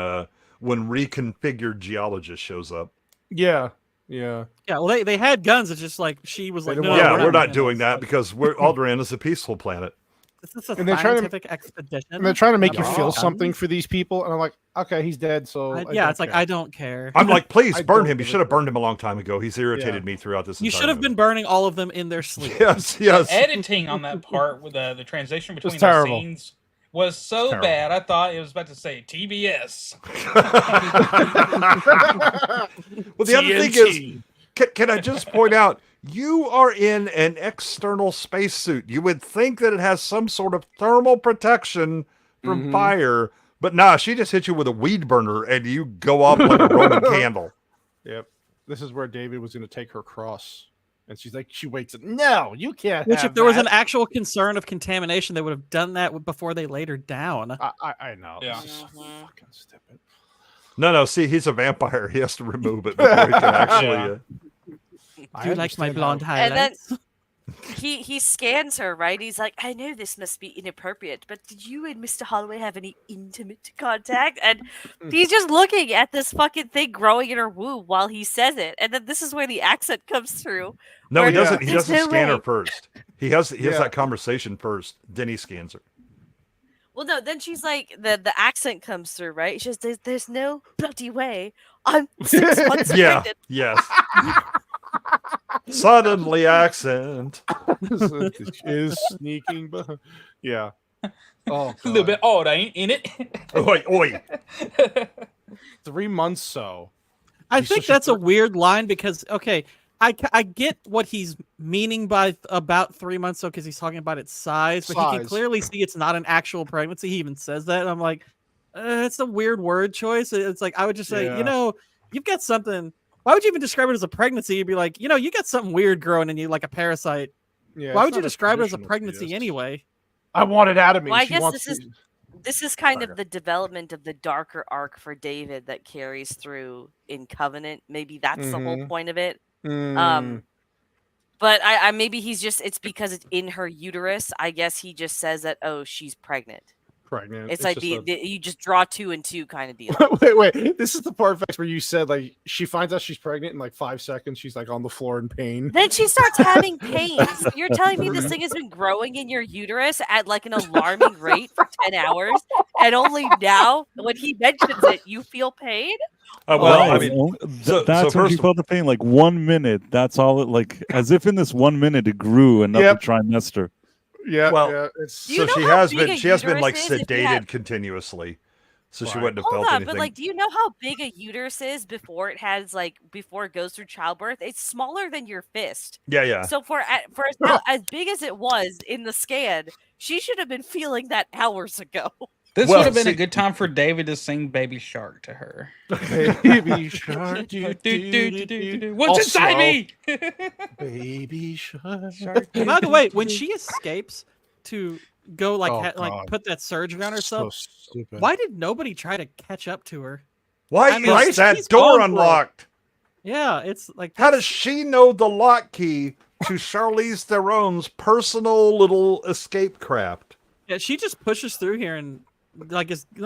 reconfigured geologist shows up. Yeah. Well, they had guns. It's just like she was like, no, we're not doing that because Alderaan is a peaceful planet. This is a scientific expedition. And they're trying to make you feel something for these people, and I'm like, okay, he's dead, so it's like I don't care. I'm like, please burn him. You should have burned him a long time ago. He's irritated me throughout this. You should have been burning all of them in their sleep. Yes. The editing on that part with the transition between the scenes was so bad. I thought it was about to say TBS. Well, the other thing is, can I just point out, you are in an external spacesuit. You would think that it has some sort of thermal protection from fire, but nah, she just hit you with a weed burner and you go off like a Roman candle. Yep. This is where David was going to take her cross. And she's like, she waits. No, you can't. Which, if there was an actual concern of contamination, they would have done that before they laid her down. I know. Yeah. This is so fucking stupid. No. See, he's a vampire. He has to remove it before he can actually. Do you like my blonde And highlights? then he scans her, right? He's like, I know this must be inappropriate, but did you and Mr. Holloway have any intimate contact? And he's just looking at this fucking thing growing in her womb while he says it. And then this is where the accent comes through. No, he doesn't. He doesn't no scan her way. first. He has that conversation first, then he scans her. Well, no. Then she's like, the accent comes through, right? She says, "There's no bloody way. I'm 6 months Yeah. pregnant." Yes. Suddenly accent. is sneaking, but yeah. Oh, a little bit odd, ain't it? Oi, oi. 3 months so. I think that's a weird line because okay, I get what he's meaning by about 3 months so because he's talking about its size, but he can clearly see it's not an actual pregnancy. He even says that, and I'm like, it's a weird word choice. It's like I would just say, you've got something. Why would you even describe it as a pregnancy? You'd be like, you got something weird growing in you, like a parasite. Yeah, why would you describe it as a pregnancy anyway? I want it out of me. Well, I guess this is kind of the development of the darker arc for David that carries through in Covenant. Maybe that's the whole point of it. But I maybe it's because it's in her uterus. I guess he just says that, oh, she's pregnant. It's like you just draw 2 and 2 kind of deal. Wait. This is the part of where you said like she finds out she's pregnant in like 5 seconds. She's like on the floor in pain. Then she starts having pains. You're telling me this thing has been growing in your uterus at like an alarming rate for 10 hours, and only now, when he mentions it, you feel pain? Well, I mean, that's when you felt the pain. Like 1 minute. That's all it like. As if in this 1 minute it grew another trimester. Yeah. Well, yeah, so she has been like sedated continuously, so she wouldn't have felt anything. But like, do you know how big a uterus is before it goes through childbirth? It's smaller than your fist. Yeah. So for as big as it was in the scan, she should have been feeling that hours ago. This would have been a good time for David to sing "Baby Shark" to her. Baby Shark, what's inside me? Baby Shark. By the way, when she escapes to go put that surgery on herself, why did nobody try to catch up to her? Why is that door unlocked? Yeah, it's like how does she know the lock key to Charlize Theron's personal little escape craft? Yeah, she just pushes through here and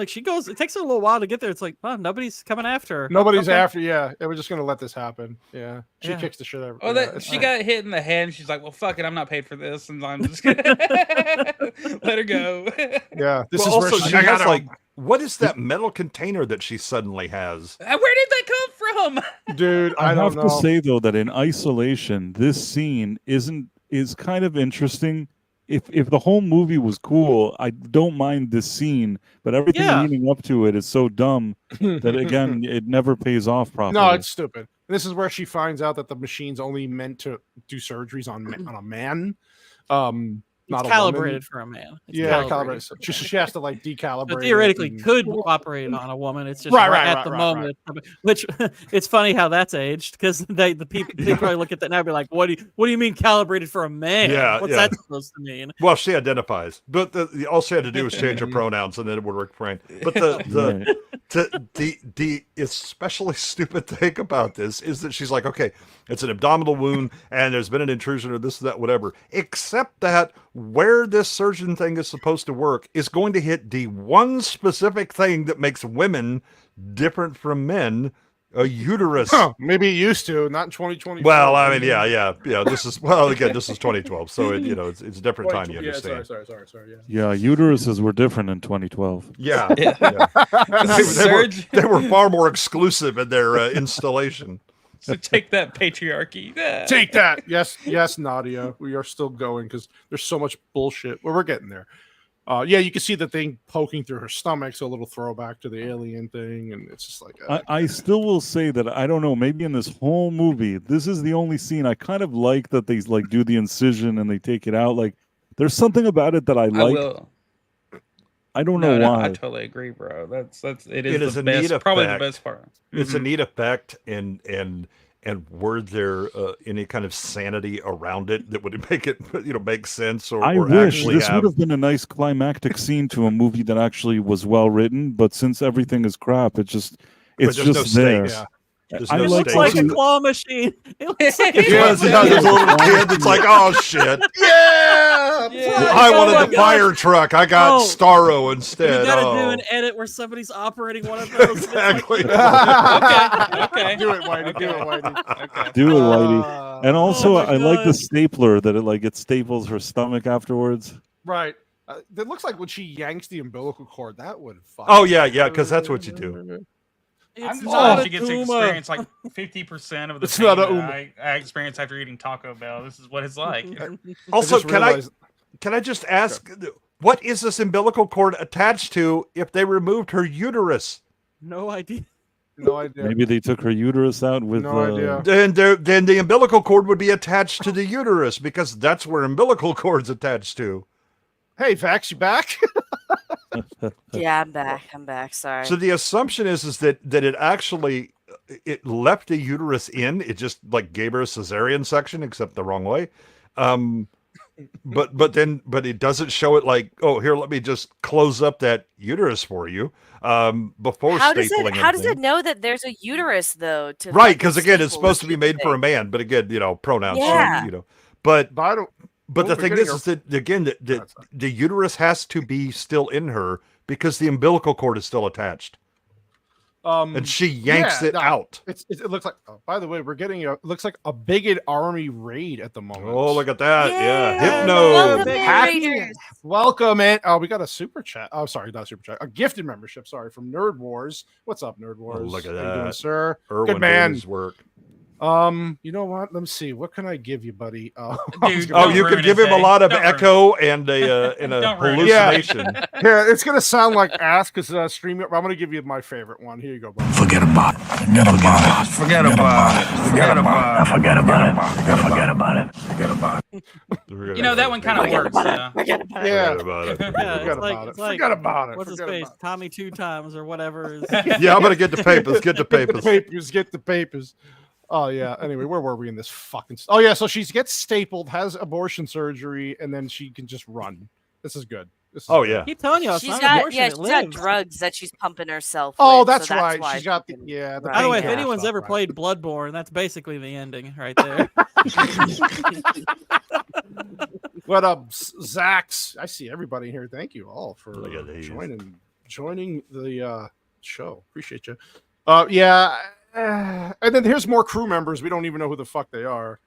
she goes. It takes her a little while to get there. It's like, nobody's coming after her. Nobody's after. Yeah, we're just gonna let this happen. Yeah, she kicks the shit out of her. Oh, she got hit in the head. And she's like, "Well, fuck it, I'm not paid for this," and I'm just gonna let her go. Yeah, this is also where she has like, what is that metal container that she suddenly has? Where did that come from, dude? I don't have to say though that in isolation, this scene is kind of interesting. If the whole movie was cool, I don't mind this scene, but everything leading up to it is so dumb that again it never pays off properly. No, it's stupid. This is where she finds out that the machine's only meant to do surgeries on a man. Not calibrated for a man. It's calibrated. So she has to like decalibrate. But theoretically, could operate on a woman. It's just at the moment. Which it's funny how that's aged because they probably look at that now and be like, "What do you mean calibrated for a man? What's that supposed to mean?" Well, she identifies, but all she had to do was change her pronouns, and then it would work fine. But the especially stupid thing about this is that she's like, okay, it's an abdominal wound, and there's been an intrusion or this, that, whatever. Except that where this surgeon thing is supposed to work is going to hit the one specific thing that makes women different from men, a uterus. Maybe it used to, not in 2020. Well, I mean, yeah. This is 2012, so it's a different time. You understand? Sorry. Yeah, uteruses were different in 2012. Yeah. They were far more exclusive in their installation. So take that, patriarchy. Take that. Yes, Nadia. We are still going because there's so much bullshit. Well, we're getting there. You can see the thing poking through her stomach, so a little throwback to the alien thing, and it's just like I still will say that I don't know. Maybe in this whole movie, this is the only scene I kind of like that they like do the incision and they take it out. Like, there's something about it that I like. I don't know why. I totally agree, bro. It is the best, probably the best part. It's a neat effect, and were there any kind of sanity around it that would make it make sense? I wish this would have been a nice climactic scene to a movie that actually was well written, but since everything is crap, it's just there. Yeah. It looks like a claw machine. It looks like there's a little kid that's like, oh shit, I wanted the fire truck. I got Starro instead. You gotta do an edit where somebody's operating one of those. Exactly. Okay. Do it, Whitey. Okay. Do it, Whitey. And also, I like the stapler that it staples her stomach afterwards. Right. It looks like when she yanks the umbilical cord, that would fuck. Oh yeah, because that's what you do. I'm just not glad a she gets to tumor. experience like 50% of the It's pain not a that tumor. I experienced after eating Taco Bell. This is what it's like. Also, just realized- can I just ask, what is this umbilical cord attached to if they removed her uterus? No idea. No idea. Maybe they took her uterus out with. No idea. Then the umbilical cord would be attached to the uterus because that's where umbilical cord's attached to. Hey, Vax, you back? Yeah, I'm back. I'm back. Sorry. So the assumption is that it actually it left the uterus in. It just like gave her a cesarean section, except the wrong way. But it doesn't show it like, oh, here, let me just close up that uterus for you before How stapling. does it know that there's a uterus though? To Right, fucking because again, it's staple supposed to this be made for a thing? man, but again, pronouns. Yeah. But But the thing is that again, the uterus has to be still in her because the umbilical cord is still attached. And she yanks it out. It looks like. Oh, by the way, we're getting it looks like a bigoted army raid at the moment. Oh, look at that! Yeah, Welcome Hypno. in, Raiders. Welcome in. Oh, we got a super chat. Oh, sorry, not super chat. A gifted membership. Sorry, from Nerd Wars. What's up, Nerd Wars? Look at How you doing, that, sir. Erwin Good man. doing his work. You know what? Let me see. What can I give you, buddy? Dude, Oh, you could give him a lot of echo and a Don't ruin it. hallucination. Yeah, it's gonna sound like ass because stream. I'm gonna give you my favorite one. Here you go, bro. Forget about it. Forget about it. Forget about it. Forget about it. Forget about it. Forget about it. Forget about it. You know, that one kind of works. Yeah. Yeah. Forget about it. Yeah, Forget it's like, about it. it's like Forget about it. What's his Forget face? about it. Tommy 2 times or whatever. Is... Yeah, I'm gonna get the papers. Get the Get the papers. papers. Get the papers. Oh yeah. Anyway, where were we in this fucking? Oh yeah. So she gets stapled, has abortion surgery, and then she can just run. This is good. This is Oh good. yeah. Keep telling you, it's She's not got abortion, it she's got lives. drugs that she's pumping herself. Oh, with, that's so right. why She's she got the can yeah. The run. By the way, if painkiller anyone's stuff, ever right. played Bloodborne, that's basically the ending right there. What up, Zax? I see everybody here. Thank you all for Look at these. joining the show. Appreciate you. Yeah. And then here's more crew members. We don't even know who the fuck they are.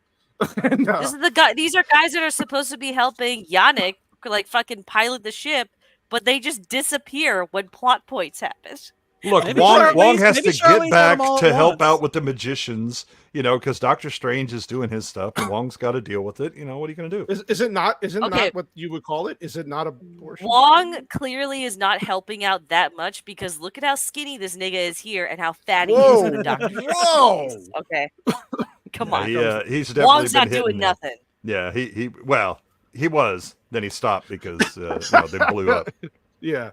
And, This is the guy. These are guys that are supposed to be helping Yannick, like fucking pilot the ship, but they just disappear when plot points happen. Look, Maybe Wong Charlize- has maybe to Charlize get back had them all to at help once. out with the magicians, because Doctor Strange is doing his stuff, and Wong's got to deal with it. What are you going to do? is it not? Is it Okay. not what you would call it? Is it not abortion? Wong clearly is not helping out that much because look at how skinny this nigga is here and how fat he is in the Doctor Strange Whoa! movies. Okay, come Yeah, on. he's definitely Wong's been not doing hitting it. nothing. Yeah, he was. Then he stopped because they blew up. Yeah.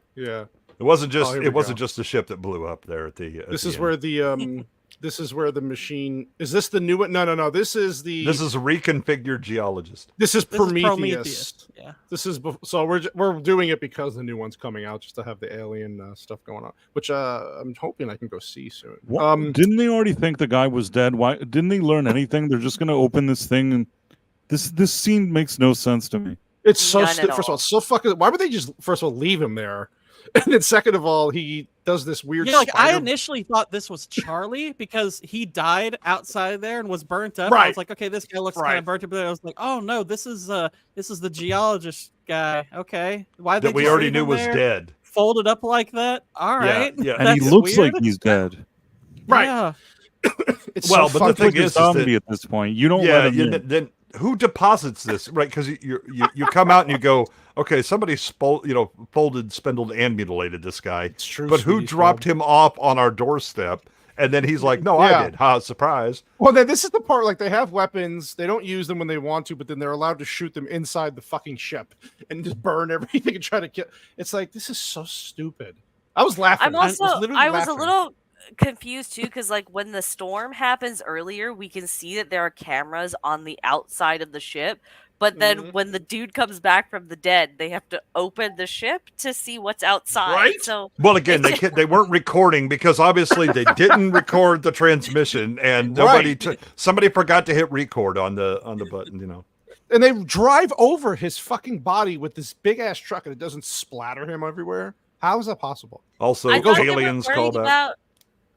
It wasn't Oh, just here we go. just the ship that blew up there at the. This the is end. where the this is where the machine is. This the new one? No. This is the. This is a reconfigured geologist. This is This is Prometheus. Yeah. This is so we're doing it because the new one's coming out, just to have the alien stuff going on, which I'm hoping I can go see soon. What? Didn't they already think the guy was dead? Why didn't they learn anything? They're just going to open this thing, and this scene makes no sense to me. It's so None at stupid. First of all, all. it's so fucking. Why would they just first of all leave him there, and then second of all, he does this weird. Yeah, like I spider- initially thought this was Charlie because he died outside there and was burnt up. Right. I was like, okay, this guy looks kind Right. of burnt up. But I was like, oh no, this is the geologist guy. Okay, why That we already knew was dead. Folded up like that. All right, yeah. And he That's looks weird. like he's dead. Right. Yeah. It's Well, so but the fucking- thing Like a is that zombie at this point. You don't yeah, let him in. then who deposits this, right? Because you come out and you go, okay, somebody folded, spindled, and mutilated this guy. It's true, But who sweetie, dropped Bob. him off on our doorstep? And then he's like, no, Yeah. I did. Ha, surprise. Well, then this is the part. Like they have weapons, they don't use them when they want to, but then they're allowed to shoot them inside the fucking ship and just burn everything and try to kill. It's like this is so stupid. I was laughing. I'm also literally I was a laughing. little confused too because like when the storm happens earlier, we can see that there are cameras on the outside of the ship. But then Mhm. when the dude comes back from the dead, they have to open the ship to see what's outside. Right? So Well, again, they weren't recording because obviously they didn't record the transmission, and nobody somebody forgot to hit record on the button. And they drive over his fucking body with this big ass truck, and it doesn't splatter him everywhere. How is that possible? Also, I thought they were aliens worried called out. about.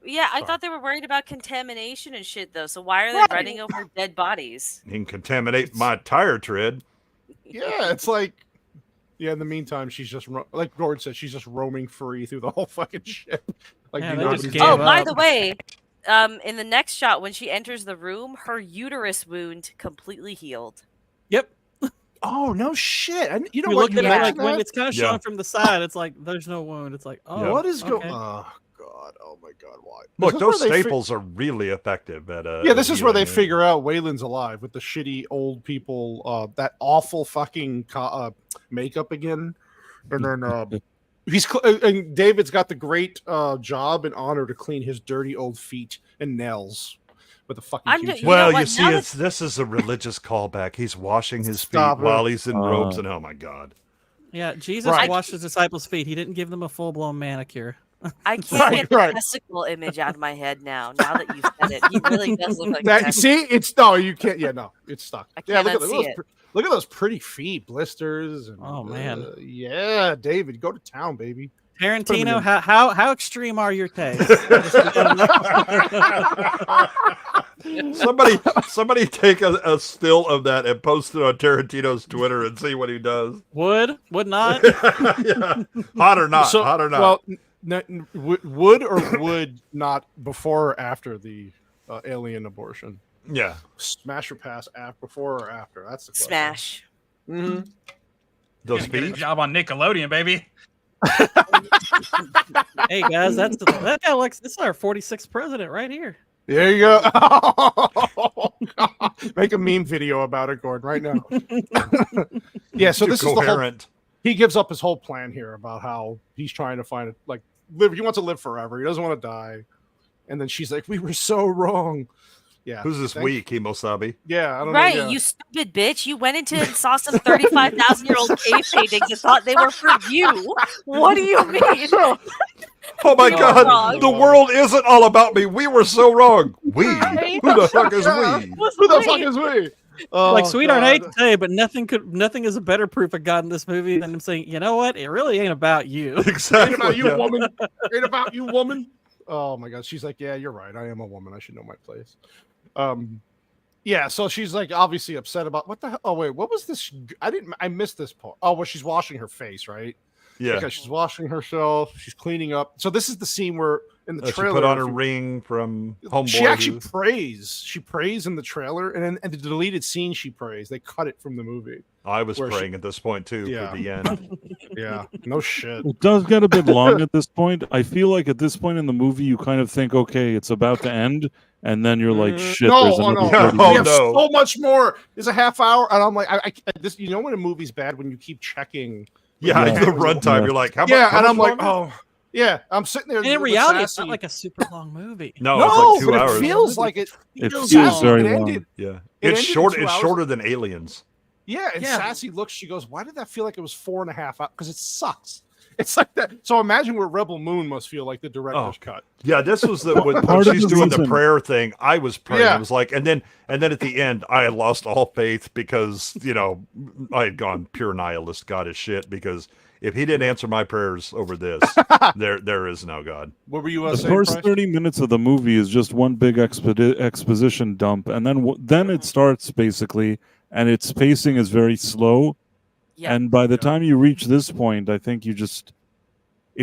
Yeah, I Sorry. thought they were worried about contamination and shit though. So why are they Right. running over dead bodies? You can contaminate my tire tread. Yeah, it's like Yeah, in the meantime, she's just like Gordon said, she's just roaming free through the whole fucking ship. Like, Yeah, dude, they just nobody's gave Oh, up. by the way, in the next shot when she enters the room, her uterus wound completely healed. Yep. Oh no shit! You know You what? look at it like when that? it's kind of showing from the side. It's like there's no wound. It's like, oh, What is going? okay. Oh god! Oh my god! Why? Look, This is those where they staples are really effective at Yeah, this is where they healing it. figure out Waylon's alive with the shitty old people, that awful fucking makeup again, and then and David's got the great job and honor to clean his dirty old feet and nails with a fucking Q-tip. Well, you see, this is a religious callback. He's washing his feet Stop it. while he's in robes, and oh my god. Yeah, Jesus Right. washed his disciples' feet. He didn't give them a full blown manicure. I can't get the testicle image out of my head now. Now that you've said it, he really does look like a That, testicle. see, it's no, you can't. Yeah, no, it's stuck. I Yeah, cannot look see at it. look at those pretty feet, blisters. And, Oh, man. Yeah, David, go to town, baby. Tarantino, how extreme are your tastes? Somebody take a still of that and post it on Tarantino's Twitter and see what he does. Would not? Yeah. Hot or not? Hot or not? Well, would or would not before or after the alien abortion? Yeah. Smash or pass before or after? That's the question. Smash. Mm-hmm. Those Get a feet? job on Nickelodeon, baby. Hey guys, that guy likes. This is our 46th president right here. There you go. Make a meme video about it, Gordon, right now. Yeah, so this is the whole. He gives up his whole plan here about how he's trying to find live. He wants to live forever. He doesn't want to die. And then she's like, "We were so wrong." Yeah. Who's this we, Kimosabe? Yeah, I don't Right, know. Yeah. you stupid bitch. You went into and saw some 35,000-year-old cave paintings and thought they were for you. What do you mean? Oh my You were god, wrong. the world isn't all about me. We were so wrong. We? Right? Who the fuck is we? Who the fuck is we? Oh, Like, sweetheart, I hate God. to tell you, but nothing is a better proof of God in this movie than him saying, you know what? It really ain't about you. Exactly. Ain't about you, yeah. woman. Ain't about you, woman. Oh my god. She's like, yeah, you're right. I am a woman. I should know my place. Yeah, so she's like obviously upset about what the hell. Oh wait, what was this? I missed this part. Oh, well, she's washing her face, right? Yeah. Because she's washing herself. She's cleaning up. So this is the scene where in the She trailer put on if a you- ring from Homeboy. She actually who- prays. She prays in the trailer, and then in the deleted scene she prays. They cut it from the movie. I was where she- praying at this point too Yeah. for the end. Yeah, no shit. It does get a bit long at this point. I feel like at this point in the movie, you kind of think, okay, it's about to end, and then you're like, shit, no, there's oh, another no. 30 We have minutes. so much more. There's a half hour, and I'm like, this. You know when a movie's bad when you keep checking. Yeah, Yeah. the runtime. You're like, how much? Yeah, how and much I'm like, longer? oh, yeah. I'm sitting there. And in with reality, it's Sassy. not like a super long movie. No, No, it's like 2 but hours. it feels like it. It feels feels long. very It long. ended- Yeah, It it's ended in short. 2 It's hours. shorter than Aliens. Yeah, and Yeah. Sassy looks. She goes, "Why did that feel like it was 4.5 hours? Because it sucks. It's like that." So imagine where Rebel Moon must feel like the director's cut. Yeah, this was the when Part of she's the doing the reason- prayer thing. I was praying. Yeah. I was like, and then at the end, I had lost all faith because I had gone pure nihilist, God is shit. Because if he didn't answer my prayers over this, there is no God. What were you The saying? first Price? 30 minutes of the movie is just one big exposition dump, and then it starts basically, and its pacing is very slow. Yeah. And by the time you reach this point, I think it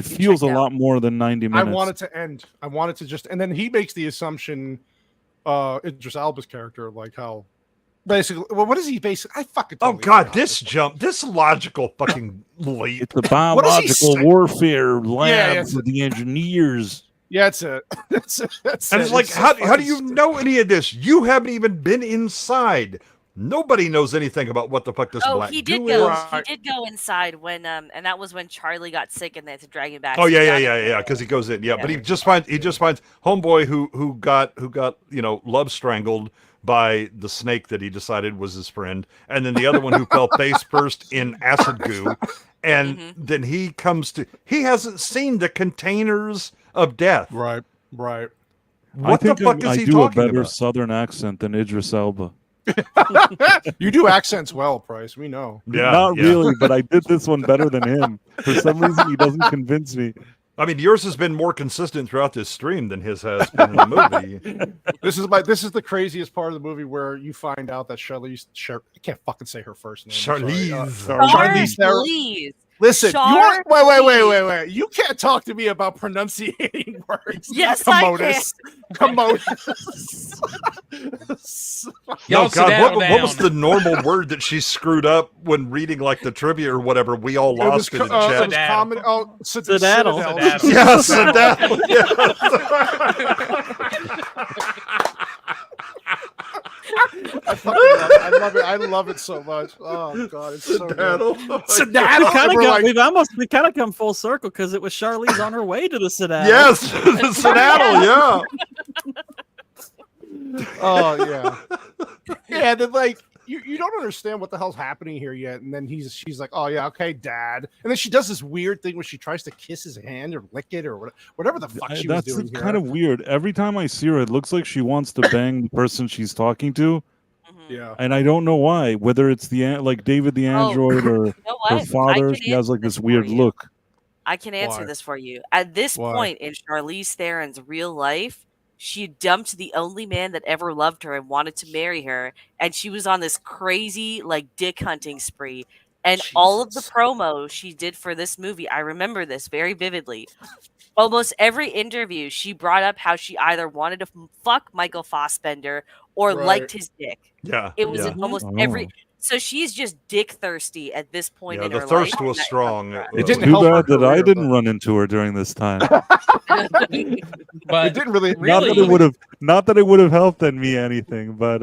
feels a checked out. lot more than 90 I minutes. want it to end. I want it to just, and then he makes the assumption, Idris Elba's character, like how, basically, well, what is he basically? I fucking. Oh totally God, forgot this logical fucking leap. It's a does he biological say? warfare lab it's for the engineers. Yeah, that's it. That's it. That's And it. it's like, so how do fucking you stupid. know any of this? You haven't even been inside. Nobody knows anything about what the fuck this Oh, black he did goo go. is. He did go inside when and that was when Charlie got sick and they had to drag him back. Oh So yeah, he yeah, got- yeah, yeah. Because he goes in, yeah. But he just finds homeboy who got love strangled by the snake that he decided was his friend, and then the other one who fell face first in acid goo, and then he hasn't seen the containers of death. Right. I What the think fuck is I he do a talking better about? Southern accent than Idris Elba. You do accents well, Price. We know. Yeah, Not yeah. really, but I did this one better than him. For some reason, he doesn't convince me. I mean, yours has been more consistent throughout this stream than his has been in the movie. This is the craziest part of the movie where you find out that I can't fucking say her first name. Charlize. Charlize. Listen, Char- wait. You can't talk to me about pronunciating words. Yes, Commodus. No, God, what was the normal word that she screwed up when reading like the trivia or whatever? We all lost it in chat. Citadel. Yeah, Citadel. I love it. I love it so much. Oh God, it's so good. Citadel. We kind of come full circle because it was Charlize on her way to the Citadel. Yes, the Citadel. Yeah. Oh yeah. Yeah. Then like you don't understand what the hell's happening here yet, and then she's like, oh yeah, okay, Dad, and then she does this weird thing where she tries to kiss his hand or lick it or whatever the fuck she was doing. That's kind of weird. Every time I see her, it looks like she wants to bang the person she's talking to. Yeah, and I don't know why. Whether it's like David the android or her father, she has like this weird look. I can answer this for you. At this point in Charlize Theron's real life, she dumped the only man that ever loved her and wanted to marry her, and she was on this crazy like dick hunting spree. And all of the promos she did for this movie, I remember this very vividly. Almost every interview, she brought up how she either wanted to fuck Michael Fassbender or liked his dick. Yeah, it was in almost every. So she's just dick thirsty at this point in her life. The thirst was strong. It's too bad that I didn't run into her during this time. But it didn't really. Not that it would have helped me anything, but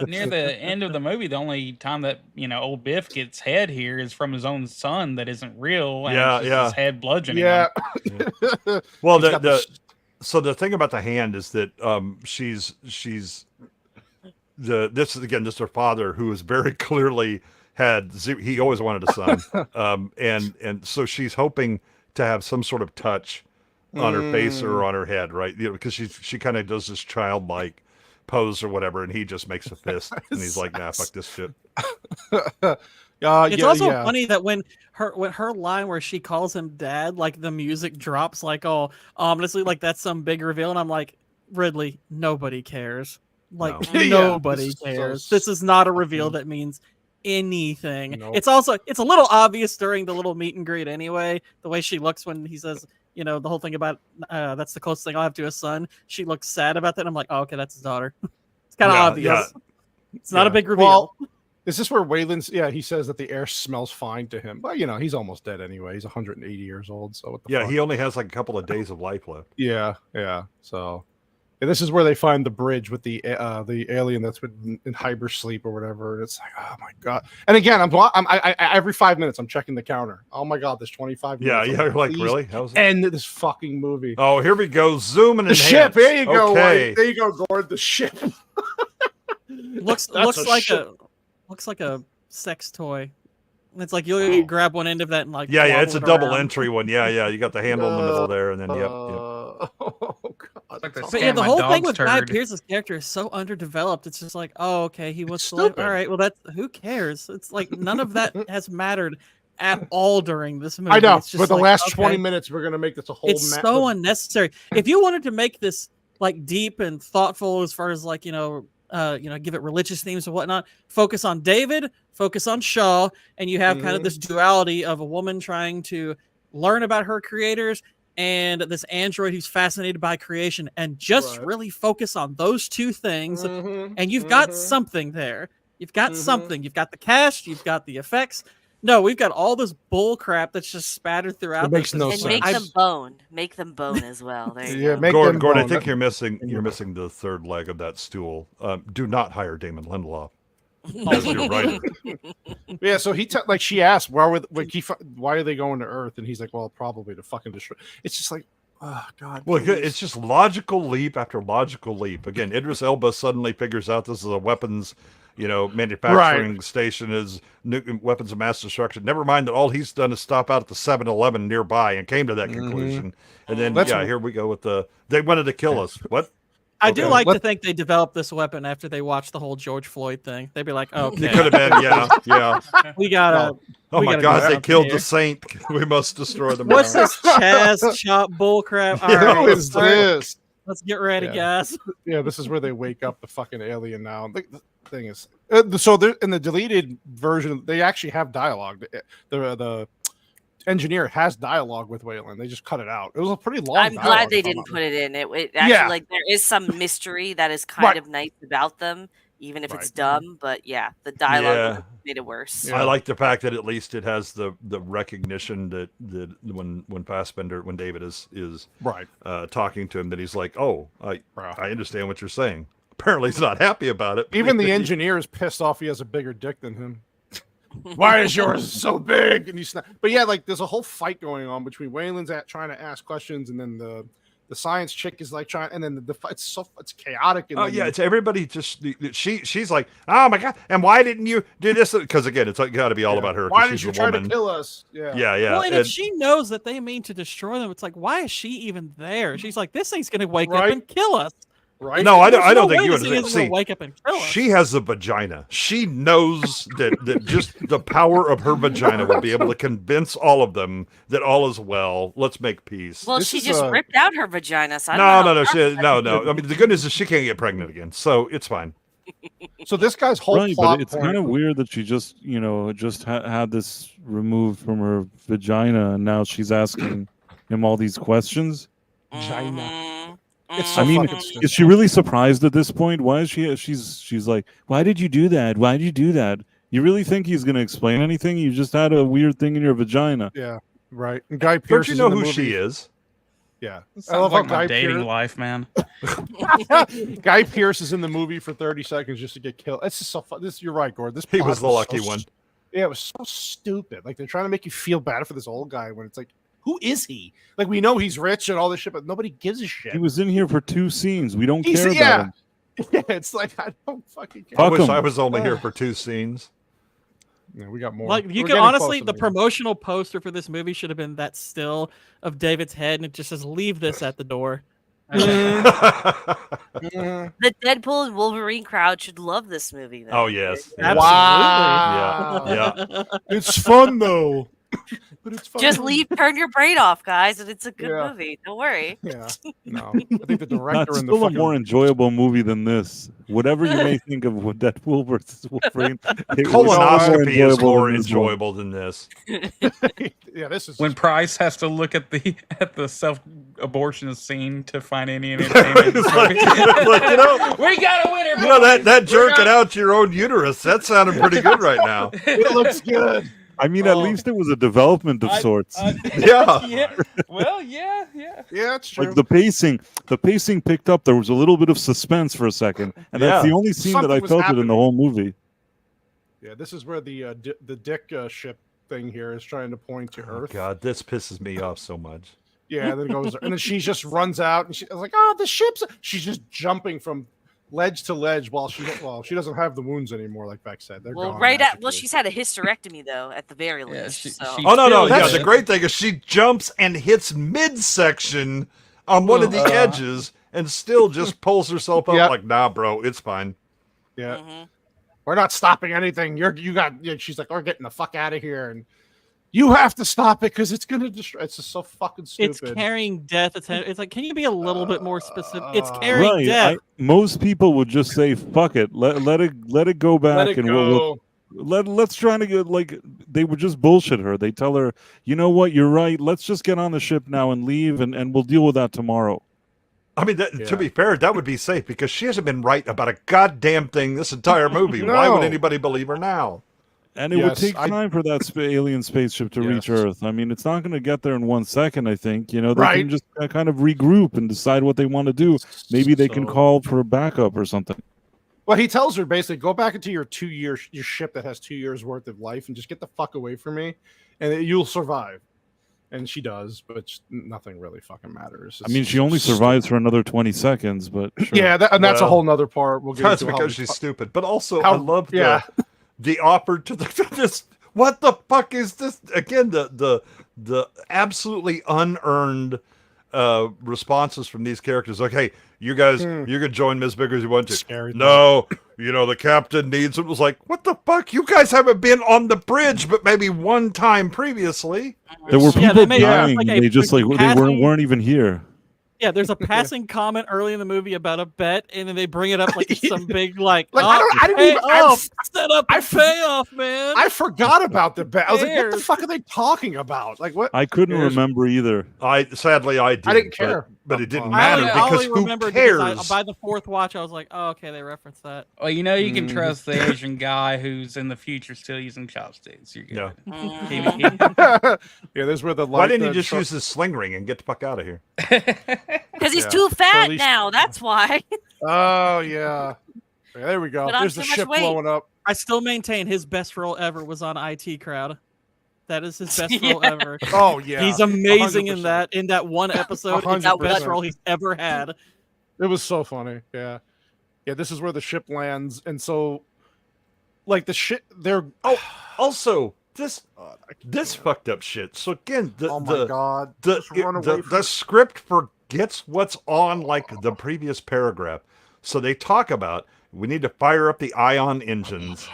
near the end of the movie, the only time that old Biff gets head here is from his own son that isn't real. And it's just his head bludgeoning. Yeah. Well, so the thing about the hand is that she's this is her father, who is very clearly he always wanted a son, and so she's hoping to have some sort of touch on her face or on her head, right? Because she kind of does this childlike pose or whatever, and he just makes a fist, and he's like, "Nah, fuck this shit." It's also funny that when her line where she calls him Dad, like the music drops like all ominously, like that's some big reveal, and I'm like, Ridley, nobody cares. Like nobody cares. This is not a reveal that means anything. Nope. It's a little obvious during the little meet and greet anyway. The way she looks when he says, the whole thing about that's the closest thing I'll have to a son. She looks sad about that. I'm like, oh, okay, that's his daughter. It's kind of obvious. Yeah. It's not a big reveal. Well, is this where Waylon's? Yeah, he says that the air smells fine to him, but he's almost dead anyway. He's 180 years old. So what the fuck? He only has like a couple of days of life left. Yeah. So. And this is where they find the bridge with the alien that's been in hypersleep or whatever. And it's like, oh my God. And again, I every 5 minutes I'm checking the counter. Oh my God, there's 25 minutes. Yeah, you're like, really? How's it? End this fucking movie. Oh, here we go. Zooming the ship. There you go. Okay. There you go, Gord. The ship. looks like a sex toy. It's like you grab one end of that and like it's a double entry one. Yeah, you got the handle in the middle there, and then Oh God! Like but the whole thing with Guy Pearce's character is so underdeveloped. It's just like, oh, okay, he wants to live. All right, well, who cares? It's like none of that has mattered at all during this movie. I know, it's just but the last 20 minutes we're gonna make this a whole. It's so unnecessary. If you wanted to make this like deep and thoughtful, as far as like give it religious themes and whatnot, focus on David, focus on Shaw, and you have kind of this duality of a woman trying to learn about her creators and this android who's fascinated by creation, and just really focus on those two things, and you've got something there. You've got something. You've got the cast, you've got the effects. No, we've got all this bull crap that's just spattered throughout. It makes no sense. And make them bone as well. There you go. Gordon, I think you're missing the third leg of that stool. Do not hire Damon Lindelof as your writer. Yeah, so she asked, why are they going to Earth? And he's like, well, probably to fucking destroy. It's just like, oh God. Well, it's just logical leap after logical leap. Again, Idris Elba suddenly figures out this is a weapons manufacturing station, is weapons of mass destruction. Never mind that all he's done is stop out at the 7-Eleven nearby and came to that conclusion. And then here we go with they wanted to kill us. What? I do like to think they developed this weapon after they watched the whole George Floyd thing. They'd be like, okay. It could have been, yeah. We gotta. Oh my God, they killed the saint. We must destroy them. What's this Chaz chop bullcrap? All right, What is this? Let's get ready, guys. Yeah, this is where they wake up the fucking alien now. The thing is, so in the deleted version, they actually have dialogue. The engineer has dialogue with Wayland. They just cut it out. It was a pretty long. I'm glad they didn't put it in. It actually like there is some mystery that is kind of nice about them, even if it's dumb. But yeah, the dialogue made it worse. I like the fact that at least it has the recognition that when Fassbender, when David is talking to him, that he's like, oh, I understand what you're saying. Apparently, he's not happy about it. Even the engineer is pissed off. He has a bigger dick than him. Why is yours so big? And he's not. But yeah, like there's a whole fight going on between Wayland's trying to ask questions, and then the science chick is like trying, and then the it's chaotic. And it's everybody just she's like, oh my God, and why didn't you do this? Because again, it's got to be all about her. Why did you try to kill us? Yeah. Well, and if she knows that they mean to destroy them, it's like, why is she even there? She's like, this thing's gonna wake up and kill us. Right? No, I don't think you understand. See, wake up and kill us. She has a vagina. She knows that just the power of her vagina will be able to convince all of them that all is well. Let's make peace. Well, she just ripped out her vagina. So no. I mean, the good news is she can't get pregnant again, so it's fine. So this guy's whole plot but it's kind of weird that she just had this removed from her vagina, and now she's asking him all these questions. Vagina. I mean, is she really surprised at this point? Why is she's like, why did you do that? Why did you do that? You really think he's going to explain anything? You just had a weird thing in your vagina. Yeah, right. And Guy Pearce. Don't you know who she is? Yeah, I love like my dating life, man. Guy Pearce is in the movie for 30 seconds just to get killed. It's just so fun. You're right, Gord. This he was the lucky one. Yeah, it was so stupid. Like they're trying to make you feel bad for this old guy when it's like, who is he? Like we know he's rich and all this shit, but nobody gives a shit. He was in here for 2 scenes. We don't care about him. Yeah, it's like I don't fucking care. I wish I was only here for 2 scenes. Yeah, we got more. Like you can honestly, the promotional poster for this movie should have been that still of David's head, and it just says, "Leave this at the door." The Deadpool and Wolverine crowd should love this movie. Though. Oh yes, absolutely. Wow. Yeah. It's fun though. But it's fun. Just turn your brain off, guys, and it's a good movie. Don't worry. Yeah, no. I think the director and still a more enjoyable movie than this. Whatever you may think of Deadpool versus Wolverine, colonoscopy is more enjoyable than this. Yeah, this is when Price has to look at the self-abortion scene to find any entertainment. like, we got a winner. You know that jerking out your own uterus. That sounded pretty good right now. It looks good. I mean, at least it was a development of sorts. Yeah. Well, yeah. Yeah, it's true. Like the pacing picked up. There was a little bit of suspense for a second, and that's the only scene that I felt it in the whole movie. Yeah, this is where the dick ship thing here is trying to point to Earth. God, this pisses me off so much. Yeah, and then it goes, and then she just runs out, and she's like, "Oh, the ship's." She's just jumping from ledge to ledge while she doesn't have the wounds anymore, like Beck said. They're gone she's had a hysterectomy though, at the very least. No. Yeah, the great thing is she jumps and hits midsection on one of the edges, and still just pulls herself up like, nah, bro, it's fine. Yeah, we're not stopping anything. She's like, we're getting the fuck out of here, and you have to stop it because it's gonna destroy. It's just so fucking stupid. It's carrying death. It's like, can you be a little bit more specific? It's carrying death. Most people would just say, "Fuck it, let it go back," let's try to get like they would just bullshit her. They tell her, you know what, you're right. Let's just get on the ship now and leave, and we'll deal with that tomorrow. I mean, to be fair, that would be safe because she hasn't been right about a goddamn thing this entire movie. No. Why would anybody believe her now? And it would take time for that alien spaceship to reach Earth. I mean, it's not going to get there in 1 second, I think. You know, they can just kind of regroup and decide what they want to do. Maybe they can call for a backup or something. Well, he tells her basically, go back into your your ship that has 2 years worth of life and just get the fuck away from me, and you'll survive. And she does, but nothing really fucking matters. I mean, she only survives for another 20 seconds, but sure. Yeah, that's a whole nother part. We'll get that's into because she's stupid. But also, I love the offer to this. What the fuck is this? Again, the absolutely unearned responses from these characters. Like, hey, you guys, you can join me as big as you want to. Scary No, the captain needs it. Was like, what the fuck? You guys haven't been on the bridge, but maybe one time previously. There were people they made dying. like They just they weren't even here. Yeah, there's a passing comment early in the movie about a bet, and then they bring it up like it's some big I didn't even set up a payoff, man. I forgot about the bet. I was like, what the fuck are they talking about? Like what? I couldn't remember either. Sadly I did. I didn't care, but it didn't matter I because only who remembered cares? because by the fourth watch, I was like, oh, okay, they referenced that. Well, you can trust the Asian guy who's in the future still using chopsticks. You're good. Yeah, there's where the Why didn't he just use his sling ring and get the fuck out of here? Because he's too fat now. That's why. Oh yeah. There we go. Put on There's the too much ship weight. blowing up. I still maintain his best role ever was on IT Crowd. That is his best role ever. Oh yeah. He's amazing 100%. in that one episode. It's the best 100%. role he's ever had. It was so funny. Yeah. Yeah, this is where the ship lands, and so like the shit they're also this fucked up shit. So again, God. The script forgets what's on like the previous paragraph. So they talk about we need to fire up the ion engines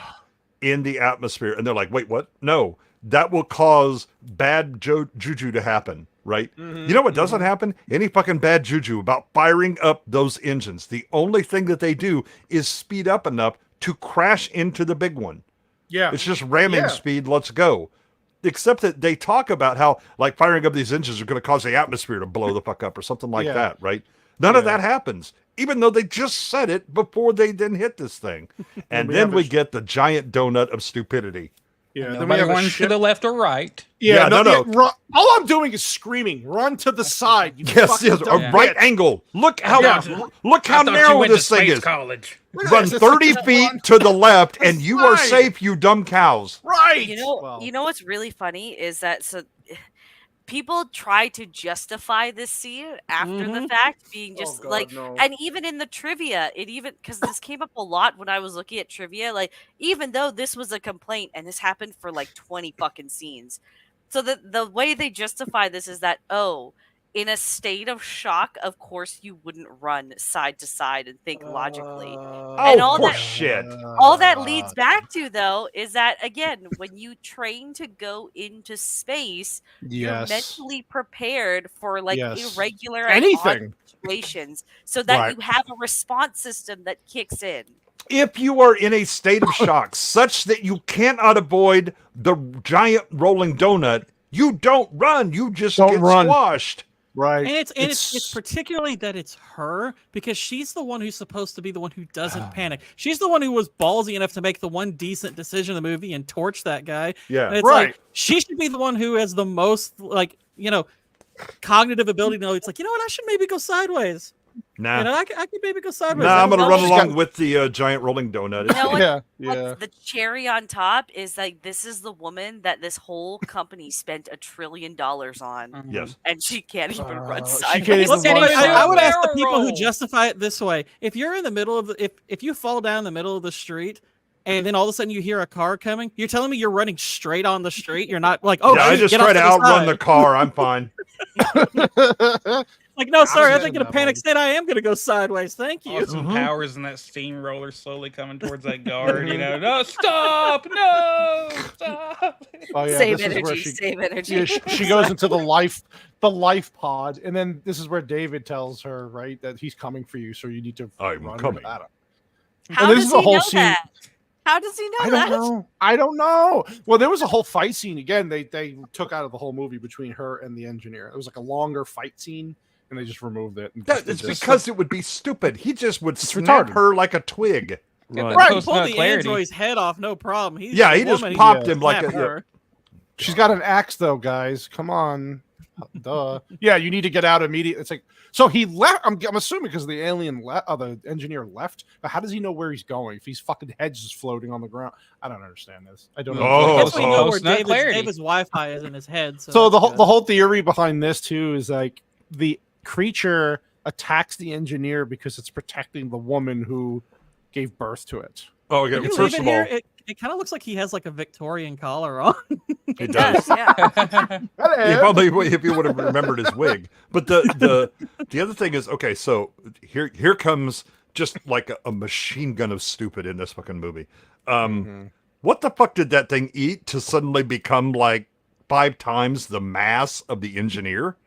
in the atmosphere, and they're like, wait, what? No, that will cause bad juju to happen, right? You know what doesn't happen? Any fucking bad juju about firing up those engines. The only thing that they do is speed up enough to crash into the big one. Yeah. It's just ramming speed, let's go. Except that they talk about how like firing up these engines are going to cause the atmosphere to blow the fuck up or something like that, right? None of that happens, even though they just said it before they then hit this thing. And then we get the giant donut of stupidity. Yeah, then Nobody runs to the left or right. Yeah, no. All I'm doing is screaming, run to the side. You Yes, a right angle. Look how narrow this thing is. College. Run 30 feet to the left, and you are safe, you dumb cows. Right. You know what's really funny is that people try to justify this scene after the fact, being just and even in the trivia, because this came up a lot when I was looking at trivia, like even though this was a complaint and this happened for like 20 fucking scenes, so the way they justify this is that in a state of shock, of course you wouldn't run side to side and think logically. And all that leads back to though is that again, when you train to go into space, you're mentally prepared for like irregular and odd situations, so that you have a response system that kicks in. If you are in a state of shock such that you cannot avoid the giant rolling donut, you don't run. You just get squashed. Right. And it's particularly that it's her, because she's the one who's supposed to be the one who doesn't panic. She's the one who was ballsy enough to make the one decent decision in the movie and torch that guy. Yeah. And it's like she should be the one who has the most cognitive ability to know it's like, you know what, I should maybe go sideways. Nah. I could maybe go sideways. Nah, I'm going to run along with the giant rolling donut. What's the cherry on top is like this is the woman that this whole company spent $1 trillion on. Yes. And she can't even run sideways. I would ask the people who justify it this way. If you're in the middle of if you fall down the middle of the street and then all of a sudden you hear a car coming, you're telling me you're running straight on the street? You're not like, I just try to outrun the car. I'm fine. Like, no, sorry, I think in a panic state, I am going to go sideways. Thank you. Austin Powers and that steamroller slowly coming towards that guard. No, stop! No, stop! Oh, yeah, save energy. Yeah, she goes into the life pod, and then this is where David tells her, right, that he's coming for you, so you need to run at him. How does he know that? How does he know that? I don't know. Well, there was a whole fight scene. Again, they took out of the whole movie between her and the engineer. It was like a longer fight scene. And they just removed it. It's because it would be stupid. He just would snap her like a twig. Right. He pulled the android's head off, no problem. He just popped him like a... She's got an axe, though, guys. Come on. Duh. Yeah, you need to get out immediately. It's like... So he left... I'm assuming because the alien left... the engineer left. But how does he know where he's going if he's fucking head's just floating on the ground? I don't understand this. I don't know. I guess we know where David's Wi-Fi is in his head. So the whole theory behind this, too, is like the creature attacks the engineer because it's protecting the woman who gave birth to it. Oh, okay. First of all, It kind of looks like he has like a Victorian collar on. It does. Yeah. He probably, if you would have remembered his wig. But the other thing is, okay, so here comes just like a machine gun of stupid in this fucking movie. What the fuck did that thing eat to suddenly become like 5 times the mass of the engineer?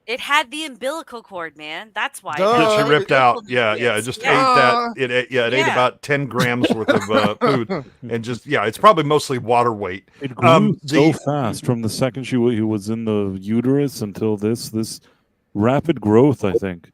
It had the umbilical cord, man. That's why. That she ripped out. Yeah, it just ate that. It ate about 10 grams worth of food, and just it's probably mostly water weight. It grew so fast from the second he was in the uterus until this rapid growth. I think.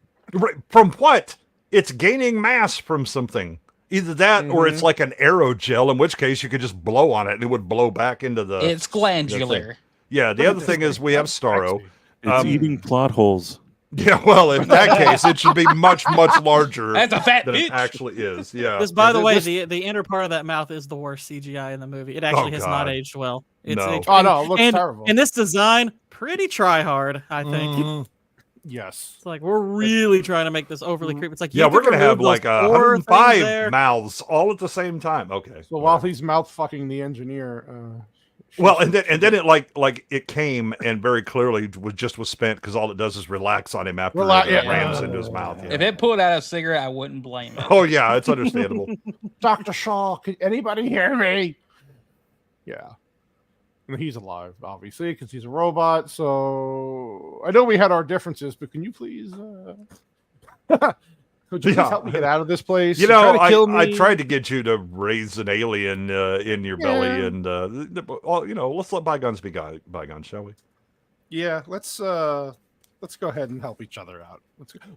From what? It's gaining mass from something. Either that or it's like an aerogel, in which case you could just blow on it and it would blow back into the. It's glandular. Yeah. The other thing is we have Starro. It's eating plot holes. Yeah, well, in that case, it should be much, much larger That's a fat than bitch. it actually is. Yeah. Because, by the way, the inner part of that mouth is the worst CGI in the movie. It actually has not God. aged well. It's No. aged, Oh, no, it looks terrible. And this design, pretty try hard, I think. Yes. It's like, we're really trying to make this overly creepy. It's like, Yeah, you we're could going to have remove like those 4 things 105 there. mouths all at the same time. Okay. So while he's mouth fucking the engineer, well, and then it like it came and very clearly was spent because all it does is relax on him after it rams into his mouth. Yeah. If it pulled out a cigarette, I wouldn't blame it. Oh yeah, it's understandable. Dr. Shaw, can anybody hear me? Yeah. And he's alive, obviously, because he's a robot. So I know we had our differences, but can you please could you please help me get out of this place? You know, I I tried to get you to raise an alien in your belly, and let's let bygones be bygones, shall we? Yeah, let's go ahead and help each other out.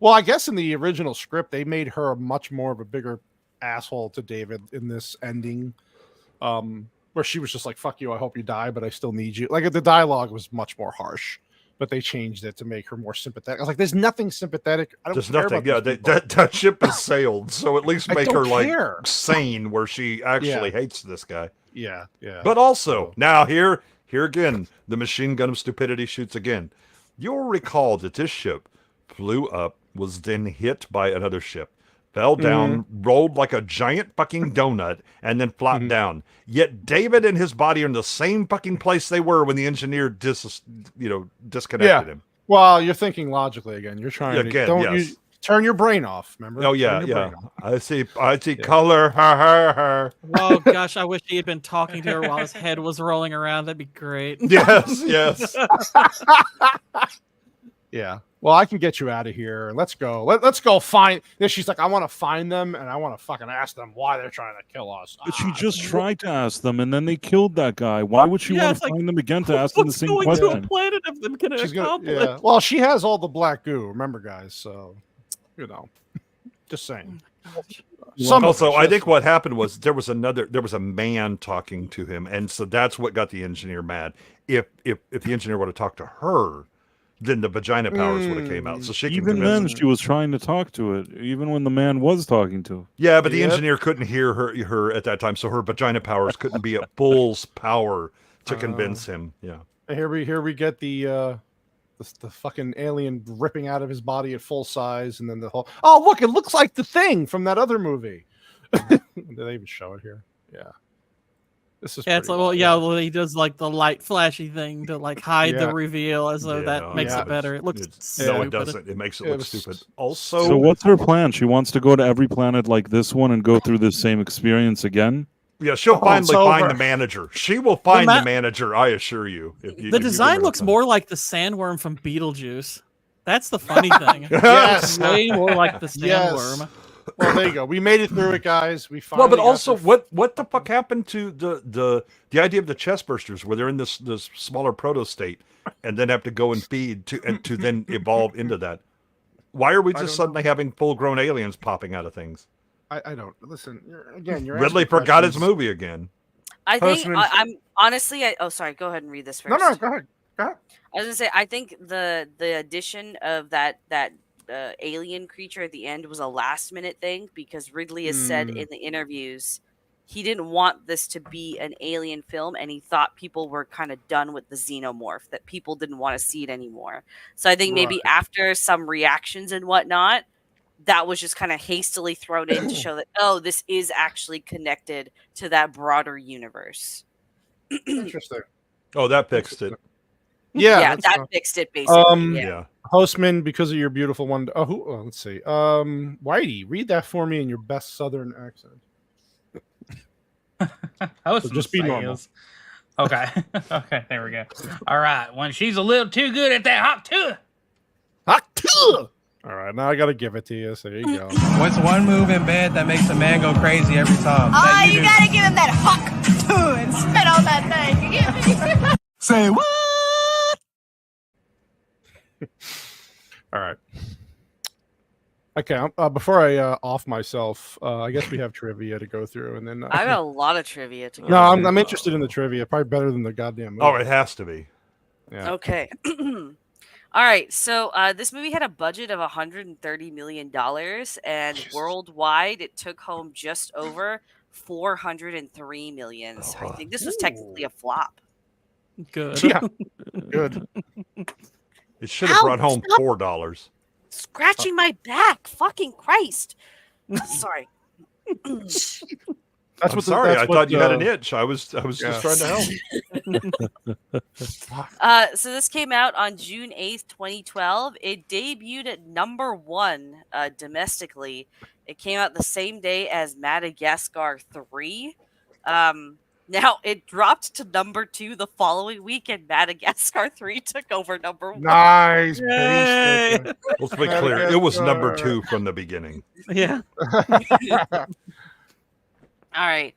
Well, I guess in the original script they made her much more of a bigger asshole to David in this ending, where she was just like, "Fuck you, I hope you die, but I still need you." Like the dialogue was much more harsh, but they changed it to make her more sympathetic. I was like, "There's nothing sympathetic. I don't There's care nothing. about Yeah, these people." that ship has sailed, so at least I make don't her care. like sane, where she actually hates this guy. Yeah. But also, now here again, the machine gun of stupidity shoots again. You'll recall that this ship flew up, was then hit by another ship, fell down, rolled like a giant fucking donut, and then flopped down. Yet David and his body are in the same fucking place they were when the engineer disconnected him. Well, you're thinking logically again. You're trying Again, turn your brain off. Remember? Oh yeah. I see color. Her. Oh gosh, I wish he had been talking to her while his head was rolling around. That'd be great. Yes. Yeah. Well, I can get you out of here. Let's go. Let's go find. Then she's like, I want to find them, and I want to fucking ask them why they're trying to kill us. But she just tried to ask them, and then they killed that guy. Why would she want to find them again to ask them the same What's question? going to a planet of them going to accomplish? Yeah. Well, she has all the black goo. Remember, guys. So, just saying. Also, I think what happened was there was a man talking to him, and so that's what got the engineer mad. If the engineer would have talked to her, then the vagina powers would have came out. So she even then she was trying to talk to it, even when the man was talking to her. Yeah, but the engineer couldn't hear her at that time, so her vagina powers couldn't be at full power to convince him. Yeah. Here we get the fucking alien ripping out of his body at full size, and then the whole. Oh, look! It looks like the Thing from that other movie. Did they even show it here? Yeah. This is it's like, well, he does like the light flashy thing to like hide the reveal, as though that makes it better. It looks no, it doesn't. It makes it look stupid. Also, so what's her plan? She wants to go to every planet like this one and go through this same experience again. Yeah, she'll finally find the manager. She will find the manager, I assure you. The design looks more like the sandworm from Beetlejuice. That's the funny thing. Yes, way more like the sandworm. Yes. Well, there you go. We made it through it, guys. We finally. Well, but also, what the fuck happened to the idea of the chest bursters, where they're in this smaller proto state, and then have to go and feed to then evolve into that? Why are we just suddenly having full grown aliens popping out of things? I don't listen. Ridley forgot his movie again. I think I'm honestly. Oh, sorry. Go ahead and read this first. No, go ahead. I was gonna say I think the addition of that alien creature at the end was a last minute thing, because Ridley has said in the interviews he didn't want this to be an alien film, and he thought people were kind of done with the xenomorph, that people didn't want to see it anymore. So I think maybe after some reactions and whatnot, that was just kind of hastily thrown in to show that, oh, this is actually connected to that broader universe. Interesting. Oh, that fixed it. Yeah, that fixed it basically. Yeah. Hostman, because of your beautiful one. Let's see. Whitey, read that for me in your best Southern accent. So just be normal. Okay. Okay, there we go. All right. When she's a little too good at that hot too. All right, now I gotta give it to you. So there you go. What's one move in bed that makes a man go crazy every time? Oh, you gotta give him that huck too and spit on that thing. You get me? Say what? All right. Okay. Before I off myself, I guess we have trivia to go through, and then I got a lot of trivia to go. No, I'm interested in the trivia. Probably better than the goddamn movie. Oh, it has to be. Yeah. Okay. All right. So this movie had a budget of $130 million, and worldwide it took home just over $403 million. So I think this was technically a flop. Good. Yeah. Good. It should have brought home $4. Scratching my back. Fucking Christ. Sorry. I'm sorry. I thought you had an itch. I was just trying to help. So this came out on June 8th, 2012. It debuted at number 1 domestically. It came out the same day as Madagascar 3. Now it dropped to number 2 the following week, and Madagascar 3 took over number 1. Nice. Let's be clear. It was number 2 from the beginning. Yeah. All right.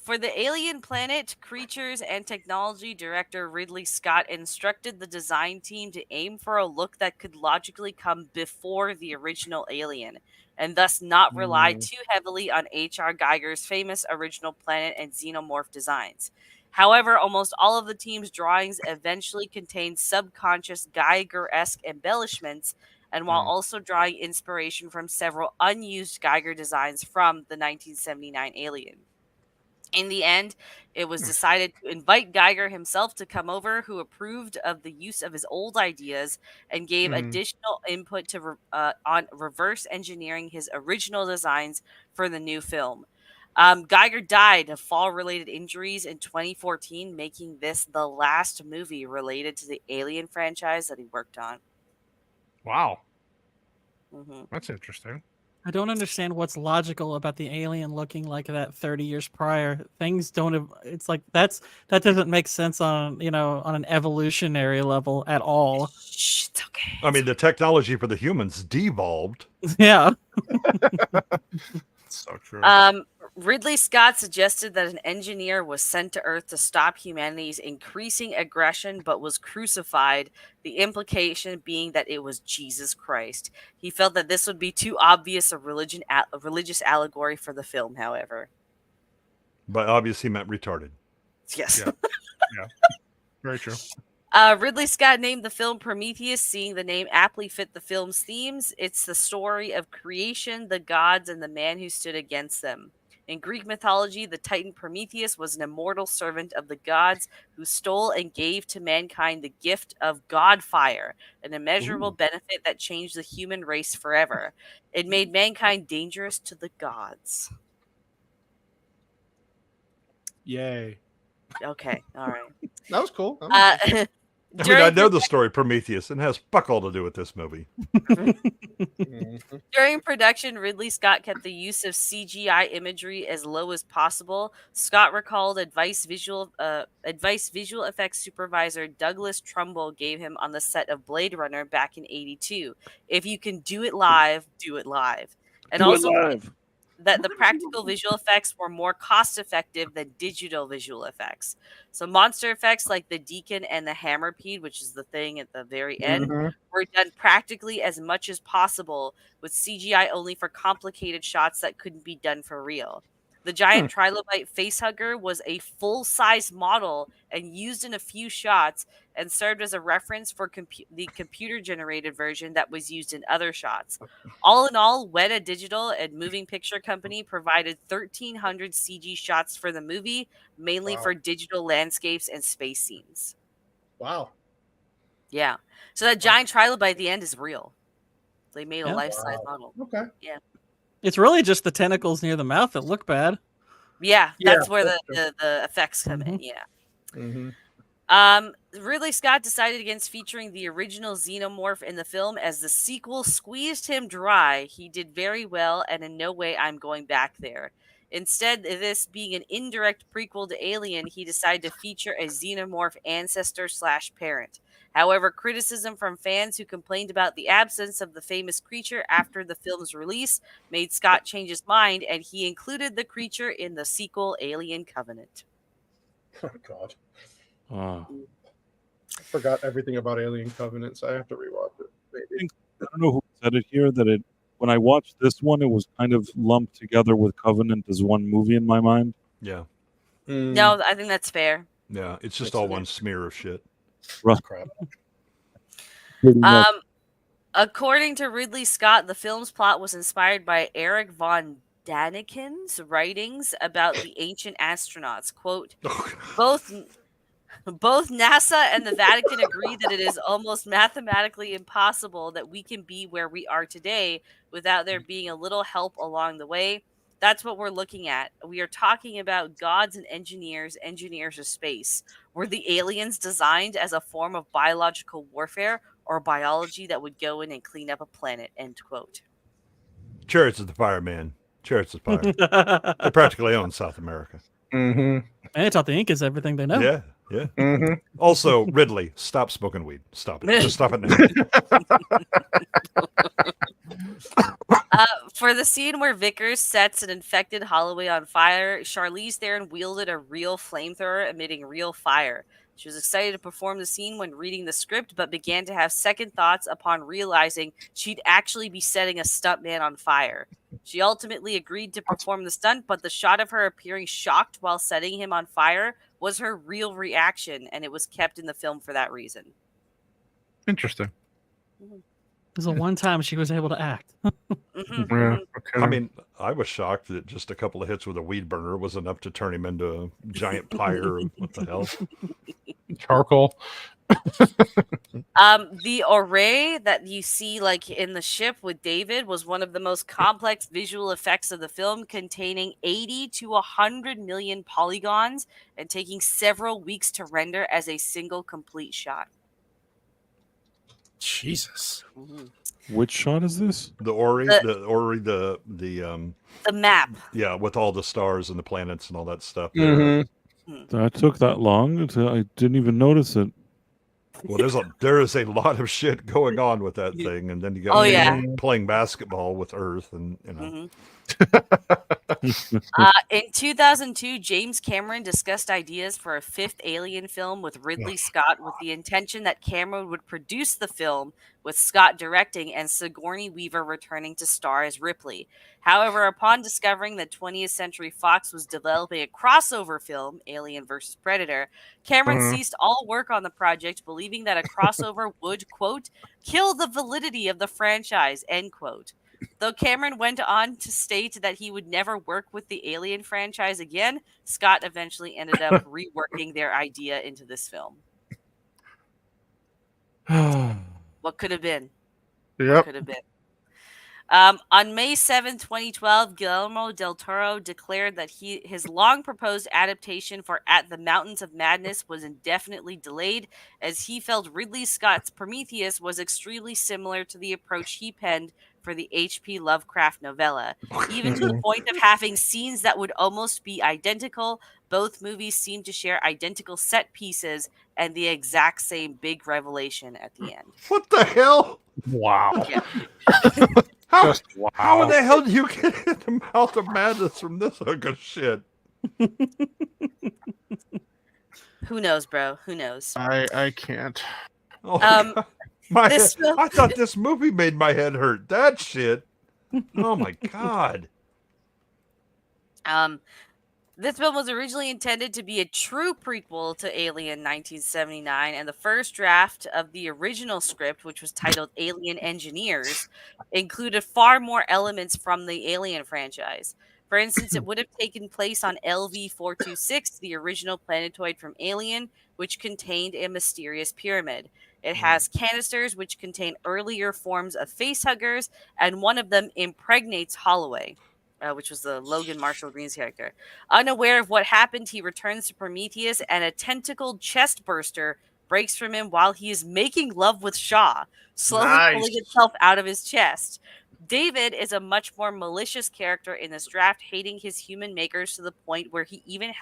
For the alien planet, creatures, and technology, director Ridley Scott instructed the design team to aim for a look that could logically come before the original Alien, and thus not rely too heavily on H.R. Geiger's famous original planet and xenomorph designs. However, almost all of the team's drawings eventually contained subconscious Geiger-esque embellishments, and while also drawing inspiration from several unused Geiger designs from the 1979 Alien. In the end, it was decided to invite Geiger himself to come over, who approved of the use of his old ideas and gave additional input to on reverse engineering his original designs for the new film. Geiger died of fall-related injuries in 2014, making this the last movie related to the Alien franchise that he worked on. Wow. That's interesting. I don't understand what's logical about the alien looking like that 30 years prior. Things don't. It's like that doesn't make sense on on an evolutionary level at all. Shh, it's okay. I mean, the technology for the humans devolved. Yeah. So true. Ridley Scott suggested that an engineer was sent to Earth to stop humanity's increasing aggression, but was crucified, the implication being that it was Jesus Christ. He felt that this would be too obvious a religious allegory for the film, however. But obviously meant retarded. Yes. Yeah. Very true. Ridley Scott named the film Prometheus, seeing the name aptly fit the film's themes. It's the story of creation, the gods, and the man who stood against them. In Greek mythology, the Titan Prometheus was an immortal servant of the gods who stole and gave to mankind the gift of god fire, an immeasurable benefit that changed the human race forever. It made mankind dangerous to the gods. Yay. Okay, all right. That was cool. I know the story Prometheus and has fuck all to do with this movie. During production, Ridley Scott kept the use of CGI imagery as low as possible. Scott recalled advice visual effects supervisor Douglas Trumbull gave him on the set of Blade Runner back in '82. If you can do it live, do it live. And that the practical visual effects were more cost-effective than digital visual effects. So monster effects like the Deacon and the Hammerpede, which is the thing at the very end, were done practically as much as possible, with CGI only for complicated shots that couldn't be done for real. The giant trilobite facehugger was a full-size model and used in a few shots, and served as a reference for the computer-generated version that was used in other shots. All in all, Weta Digital and Moving Picture Company provided 1,300 CG shots for the movie, mainly for digital landscapes and space scenes. Wow. Yeah. So that giant trilobite at the end is real. They made a Yeah. life-size model. Okay. Yeah. It's really just the tentacles near the mouth that look bad. Yeah, Yeah, that's where that's the effects come in. Mhm. Yeah. Mm-hmm. Ridley Scott decided against featuring the original xenomorph in the film as the sequel squeezed him dry. He did very well, and in no way I'm going back there. Instead, this being an indirect prequel to Alien, he decided to feature a xenomorph ancestor/parent. However, criticism from fans who complained about the absence of the famous creature after the film's release made Scott change his mind, and he included the creature in the sequel Alien Covenant. Oh God, Wow. I forgot everything about Alien Covenant, so I have to rewatch it. Maybe. I don't know who said it here that when I watched this one, it was kind of lumped together with Covenant as one movie in my mind. Yeah. No, I think that's fair. Yeah, it's just all one smear of shit. Rough crap. According to Ridley Scott, the film's plot was inspired by Eric von Daniken's writings about the ancient astronauts. Quote, both NASA and the Vatican agree that it is almost mathematically impossible that we can be where we are today without there being a little help along the way. That's what we're looking at. We are talking about gods and engineers of space. Were the aliens designed as a form of biological warfare or biology that would go in and clean up a planet? End quote. Chariots of the Fire, man. Chariots of Fire. They practically own South America. Mm-hmm. And they taught the Incas everything they know. Yeah, yeah. Mm-hmm. Also, Ridley, stop smoking weed. Stop it. Just stop it now. For the scene where Vickers sets an infected Holloway on fire, Charlize Theron wielded a real flamethrower emitting real fire. She was excited to perform the scene when reading the script, but began to have second thoughts upon realizing she'd actually be setting a stuntman on fire. She ultimately agreed to perform the stunt, but the shot of her appearing shocked while setting him on fire was her real reaction, and it was kept in the film for that reason. Interesting. It was the one time she was able to act. Yeah, okay. I mean, I was shocked that just a couple of hits with a weed burner was enough to turn him into a giant pyre. What the hell? Charcoal. The array that you see like in the ship with David was one of the most complex visual effects of the film, containing 80 to 100 million polygons and taking several weeks to render as a single complete shot. Jesus. Which shot is this? The Ori, the map. Yeah, with all the stars and the planets and all that stuff. That took that long until I didn't even notice it. Well, there is a lot of shit going on with that thing, and then you got people playing basketball with Earth, and you know. In 2002, James Cameron discussed ideas for a fifth Alien film with Ridley Scott, with the intention that Cameron would produce the film with Scott directing and Sigourney Weaver returning to star as Ripley. However, upon discovering that 20th Century Fox was developing a crossover film, Alien vs. Predator, Cameron ceased all work on the project, believing that a crossover would, quote, kill the validity of the franchise, end quote. Though Cameron went on to state that he would never work with the Alien franchise again, Scott eventually ended up reworking their idea into this film. What could have been? Yep. What could have been? On May 7, 2012, Guillermo del Toro declared that his long-proposed adaptation for At the Mountains of Madness was indefinitely delayed, as he felt Ridley Scott's Prometheus was extremely similar to the approach he penned for the H.P. Lovecraft novella. Even to the point of having scenes that would almost be identical, both movies seem to share identical set pieces and the exact same big revelation at the end. What the hell? Wow. Yeah. How in the hell do you get in the mouth of madness from this hook of shit? Who knows, bro? Who knows? I can't. Oh, I thought this movie made my head hurt. That shit. Oh my god. This film was originally intended to be a true prequel to Alien 1979, and the first draft of the original script, which was titled Alien Engineers, included far more elements from the Alien franchise. For instance, it would have taken place on LV-426, the original planetoid from Alien, which contained a mysterious pyramid. It has canisters which contain earlier forms of facehuggers, and one of them impregnates Holloway, which was the Logan Marshall Green's character. Unaware of what happened, he returns to Prometheus, and a tentacled chest burster breaks from him while he is making love with Shaw, slowly pulling itself out of his chest. David is a much more malicious character in this draft, hating his human makers to the point where he even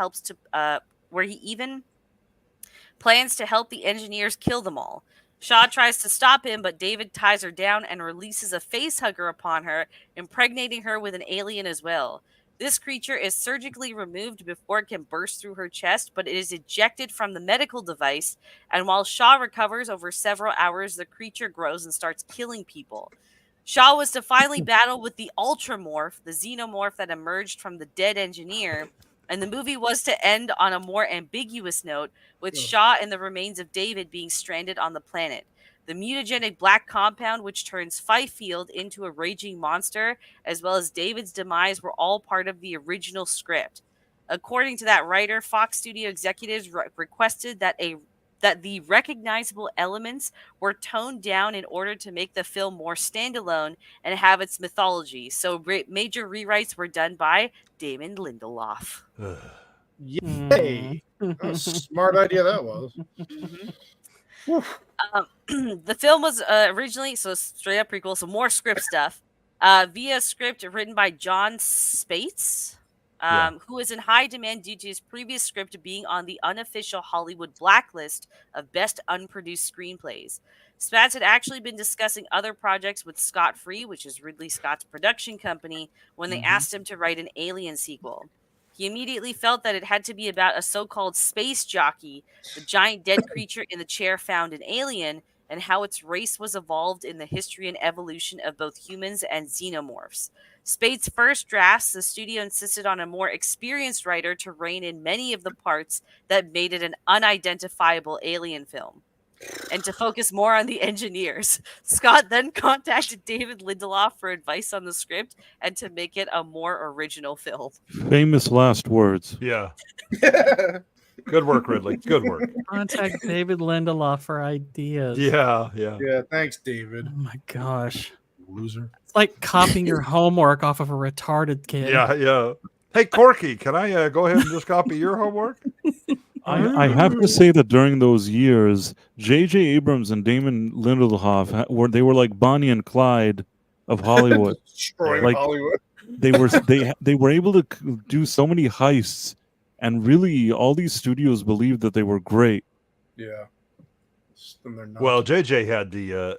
plans to help the engineers kill them all. Shaw tries to stop him, but David ties her down and releases a facehugger upon her, impregnating her with an alien as well. This creature is surgically removed before it can burst through her chest, but it is ejected from the medical device, and while Shaw recovers over several hours, the creature grows and starts killing people. Shaw was to finally battle with the Ultramorph, the xenomorph that emerged from the dead engineer, and the movie was to end on a more ambiguous note, with Shaw and the remains of David being stranded on the planet. The mutagenic black compound, which turns Fifield into a raging monster, as well as David's demise, were all part of the original script. According to that writer, Fox Studio executives requested that the recognizable elements were toned down in order to make the film more standalone and have its mythology. So major rewrites were done by Damon Lindelof. Yay! What a smart idea that was. The film was originally, so straight up prequel, so more script stuff, via script written by John Spates, who is in high demand due to his previous script being on the unofficial Hollywood blacklist of best unproduced screenplays. Spatz had actually been discussing other projects with Scott Free, which is Ridley Scott's production company, when they asked him to write an Alien sequel. He immediately felt that it had to be about a so-called space jockey, the giant dead creature in the chair found in Alien, and how its race was evolved in the history and evolution of both humans and xenomorphs. Spade's first drafts, the studio insisted on a more experienced writer to rein in many of the parts that made it an unidentifiable alien film, and to focus more on the engineers. Scott then contacted David Lindelof for advice on the script and to make it a more original film. Famous last words. Yeah. Good work, Ridley. Good work. Contact David Lindelof for ideas. Yeah. Yeah, thanks, David. Oh my gosh. Loser. It's like copying your homework off of a retarded kid. Yeah. Hey, Corky, can I go ahead and just copy your homework? I have to say that during those years, J.J. Abrams and Damon Lindelof were like Bonnie and Clyde of Hollywood. Destroying Hollywood. They were able to do so many heists, and really all these studios believed that they were great. Yeah. And they're not. Well, JJ had the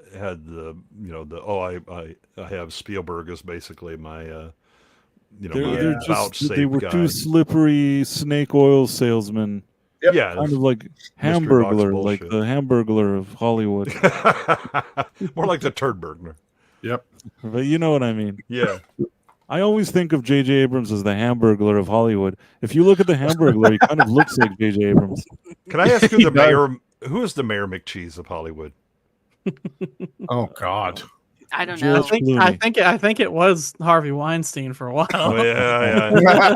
I have Spielberg as basically my they were too slippery snake oil salesmen. Yep. Yeah, kind of like Hamburglar, like the Hamburglar of Hollywood. More like the Turdburglar. Yep. But you know what I mean. Yeah. I always think of J.J. Abrams as the Hamburglar of Hollywood. If you look at the Hamburglar, he kind of looks like J.J. Abrams. Can I ask who the mayor? Who is the Mayor McCheese of Hollywood? Oh God. I don't know. I think it was Harvey Weinstein for a while. Oh, yeah.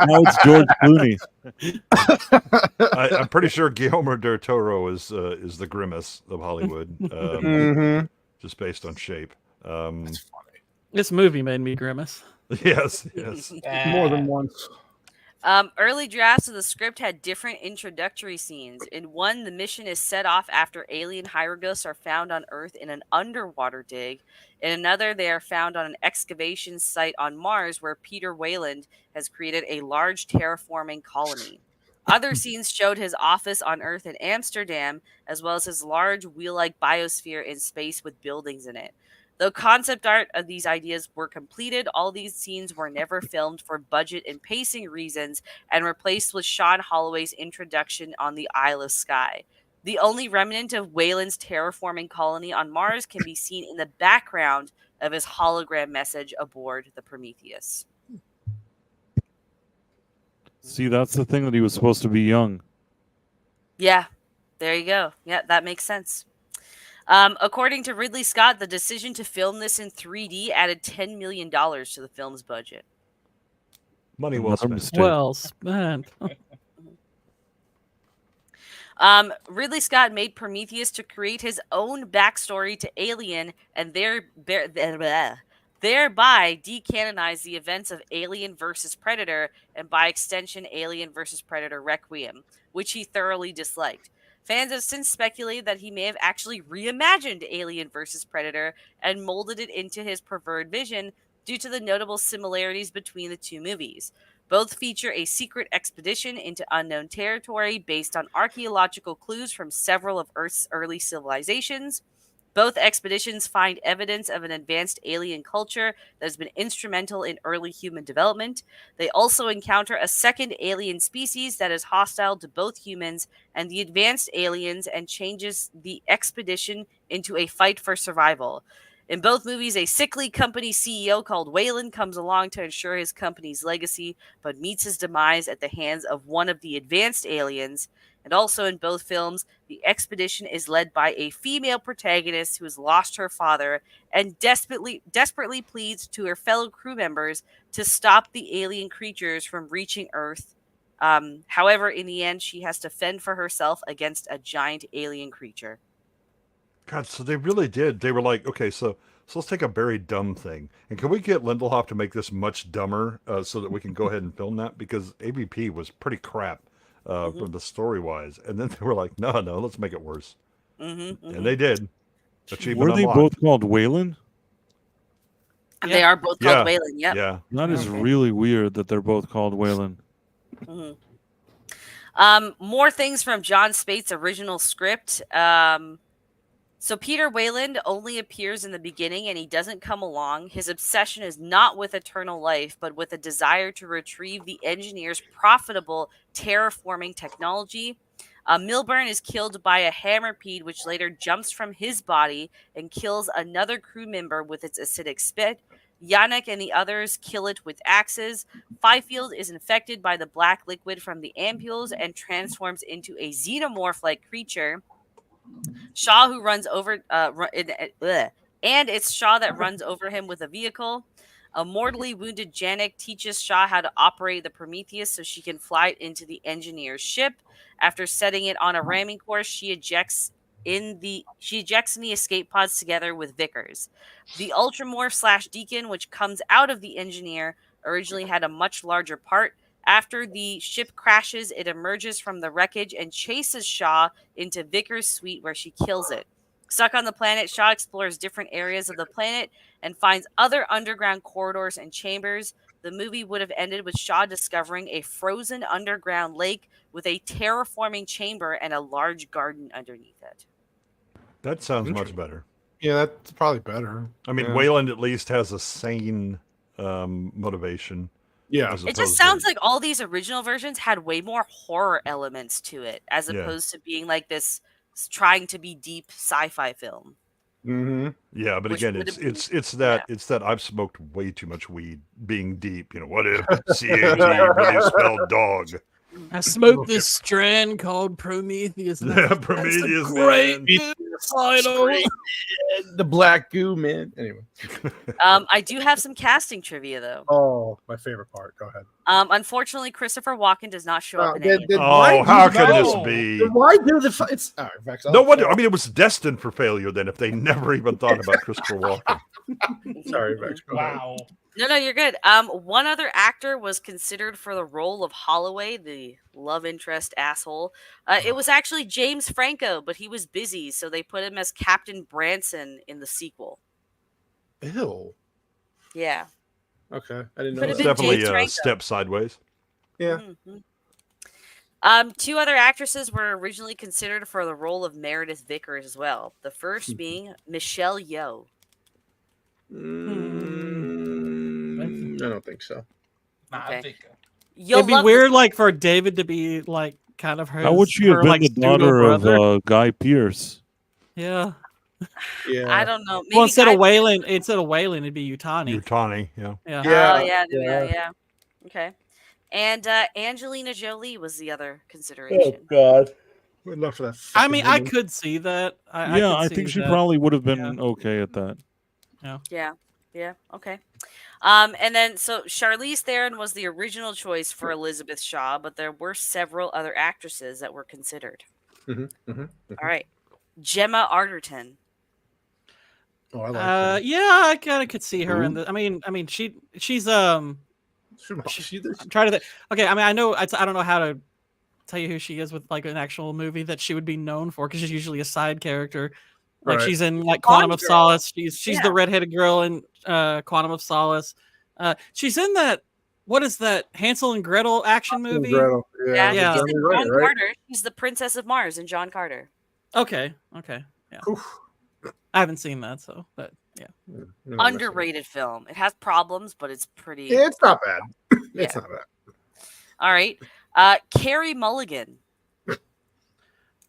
Now it's George Clooney. I'm pretty sure Guillermo del Toro is the Grimace of Hollywood, just based on shape. That's funny. This movie made me grimace. Yes. More than once. Early drafts of the script had different introductory scenes. In one, the mission is set off after alien hieroglyphs are found on Earth in an underwater dig. In another, they are found on an excavation site on Mars where Peter Weyland has created a large terraforming colony. Other scenes showed his office on Earth in Amsterdam, as well as his large wheel-like biosphere in space with buildings in it. Though concept art of these ideas were completed, all these scenes were never filmed for budget and pacing reasons and replaced with Sean Holloway's introduction on the Isle of Skye. The only remnant of Weyland's terraforming colony on Mars can be seen in the background of his hologram message aboard the Prometheus. See, that's the thing, that he was supposed to be young. Yeah, there you go. Yeah, that makes sense. According to Ridley Scott, the decision to film this in 3D added $10 million to the film's budget. Money well spent. Well spent. Ridley Scott made Prometheus to create his own backstory to Alien and thereby decanonize the events of Alien vs. Predator and by extension Alien vs. Predator Requiem, which he thoroughly disliked. Fans have since speculated that he may have actually reimagined Alien vs. Predator and molded it into his preferred vision due to the notable similarities between the two movies. Both feature a secret expedition into unknown territory based on archaeological clues from several of Earth's early civilizations. Both expeditions find evidence of an advanced alien culture that has been instrumental in early human development. They also encounter a second alien species that is hostile to both humans and the advanced aliens and changes the expedition into a fight for survival. In both movies, a sickly company CEO called Wayland comes along to ensure his company's legacy, but meets his demise at the hands of one of the advanced aliens. And also in both films, the expedition is led by a female protagonist who has lost her father and desperately pleads to her fellow crew members to stop the alien creatures from reaching Earth. However, in the end, she has to fend for herself against a giant alien creature. God, so they really did. They were like, okay, so let's take a very dumb thing, and can we get Lindelof to make this much dumber so that we can go ahead and film that? Because AVP was pretty crap from the story wise, and then they were like, no, let's make it worse, and they did. Were they both called Wayland? They are both called Wayland. Yep. Yeah. That is really weird that they're both called Wayland. More things from John Spate's original script. So Peter Wayland only appears in the beginning and he doesn't come along. His obsession is not with eternal life, but with a desire to retrieve the engineer's profitable terraforming technology. Milburn is killed by a hammerpede, which later jumps from his body and kills another crew member with its acidic spit. Yannick and the others kill it with axes. Fifield is infected by the black liquid from the ampules and transforms into a xenomorph-like creature. Shaw, who runs over, and it's Shaw that runs over him with a vehicle. A mortally wounded Janek teaches Shaw how to operate the Prometheus so she can fly it into the engineer's ship. After setting it on a ramming course, she ejects in the escape pods together with Vickers. The Ultramorph / Deacon, which comes out of the engineer, originally had a much larger part. After the ship crashes, it emerges from the wreckage and chases Shaw into Vickers' suite where she kills it. Stuck on the planet, Shaw explores different areas of the planet and finds other underground corridors and chambers. The movie would have ended with Shaw discovering a frozen underground lake with a terraforming chamber and a large garden underneath it. That sounds much better. Yeah, that's probably better. I mean, yeah. Wayland at least has a sane motivation. Yeah. It just sounds like all these original versions had way more horror elements to it, as opposed to being like this trying to be deep sci-fi film. Mm-hmm. Yeah, but again, it's that I've smoked way too much weed being deep. You know, what if CAT really spelled dog? I smoked this strand called Prometheus. Yeah, Prometheus, great man. title. The black goo, man. Anyway. I do have some casting trivia, though. Oh, my favorite part. Go ahead. Unfortunately, Christopher Walken does not show up in any of them. Oh, how could this be? Why do the? It's all right, Vex, No wonder. I mean, it was destined for failure then if they never even thought about Christopher Walken. Sorry, Vex. Wow. No, you're good. One other actor was considered for the role of Holloway, the love interest asshole. It was actually James Franco, but he was busy, so they put him as Captain Branson in the sequel. Ew. Yeah. Okay, I didn't know. Could It's have been definitely James a Franco. step sideways. Yeah. Two other actresses were originally considered for the role of Meredith Vickers as well. The first being Michelle Yeoh. I don't think so. Okay. It'd be weird, like for David to be like kind of her. How would she have been the daughter of Guy Pearce? Yeah. Yeah. I don't know. Well, instead of Wayland, it'd be Utani. Utani, yeah. Yeah. Oh, yeah. Okay. And Angelina Jolie was the other consideration. God. We'd love for that. I mean, I could see that. I think she probably would have been okay at that. Yeah. Okay. And then so Charlize Theron was the original choice for Elizabeth Shaw, but there were several other actresses that were considered. All right. Gemma Arterton. Oh, I like her. Yeah, I kind of could see her in the. I mean, she's I'm trying to think. Okay, I mean, I know I don't know how to tell you who she is with like an actual movie that she would be known for because she's usually a side character. Like she's in like Quantum of Solace. She's the redheaded girl in Quantum of Solace. She's in that. What is that Hansel and Gretel action movie? Yeah. She's in John Carter. She's the Princess of Mars in John Carter. Okay. Yeah. I haven't seen that, so but yeah. Underrated film. It has problems, but it's pretty. Yeah, it's not bad. It's not bad. All right. Carrie Mulligan.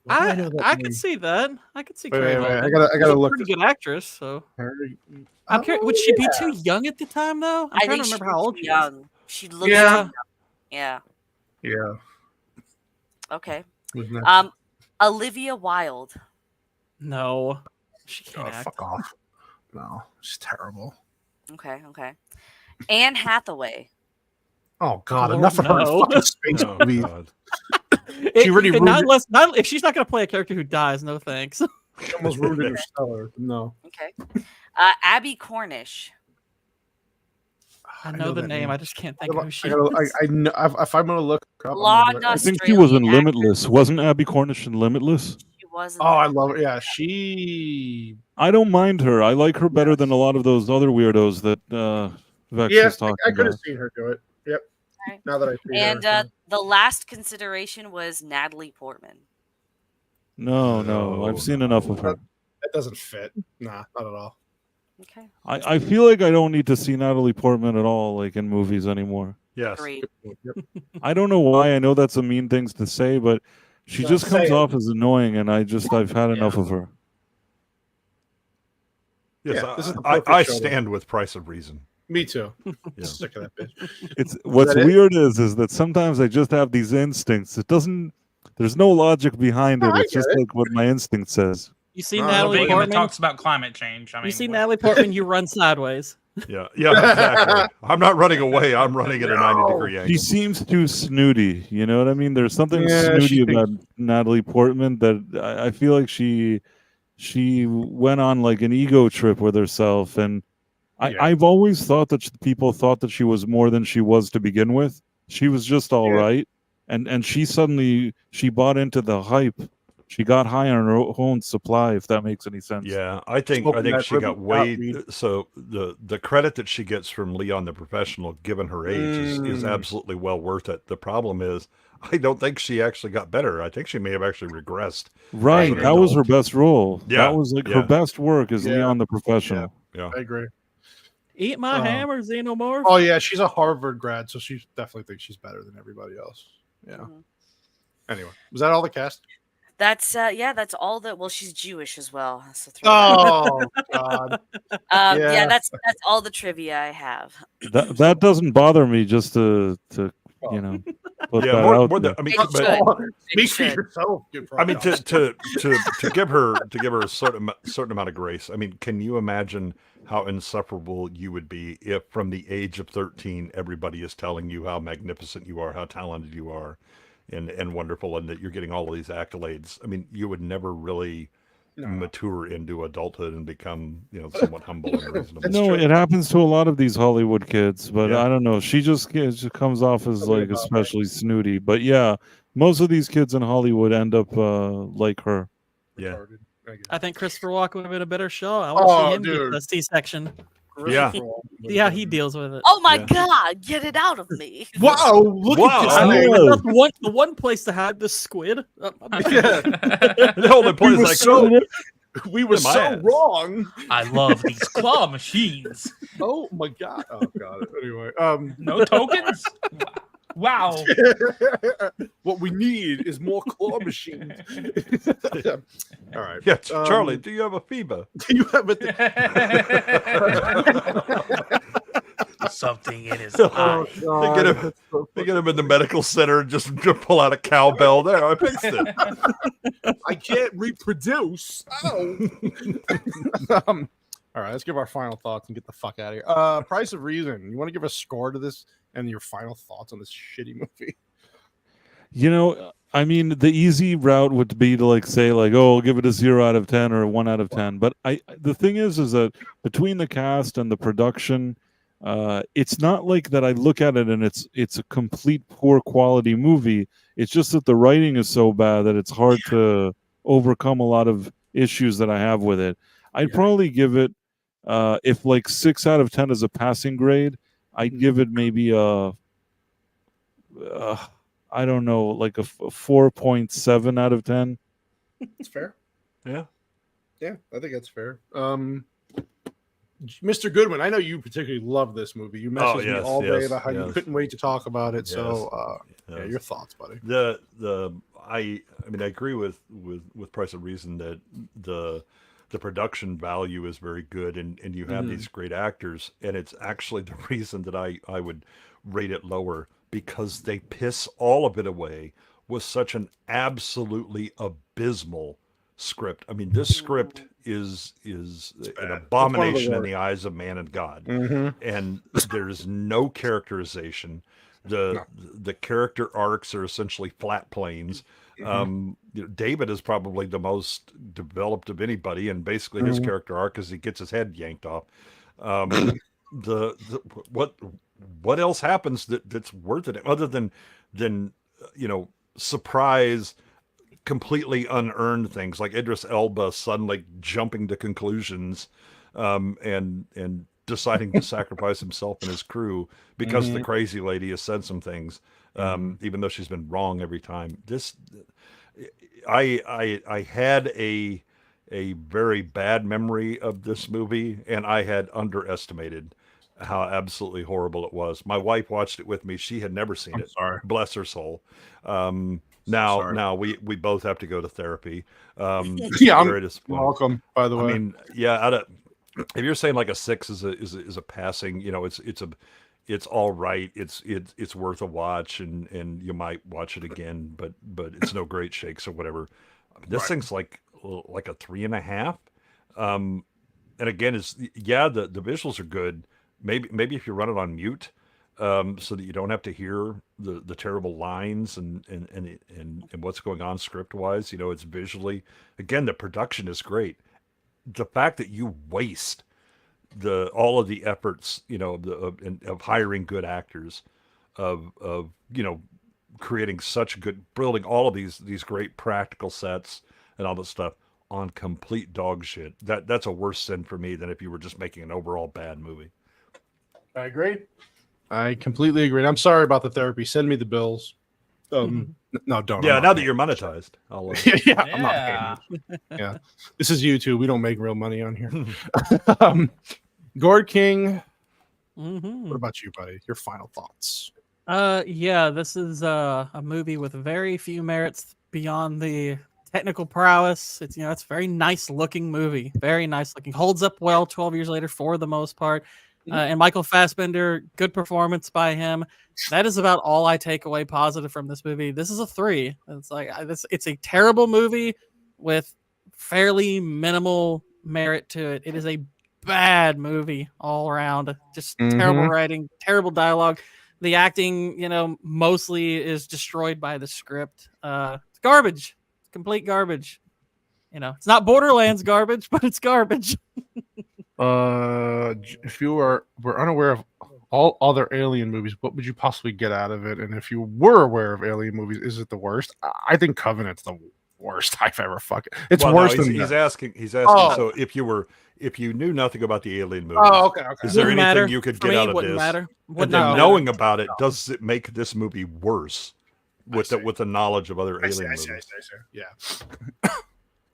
I could see that. I could see Carrie Mulligan. I gotta She's a look. pretty good actress. So I'm curious. Would she be too young at the time though? I'm trying to remember how old she was. She looks young. Yeah. Yeah. Okay. Olivia Wilde. No, she can't act. Fuck off. No, she's terrible. Okay. Anne Hathaway. Oh God! Enough of her fucking space movies. If she's not going to play a character who dies, no thanks. She almost ruined Interstellar. No. Okay. Abby Cornish. I know the name. I just can't think of who she is. I know if I'm gonna look up. I think she was in Limitless. Wasn't Abby Cornish in Limitless? She wasn't. Oh, I love her. Yeah, she. I don't mind her. I like her better than a lot of those other weirdos that Vex was talking I could have about. seen her do it. Yep. Right. Now that I see and her. The last consideration was Natalie Portman. No, I've seen enough of her. That doesn't fit. Nah, not at all. Okay. I feel like I don't need to see Natalie Portman at all, like in movies anymore. Yes. I don't know why. I know that's a mean thing to say, but she just comes off as annoying, and I've had enough of her. Yes, this is the I perfect show. stand with Price of Reason. Me too. Yeah. Sick of that bitch. It's what's weird is that sometimes I just have these instincts. There's no logic behind it. It's just like what my instinct says. You see Natalie Portman talks about climate change. I mean, you see Natalie Portman, you run sideways. Yeah, exactly. I'm not running away. I'm running at a 90-degree angle. She seems too snooty. You know what I mean? There's something snooty about Natalie Portman that I feel like she went on like an ego trip with herself, and I've always thought that people thought that she was more than she was to begin with. She was just all right, and she suddenly bought into the hype. She got high on her own supply, if that makes any sense. Yeah, I think she got way. So the credit that she gets from Leon the Professional, given her age, is absolutely well worth it. The problem is, I don't think she actually got better. I think she may have actually regressed. Right, that was her best role. Yeah, that was like her best work is Leon the Professional. Yeah, I agree. Eat my hammer, Xenomorph. Oh yeah, she's a Harvard grad, so she definitely thinks she's better than everybody else. Yeah. Anyway, was that all the cast? That's that's all that. Well, she's Jewish as well. So oh God. Yeah, that's all the trivia I have. That doesn't bother me. Just to you know. Put that out there. I mean, speak for yourself. I mean, to give her a certain amount of grace. I mean, can you imagine how insufferable you would be if, from the age of 13, everybody is telling you how magnificent you are, how talented you are, and wonderful, and that you're getting all of these accolades? I mean, you would never really mature into adulthood and become, somewhat humble and reasonable. No, it happens to a lot of these Hollywood kids, but I don't know. She just comes off as like especially snooty. But yeah, most of these kids in Hollywood end up like her. Yeah. I think Christopher Walken would have been a better show. I want to see him get the C-section. Yeah. See how he deals with it. Oh my God, get it out of me. Wow, look at this. That's the one place to hide the squid. The only place we were so wrong. I love these claw machines. Oh my God. Oh God. Anyway, no tokens? Wow. What we need is more claw machines. All right. Yeah, Charlie, do you have a fever? Do you have something in his eye? They get him in the medical center and just pull out a cowbell. There, I fixed it. I can't reproduce. Oh. All right, let's give our final thoughts and get the fuck out of here. Price of Reason. You want to give a score to this and your final thoughts on this shitty movie? I mean, the easy route would be to like say like, oh, I'll give it a 0 out of 10 or a 1 out of 10. But the thing is that between the cast and the production, it's not like that I look at it and it's a complete poor quality movie. It's just that the writing is so bad that it's hard to overcome a lot of issues that I have with it. I'd probably give it, if like 6 out of 10 is a passing grade, I'd give it maybe a I don't know, like a 4.7 out of 10. It's fair. Yeah. Yeah, I think that's fair. Mr. Goodwin, I know you particularly love this movie. You messaged me all day about how you couldn't wait to talk about it. So, yeah, your thoughts, buddy. I mean, I agree with Price of Reason that the production value is very good, and you have these great actors, and it's actually the reason that I would rate it lower, because they piss all of it away with such an absolutely abysmal script. I mean, this script is an abomination in the eyes of man and God, and there's no characterization. The character arcs are essentially flat planes. David is probably the most developed of anybody, and basically his character arc is he gets his head yanked off. What else happens that's worth it other than surprise, completely unearned things like Idris Elba suddenly jumping to conclusions, and deciding to sacrifice himself and his crew because the crazy lady has said some things, even though she's been wrong every time. I had a very bad memory of this movie, and I had underestimated how absolutely horrible it was. My wife watched it with me. She had never seen it. Sorry. Bless her soul. Now we both have to go to therapy. Yeah, I'm welcome, by the way. I mean, yeah, if you're saying like a 6 is a passing, it's all right. It's worth a watch, and you might watch it again, but it's no great shakes or whatever. This thing's like a 3.5. And again, the visuals are good. Maybe if you run it on mute, so that you don't have to hear the terrible lines and what's going on script wise. It's visually, again, the production is great. The fact that you waste all of the efforts, of hiring good actors, of creating such good, building all of these great practical sets and all this stuff on complete dog shit. That's a worse sin for me than if you were just making an overall bad movie. I agree. I completely agree. I'm sorry about the therapy. Send me the bills. No, don't. Yeah, now that you're monetized, I'll. Yeah, I'm not paying. Yeah, this is YouTube. We don't make real money on here. Gord King. What about you, buddy? Your final thoughts? Yeah, this is a movie with very few merits beyond the technical prowess. It's it's a very nice looking movie. Very nice looking. Holds up well 12 years later for the most part. And Michael Fassbender, good performance by him. That is about all I take away positive from this movie. This is a 3. It's like it's a terrible movie with fairly minimal merit to it. It is a bad movie all around. Just terrible writing, terrible dialogue. The acting, mostly is destroyed by the script. It's garbage. It's complete garbage. It's not Borderlands garbage, but it's garbage. If you were unaware of all other Alien movies, what would you possibly get out of it? And if you were aware of Alien movies, is it the worst? I think Covenant's the worst I've ever fucking. It's worse than he's asking. So if you knew nothing about the Alien movies, okay. Is there anything you could get out of wouldn't this? Matter. And then knowing about it, does it make this movie worse with the knowledge of other Alien movies? Yeah.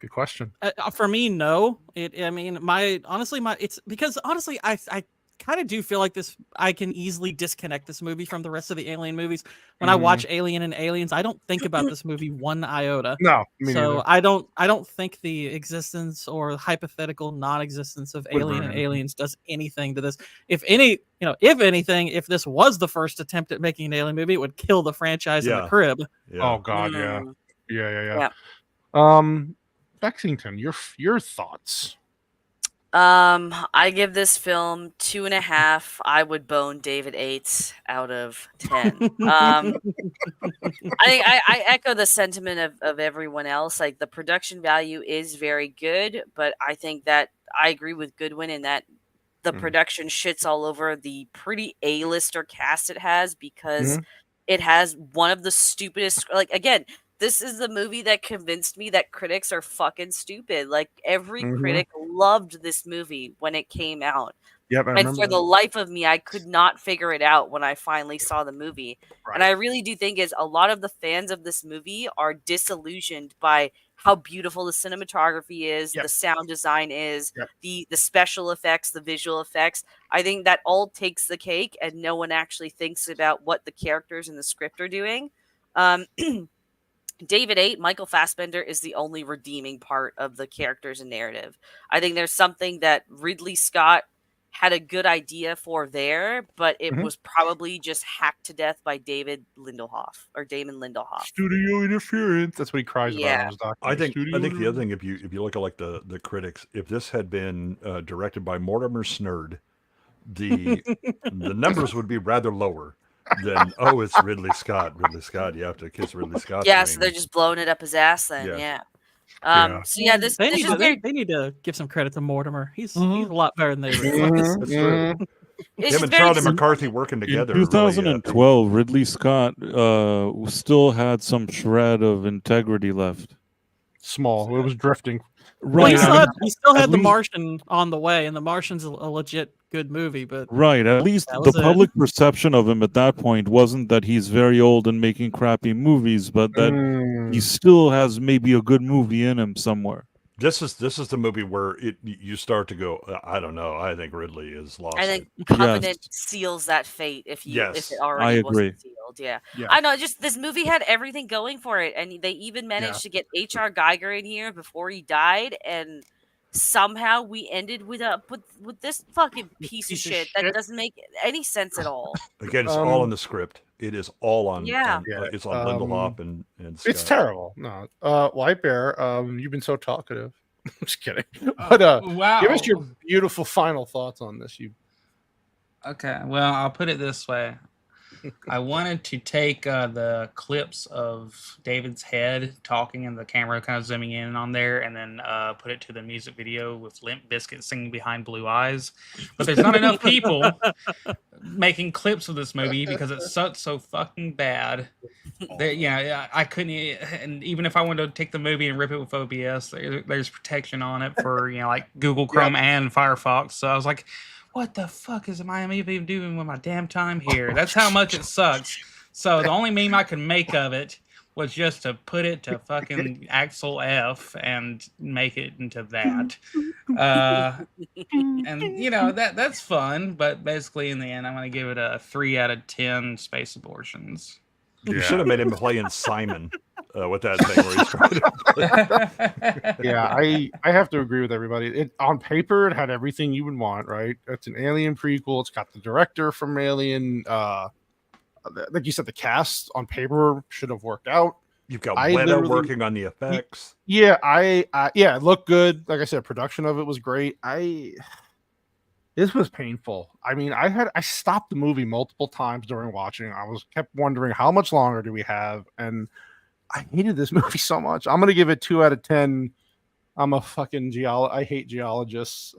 Good question. For me, no. It's because honestly, I kind of do feel like this. I can easily disconnect this movie from the rest of the Alien movies. When I watch Alien and Aliens, I don't think about this movie one iota. No, so I don't think the existence or hypothetical non-existence of Alien and Aliens does anything to this. If anything, if this was the first attempt at making an Alien movie, it would kill the franchise in the crib. Yeah. Oh God, yeah. Bexington, your thoughts? I give this film 2.5. I would bone David 8 out of 10. I echo the sentiment of everyone else. Like, the production value is very good, but I think that I agree with Goodwin in that the production shits all over the pretty A-lister cast it has, because it has one of the stupidest, like, again, this is the movie that convinced me that critics are fucking stupid. Like, every critic loved this movie when it came out. Yep, I And remember for the that. life of me, I could not figure it out when I finally saw the movie. And I really do think is a lot of the fans of this movie are disillusioned by how beautiful the cinematography is, the sound design is, the special effects, the visual effects. I think that all takes the cake, and no one actually thinks about what the characters in the script are doing. David 8, Michael Fassbender, is the only redeeming part of the characters and narrative. I think there's something that Ridley Scott had a good idea for there, but it was probably just hacked to death by Damon Lindelof. Studio interference. That's what he cries about on his documentary. I think the other thing, if you look at like the critics, if this had been directed by Mortimer Snerd, the numbers would be rather lower than, oh, it's Ridley Scott. Ridley Scott, you have to kiss Ridley Scott. Yeah, so they're just blowing it up his ass then. Yeah. So yeah, they need to give some credit to Mortimer. He's a lot better than they realize. That's true. Him and Charlie McCarthy working together. In 2012, Ridley Scott still had some shred of integrity left. Small. It was drifting. Right. He still had The Martian on the way, and The Martian's a legit good movie. But right, at least the public perception of him at that point wasn't that he's very old and making crappy movies, but that he still has maybe a good movie in him somewhere. This is the movie where you start to go, I don't know. I think Ridley is lost. I think Covenant seals that fate if it already wasn't sealed. Yeah. I know. Just this movie had everything going for it, and they even managed to get H.R. Geiger in here before he died, and somehow we ended with this fucking piece of shit that doesn't make any sense at all. Again, it's all in the script. It is all on. It's on Lindelof and Scott. It's terrible. No, White Bear. You've been so talkative. I'm just kidding. But wow. Give us your beautiful final thoughts on this. Okay. Well, I'll put it this way. I wanted to take the clips of David's head talking and the camera kind of zooming in on there, and then put it to the music video with Limp Bizkit singing Behind Blue Eyes. But there's not enough people making clips of this movie because it sucks so fucking bad. That, I couldn't. And even if I wanted to take the movie and rip it with OBS, there's protection on it for like Google Chrome and Firefox. So I was like, what the fuck am I even doing with my damn time here? That's how much it sucks. So the only meme I could make of it was just to put it to fucking Axel F and make it into that. And that's fun, but basically in the end, I'm going to give it a 3 out of 10 space abortions. You should have made him playing Simon with that thing where he's trying to Yeah, I have to agree with everybody. It on paper it had everything you would want, right? It's an Alien prequel. It's got the director from Alien. Like you said, the cast on paper should have worked out. You've got Leno working on the effects. Yeah, it looked good. Like I said, production of it was great. This was painful. I mean, I stopped the movie multiple times during watching. I kept wondering how much longer do we have, and I hated this movie so much. I'm gonna give it 2 out of 10. I'm a fucking I hate geologists.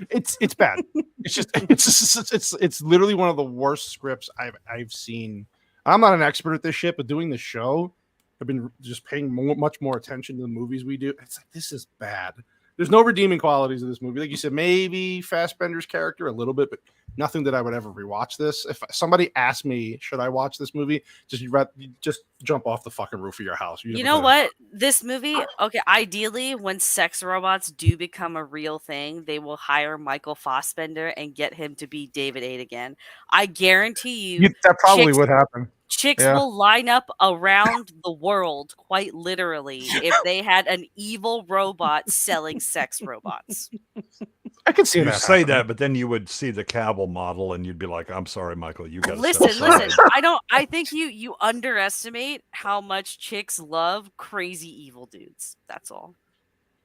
It's bad. It's literally one of the worst scripts I've seen. I'm not an expert at this shit, but doing the show, I've been just paying much more attention to the movies we do. It's like, this is bad. There's no redeeming qualities of this movie. Like you said, maybe Fassbender's character a little bit, but nothing that I would ever rewatch this. If somebody asked me, should I watch this movie? Just jump off the fucking roof of your house. You know what? This movie, okay, ideally, when sex robots do become a real thing, they will hire Michael Fassbender and get him to be David 8 again. I guarantee you that probably would happen. Chicks will line up around the world, quite literally, if they had an evil robot selling sex robots. I can see you that. Say that, but then you would see the Cavill model, and you'd be like, "I'm sorry, Michael, you got to listen." I think you underestimate how much chicks love crazy evil dudes. That's all.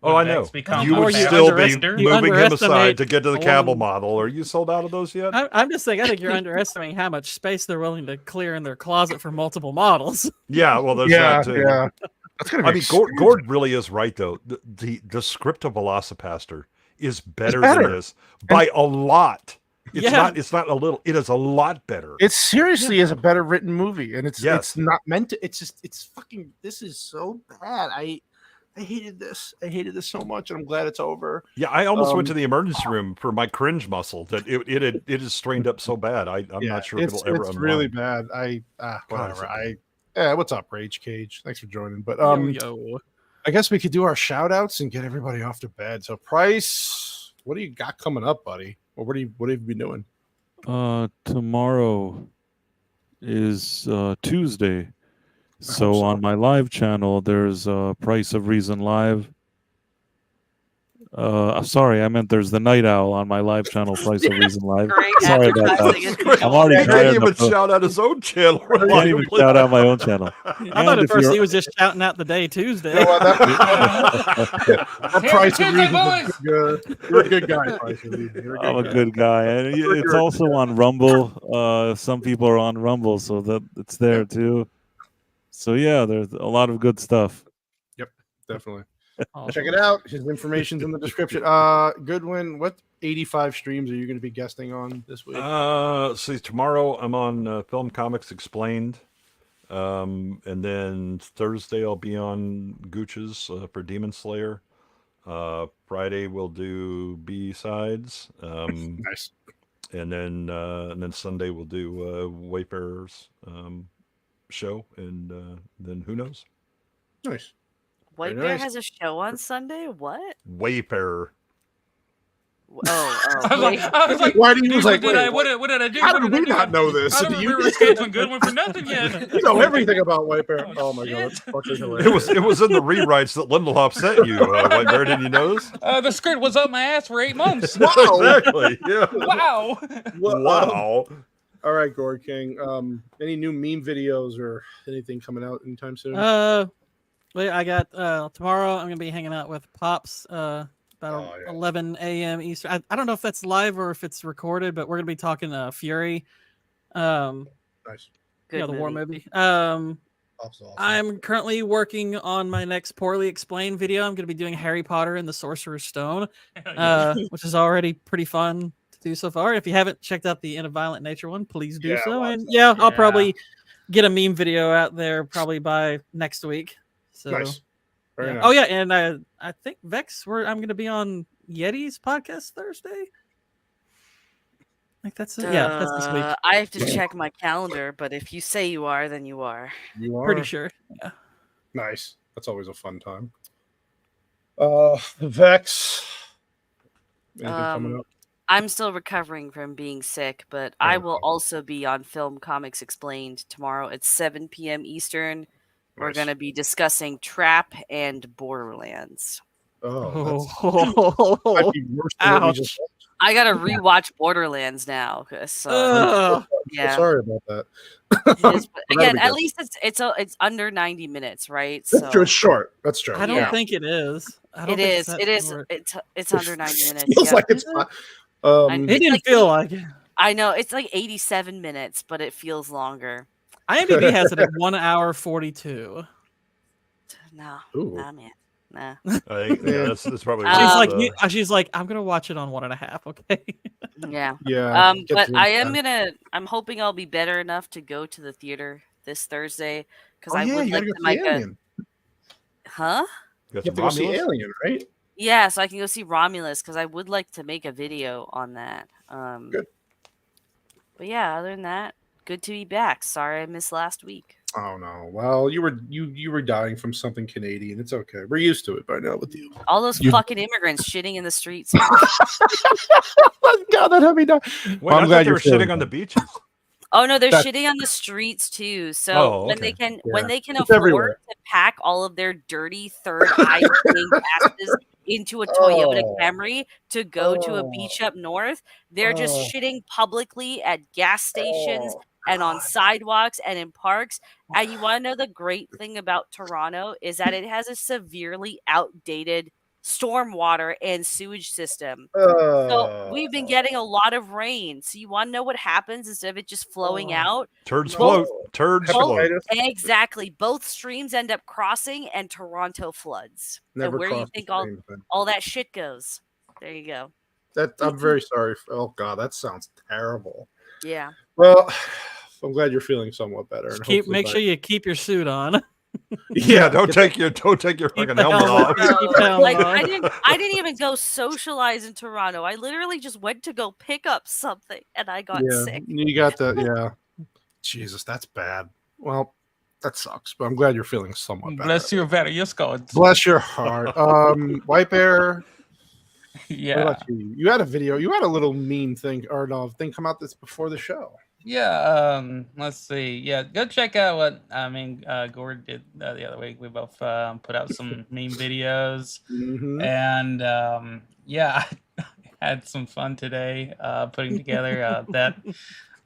Oh, I know. You would still be moving him aside to get to the Cavill model. Are you sold out of those yet? I'm just saying, I think you're underestimating how much space they're willing to clear in their closet for multiple models. Yeah, well, there's that too. Yeah. That's gonna be I mean, Gord really is right though. The script of Velocipaster is better than this by a lot. It's not a little. It is a lot better. It seriously is a better written movie, and it's not meant to. It's fucking. This is so bad. I hated this. I hated this so much, and I'm glad it's over. Yeah, I almost went to the emergency room for my cringe muscle. That it is strained up so bad. I'm not sure if it'll ever. It's really bad. Whatever. What's up, Rage Cage? Thanks for joining. But yo. I guess we could do our shout outs and get everybody off to bed. So Price, what do you got coming up, buddy? Or what have you been doing? Tomorrow is Tuesday. So on my live channel, there's Price of Reason Live. Sorry, I meant there's the Night Owl on my live channel, Price of Reason Live. Sorry about that. I'm already He can't even shout out his own channel. I can't even shout out my own channel. I thought at first he was just shouting out the day Tuesday. That Price of Reason, you're a good guy, Price of Reason. I'm a good guy, and it's also on Rumble. Some people are on Rumble, so that it's there too. So yeah, there's a lot of good stuff. Yep, definitely. Check it out. His information's in the description. Goodwin, what 85 streams are you going to be guesting on this week? See, tomorrow I'm on Film Comics Explained, and then Thursday I'll be on Gooch's for Demon Slayer. Friday we'll do B-sides. Nice. And then Sunday we'll do Wayfarer's show, and then who knows? Nice. White Bear has a show on Sunday? What? Wayfarer. I was like, why do you what did I do? How did we not know this? I don't remember scheduling Goodwin for nothing yet. You know everything about White Bear. Oh my god, that's fucking hilarious. It was in the rewrites that Lindelof sent you. White Bear, didn't you notice? The script was up my ass for 8 months. Wow. Exactly. Yeah. Wow. Wow. All right, Gord King. Any new meme videos or anything coming out anytime soon? Well, I got tomorrow. I'm gonna be hanging out with Pops about 11 a.m. Eastern. I don't know if that's live or if it's recorded, but we're gonna be talking Fury. Nice. The war movie. Awesome. I'm currently working on my next poorly explained video. I'm gonna be doing Harry Potter and the Sorcerer's Stone, which is already pretty fun to do so far. If you haven't checked out the In a Violent Nature one, please do so. And I'll probably get a meme video out there probably by next week. So, nice. Very nice. Oh yeah, and I think Vex, I'm going to be on Yeti's podcast Thursday. I think that's it. Yeah, that's this week. I have to check my calendar, but if you say you are, then you are. You are pretty sure. Yeah. Nice. That's always a fun time. Vex. Anything coming up? I'm still recovering from being sick, but I will also be on Film Comics Explained tomorrow at 7 p.m. Eastern. We're going to be discussing Trap and Borderlands. Oh, might be worse than what we just said. I got to rewatch Borderlands now. So, yeah. Sorry about that. Again, at least it's under 90 minutes, right? So it's short. That's true. I don't think it is. It is. It's under 90 minutes. Feels like it's not. It didn't feel like it. I know it's like 87 minutes, but it feels longer. IMDb has it at 1 hour 42. No, Ooh. nah, man. Nah. I think that's probably. She's like, I'm gonna watch it on 1.5. Okay. Yeah. Yeah. But I'm hoping I'll be better enough to go to the theater this Thursday because I would like to make a. Huh? You have to go see Alien, right? Yeah, so I can go see Romulus because I would like to make a video on that. Good. But yeah, other than that, good to be back. Sorry I missed last week. Oh no! Well, you were dying from something Canadian. It's okay. We're used to it by now with you. All those fucking immigrants shitting in the streets. God, that had me die. Well, I'm glad you were shitting on the beaches. Oh no, they're shitting on the streets too. So when they can afford everywhere. to pack all of their dirty third eye gases into a Toyota Camry to go to a beach up north, they're just shitting publicly at gas stations and on sidewalks and in parks. And you want to know the great thing about Toronto is that it has a severely outdated stormwater and sewage system. So we've been getting a lot of rain. So you want to know what happens instead of it just flowing out? Turds float. Turds float. Exactly. Both streams end up crossing and Toronto floods. Never and where do you crossed think the same thing. all that shit goes? There you go. I'm very sorry. Oh God, that sounds terrible. Yeah. Well, I'm glad you're feeling somewhat better. And Make sure you keep your suit on. Yeah, don't take your fucking helmet off. Like I didn't even go socialize in Toronto. I literally just went to go pick up something and I got sick. You got the Jesus, that's bad. Well, that sucks, but I'm glad you're feeling somewhat better. Bless your very your Scott. Bless your heart. White Bear. Yeah. What about you? You had a video. You had a little meme thing or thing come out this before the show. Yeah, let's see. Yeah, go check out what Gord did the other week. We both put out some meme videos, and I had some fun today putting together that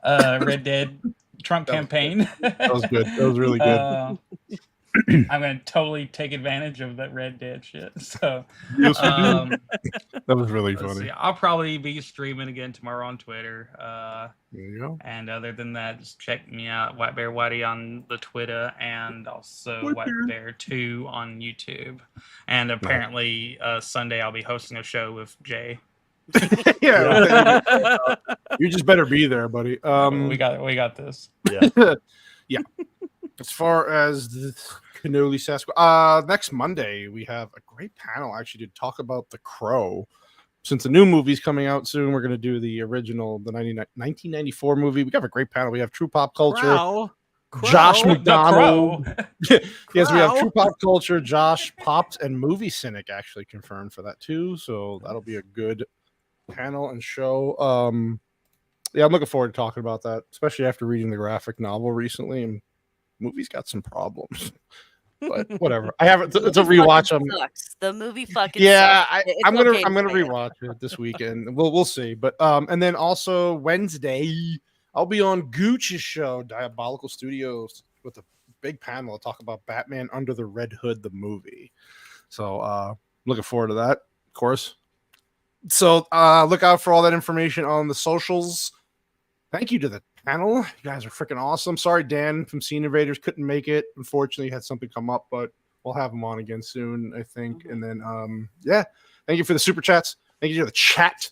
Red Dead Trump campaign. That was good. That was really good. I'm gonna totally take advantage of that Red Dead shit. So that was really funny. I'll probably be streaming again tomorrow on Twitter. There you go. And other than that, just check me out, White Bear Whitey on the Twitter, and also White Bear 2 on YouTube. And apparently Sunday I'll be hosting a show with Jay. You just better be there, buddy. We got this. Yeah. Yeah. As far as the Cannoli Sasquatch, next Monday we have a great panel actually to talk about The Crow. Since the new movie's coming out soon, we're going to do the original, the 1994 movie. We have a great panel. We have True Pop Culture, Josh McDonald. Yes, we have True Pop Culture, Josh Pops, and Movie Cynic actually confirmed for that too. So that'll be a good panel and show. I'm looking forward to talking about that, especially after reading the graphic novel recently. And movie's got some problems, but whatever. I haven't. It's a rewatch. The movie fucking sucks. I'm gonna rewatch it this weekend. We'll see. But and then also Wednesday I'll be on Gooch's show, Diabolical Studios, with a big panel to talk about Batman Under the Red Hood, the movie. So looking forward to that, of course. So look out for all that information on the socials. Thank you to the panel. You guys are freaking awesome. Sorry, Dan from Scene Invaders couldn't make it. Unfortunately, he had something come up, but we'll have him on again soon, I think. And then, thank you for the super chats. Thank you to the chat.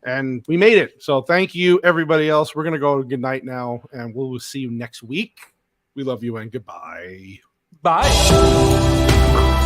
And we made it. So thank you, everybody else. We're going to go good night now, and we'll see you next week. We love you and goodbye. Bye.